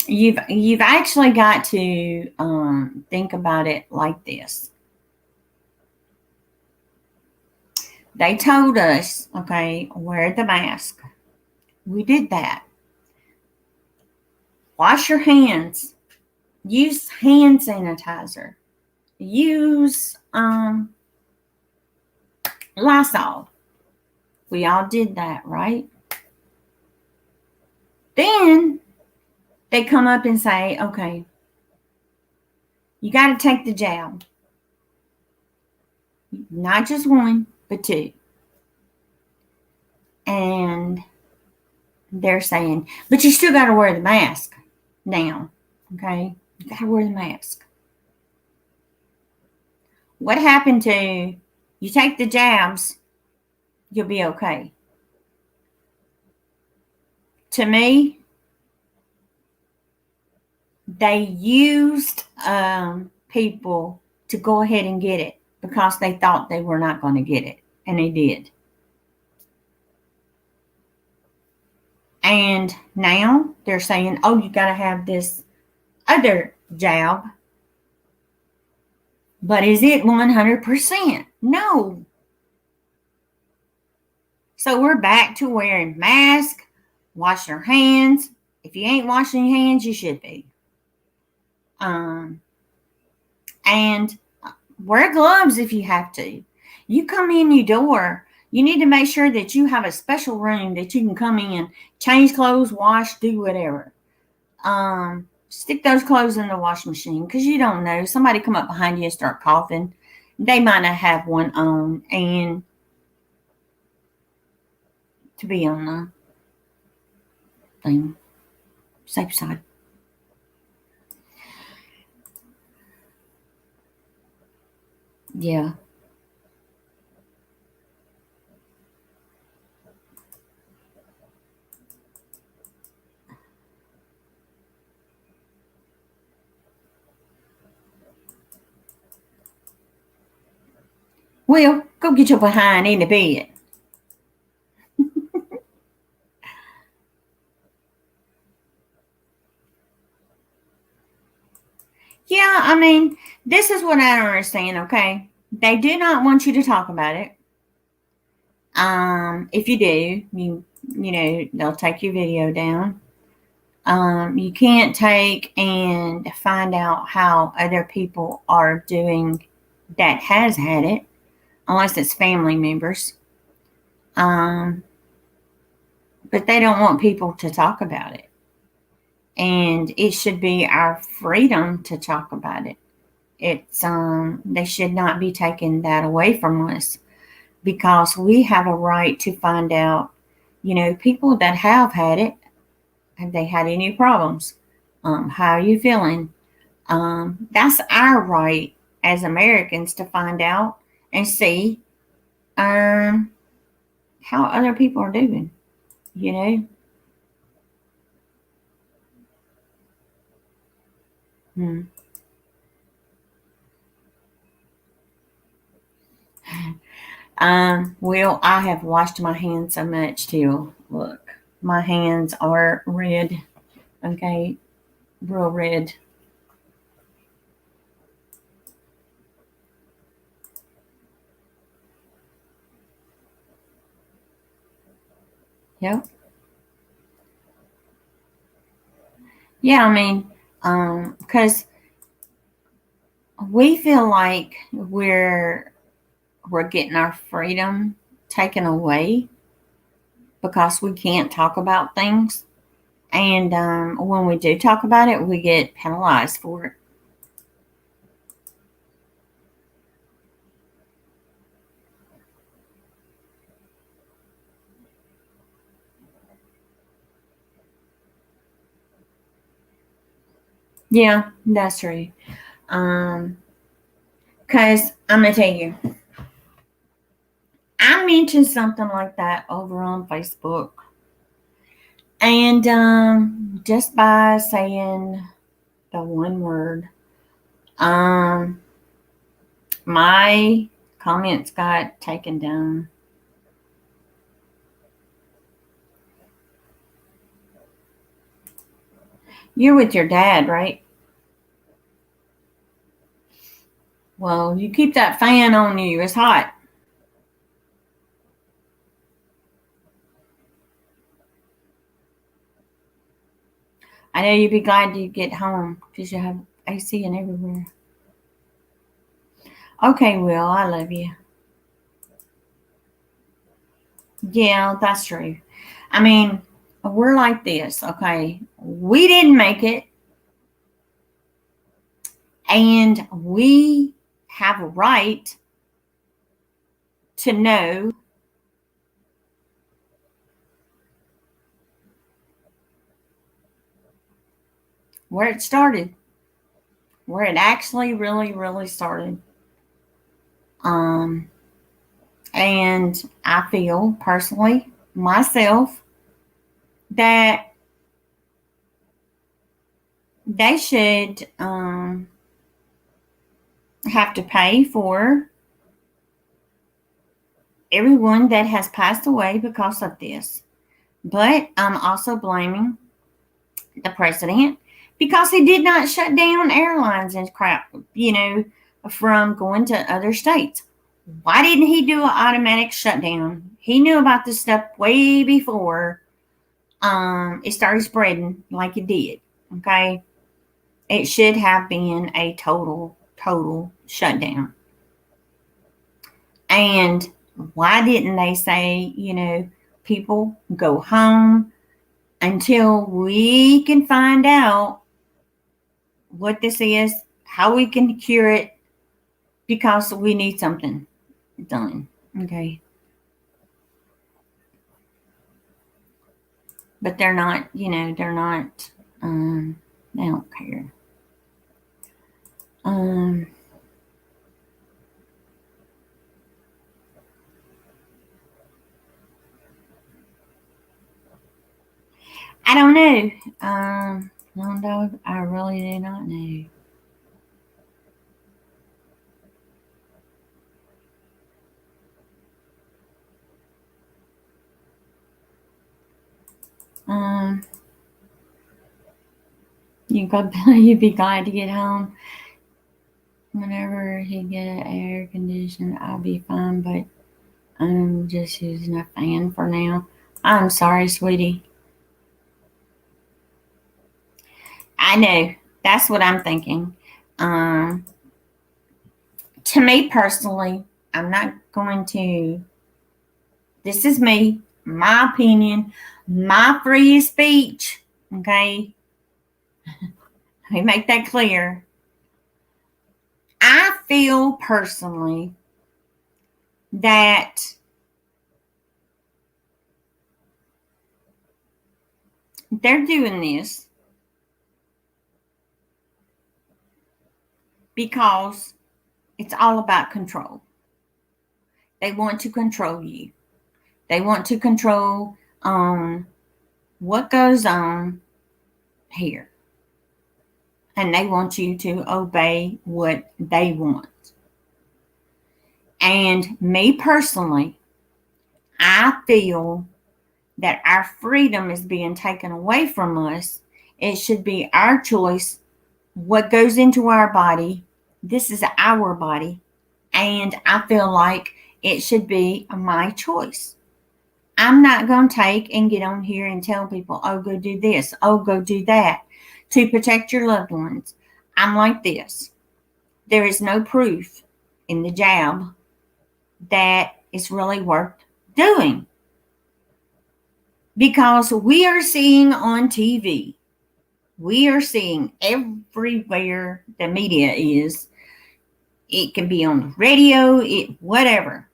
S1: You've actually got to think about it like this. They told us, okay, wear the mask. We did that. Wash your hands. Use hand sanitizer. Use Lysol. We all did that, right? Then they come up and say, okay, you got to take the jab. Not just one, but two. And they're saying, but you still got to wear the mask now. Okay? You got to wear the mask. What happened to you take the jabs, you'll be okay? To me, they used people to go ahead and get it because they thought they were not going to get it, and they did. And now they're saying, oh, you got to have this other jab. But is it 100%? No. So we're back to wearing masks, wash your hands. If you ain't washing your hands, you should be. And wear gloves if you have to. You come in your door, you need to make sure that you have a special room that you can come in, change clothes, wash, do whatever. Stick those clothes in the washing machine because you don't know. Somebody come up behind you and start coughing. They might not have one on, and to be on the thing, safe side. Yeah. Well, go get your behind in the bed. Yeah, I mean, this is what I don't understand, okay? They do not want you to talk about it. If you do, they'll take your video down. You can't take and find out how other people are doing that has had it, unless it's family members. Um, but they don't want people to talk about it. And it should be our freedom to talk about it. It's they should not be taking that away from us because we have a right to find out, people that have had it, have they had any problems? How are you feeling? That's our right as Americans to find out and see um, how other people are doing, you know? Hmm. Well, I have washed my hands so much too. Look, my hands are red, okay? Real red. Yep. Yeah, I mean, because we feel like we're getting our freedom taken away because we can't talk about things, and when we do talk about it, we get penalized for it. Yeah, that's true. Um, because I'm gonna tell you, I mentioned something like that over on Facebook, and just by saying the one word, um, my comments got taken down. You're with your dad, right? Well, you keep that fan on you. It's hot. I know you'd be glad to get home because you have AC and everywhere. Okay, Will, I love you. Yeah, that's true. I mean, we're like this, okay? We didn't make it, and we have a right to know where it started, where it actually really, really started. Um, and I feel personally, myself, that they should have to pay for everyone that has passed away because of this. But I'm also blaming the president because he did not shut down airlines and crap, from going to other states. Why didn't he do an automatic shutdown? He knew about this stuff way before it started spreading like it did. Okay. It should have been a total shutdown. And why didn't they say, people go home until we can find out what this is, how we can cure it, because we need something done. Okay. But they're not, they don't care. Um, I don't know. Long dog, I really do not know. Um, you'd be glad to get home. Whenever he get an air conditioner, I'll be fine. But I'm just using a fan for now. I'm sorry, sweetie. I know. That's what I'm thinking. Um, to me personally, I'm not going to. This is me, my opinion, my free speech. Okay, let me make that clear. I feel personally that they're doing this because it's all about control. They want to control you. They want to control what goes on here. And they want you to obey what they want. And me personally, I feel that our freedom is being taken away from us. It should be our choice what goes into our body. This is our body. And I feel like it should be my choice. I'm not going to take and get on here and tell people, oh, go do this, oh, go do that to protect your loved ones. I'm like this. There is no proof in the jab that it's really worth doing because we are seeing on TV, we are seeing everywhere the media is. It can be on the radio, whatever.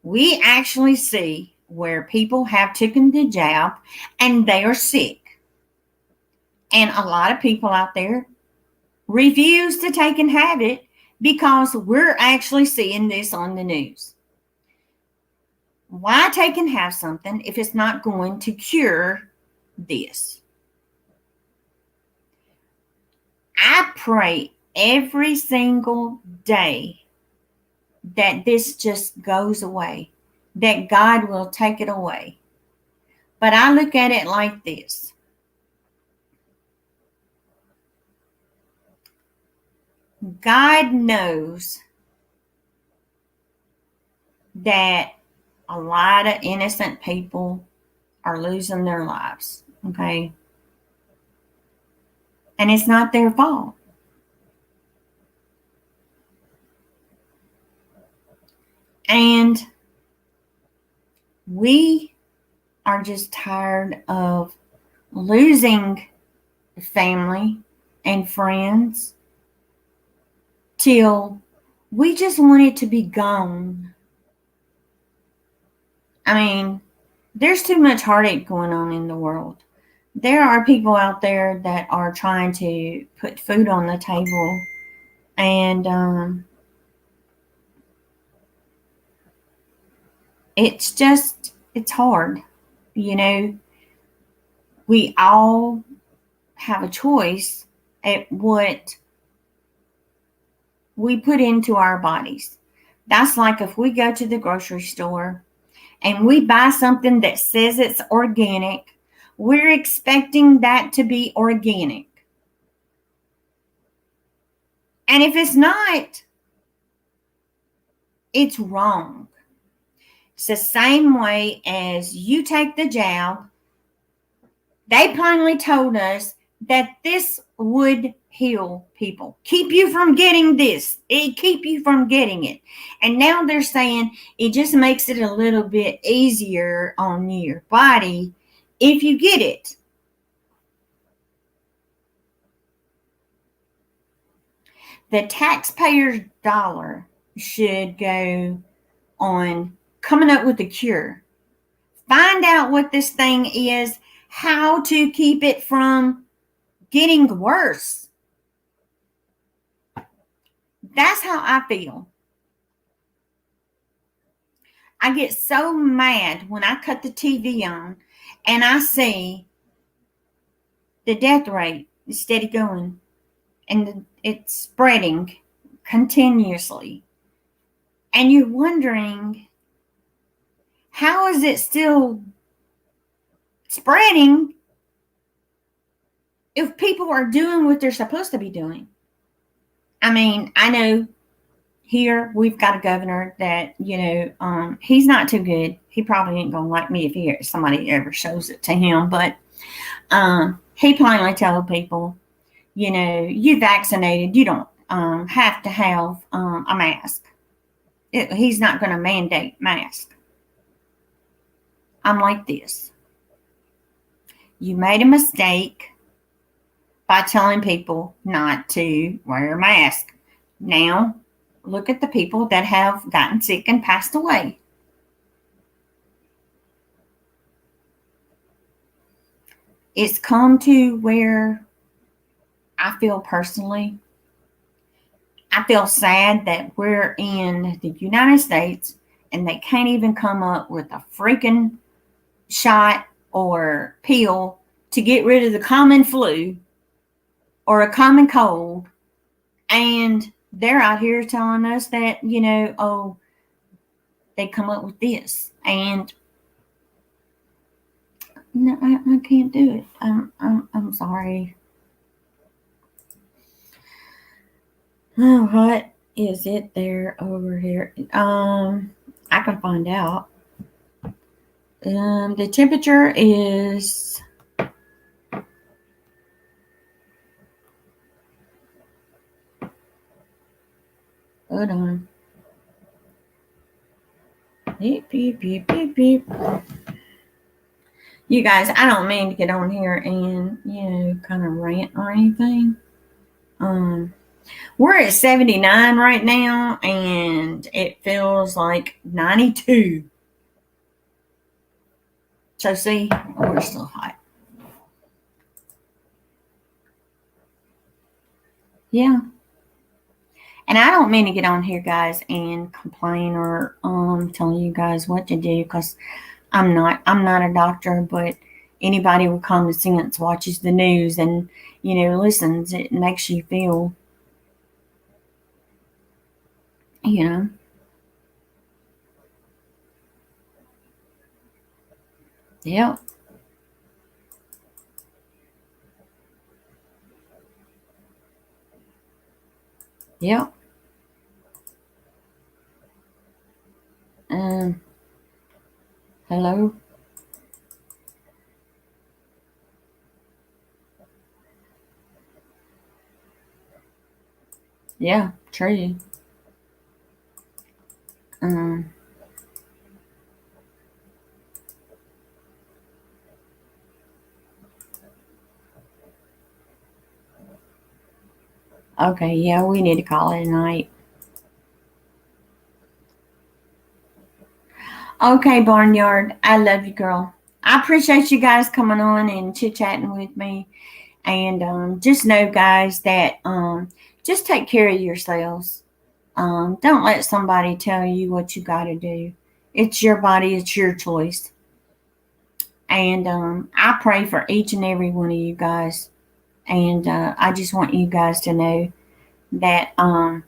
S1: We actually see where people have taken the jab and they are sick. And a lot of people out there refuse to take and have it because we're actually seeing this on the news. Why take and have something if it's not going to cure this? I pray every single day that this just goes away, that God will take it away. But I look at it like this. God knows that a lot of innocent people are losing their lives, okay? And it's not their fault. And we are just tired of losing family and friends till we just want it to be gone. I mean, there's too much heartache going on in the world. There are people out there that are trying to put food on the table, and it's hard. You know, we all have a choice at what we put into our bodies. That's like if we go to the grocery store and we buy something that says it's organic, we're expecting that to be organic. And if it's not, it's wrong. It's the same way as you take the jab. They plainly told us that this would heal people, keep you from getting this, keep you from getting it. And now they're saying it just makes it a little bit easier on your body if you get it. The taxpayer's dollar should go on coming up with a cure. Find out what this thing is, how to keep it from getting worse. That's how I feel. I get so mad when I cut the TV on and I see the death rate is steady going, and it's spreading continuously. And you're wondering, how is it still spreading if people are doing what they're supposed to be doing? I mean, I know here we've got a governor that, he's not too good. He probably ain't gonna like me if somebody ever shows it to him, but he plainly told people, you vaccinated, you don't have to have a mask. He's not going to mandate mask. I'm like this. You made a mistake by telling people not to wear a mask. Now, look at the people that have gotten sick and passed away. It's come to where I feel personally, I feel sad that we're in the United States and they can't even come up with a freaking shot or pill to get rid of the common flu or a common cold. And they're out here telling us that, they come up with this. And no, I can't do it. I'm sorry. Oh, what is it there over here? I can find out. The temperature is hold on. Beep, beep, beep, beep, beep. You guys, I don't mean to get on here and, kind of rant or anything. We're at 79 right now, and it feels like 92. So, see, we're still hot. Yeah. And I don't mean to get on here, guys, and complain or telling you guys what to do, because I'm not a doctor, but anybody with common sense watches the news and, listens. It makes you feel, Yeah. Yep. Hello? Yeah, true. Okay, yeah, we need to call it a night. Okay, Barnyard, I love you, girl. I appreciate you guys coming on and chit-chatting with me. And just know, guys, that just take care of yourselves. Don't let somebody tell you what you got to do. It's your body. It's your choice. And I pray for each and every one of you guys. And I just want you guys to know that I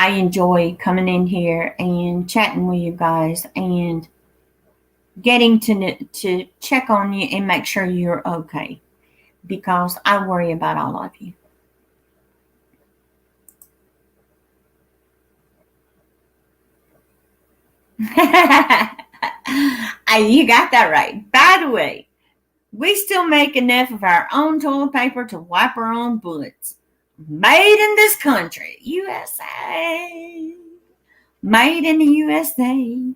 S1: enjoy coming in here and chatting with you guys and getting to check on you and make sure you're okay, because I worry about all of you. You got that right. By the way, we still make enough of our own toilet paper to wipe our own butts. Made in this country, USA. Made in the USA.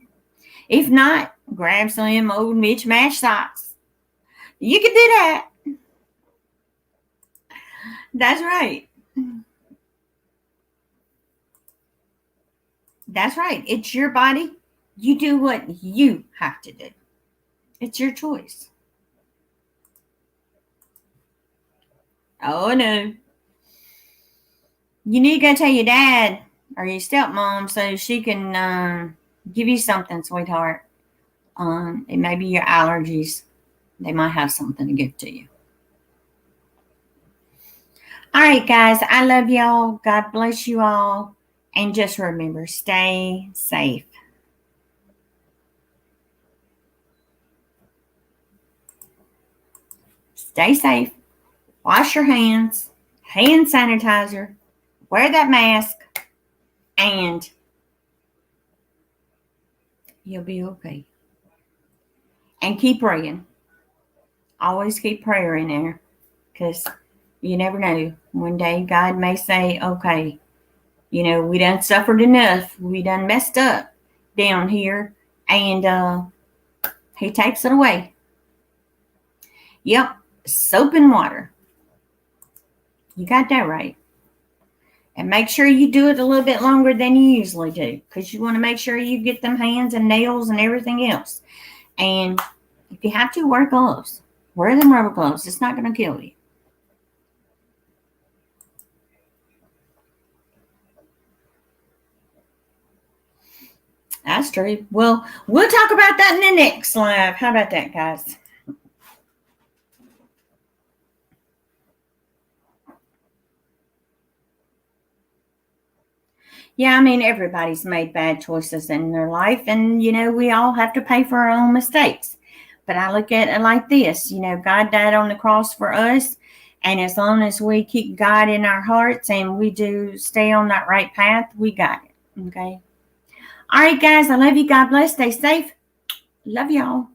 S1: If not, grab some old Mitch Match socks. You can do that. That's right. That's right. It's your body. You do what you have to do. It's your choice. Oh, no. You need to go tell your dad or your stepmom so she can give you something, sweetheart. It may be your allergies. They might have something to give to you. All right, guys, I love y'all. God bless you all. And just remember, stay safe. Stay safe. Wash your hands. Hand sanitizer. Wear that mask. And you'll be okay. And keep praying. Always keep prayer in there. Because you never know. One day God may say, okay, we done suffered enough. We done messed up down here. And he takes it away. Yep. Soap and water. You got that right. And make sure you do it a little bit longer than you usually do. Because you want to make sure you get them hands and nails and everything else. And if you have to, wear gloves. Wear them rubber gloves. It's not going to kill you. That's true. Well, we'll talk about that in the next live. How about that, guys? Yeah, I mean, everybody's made bad choices in their life, and, we all have to pay for our own mistakes. But I look at it like this, God died on the cross for us, and as long as we keep God in our hearts and we do stay on that right path, we got it, okay? All right, guys, I love you. God bless. Stay safe. Love y'all.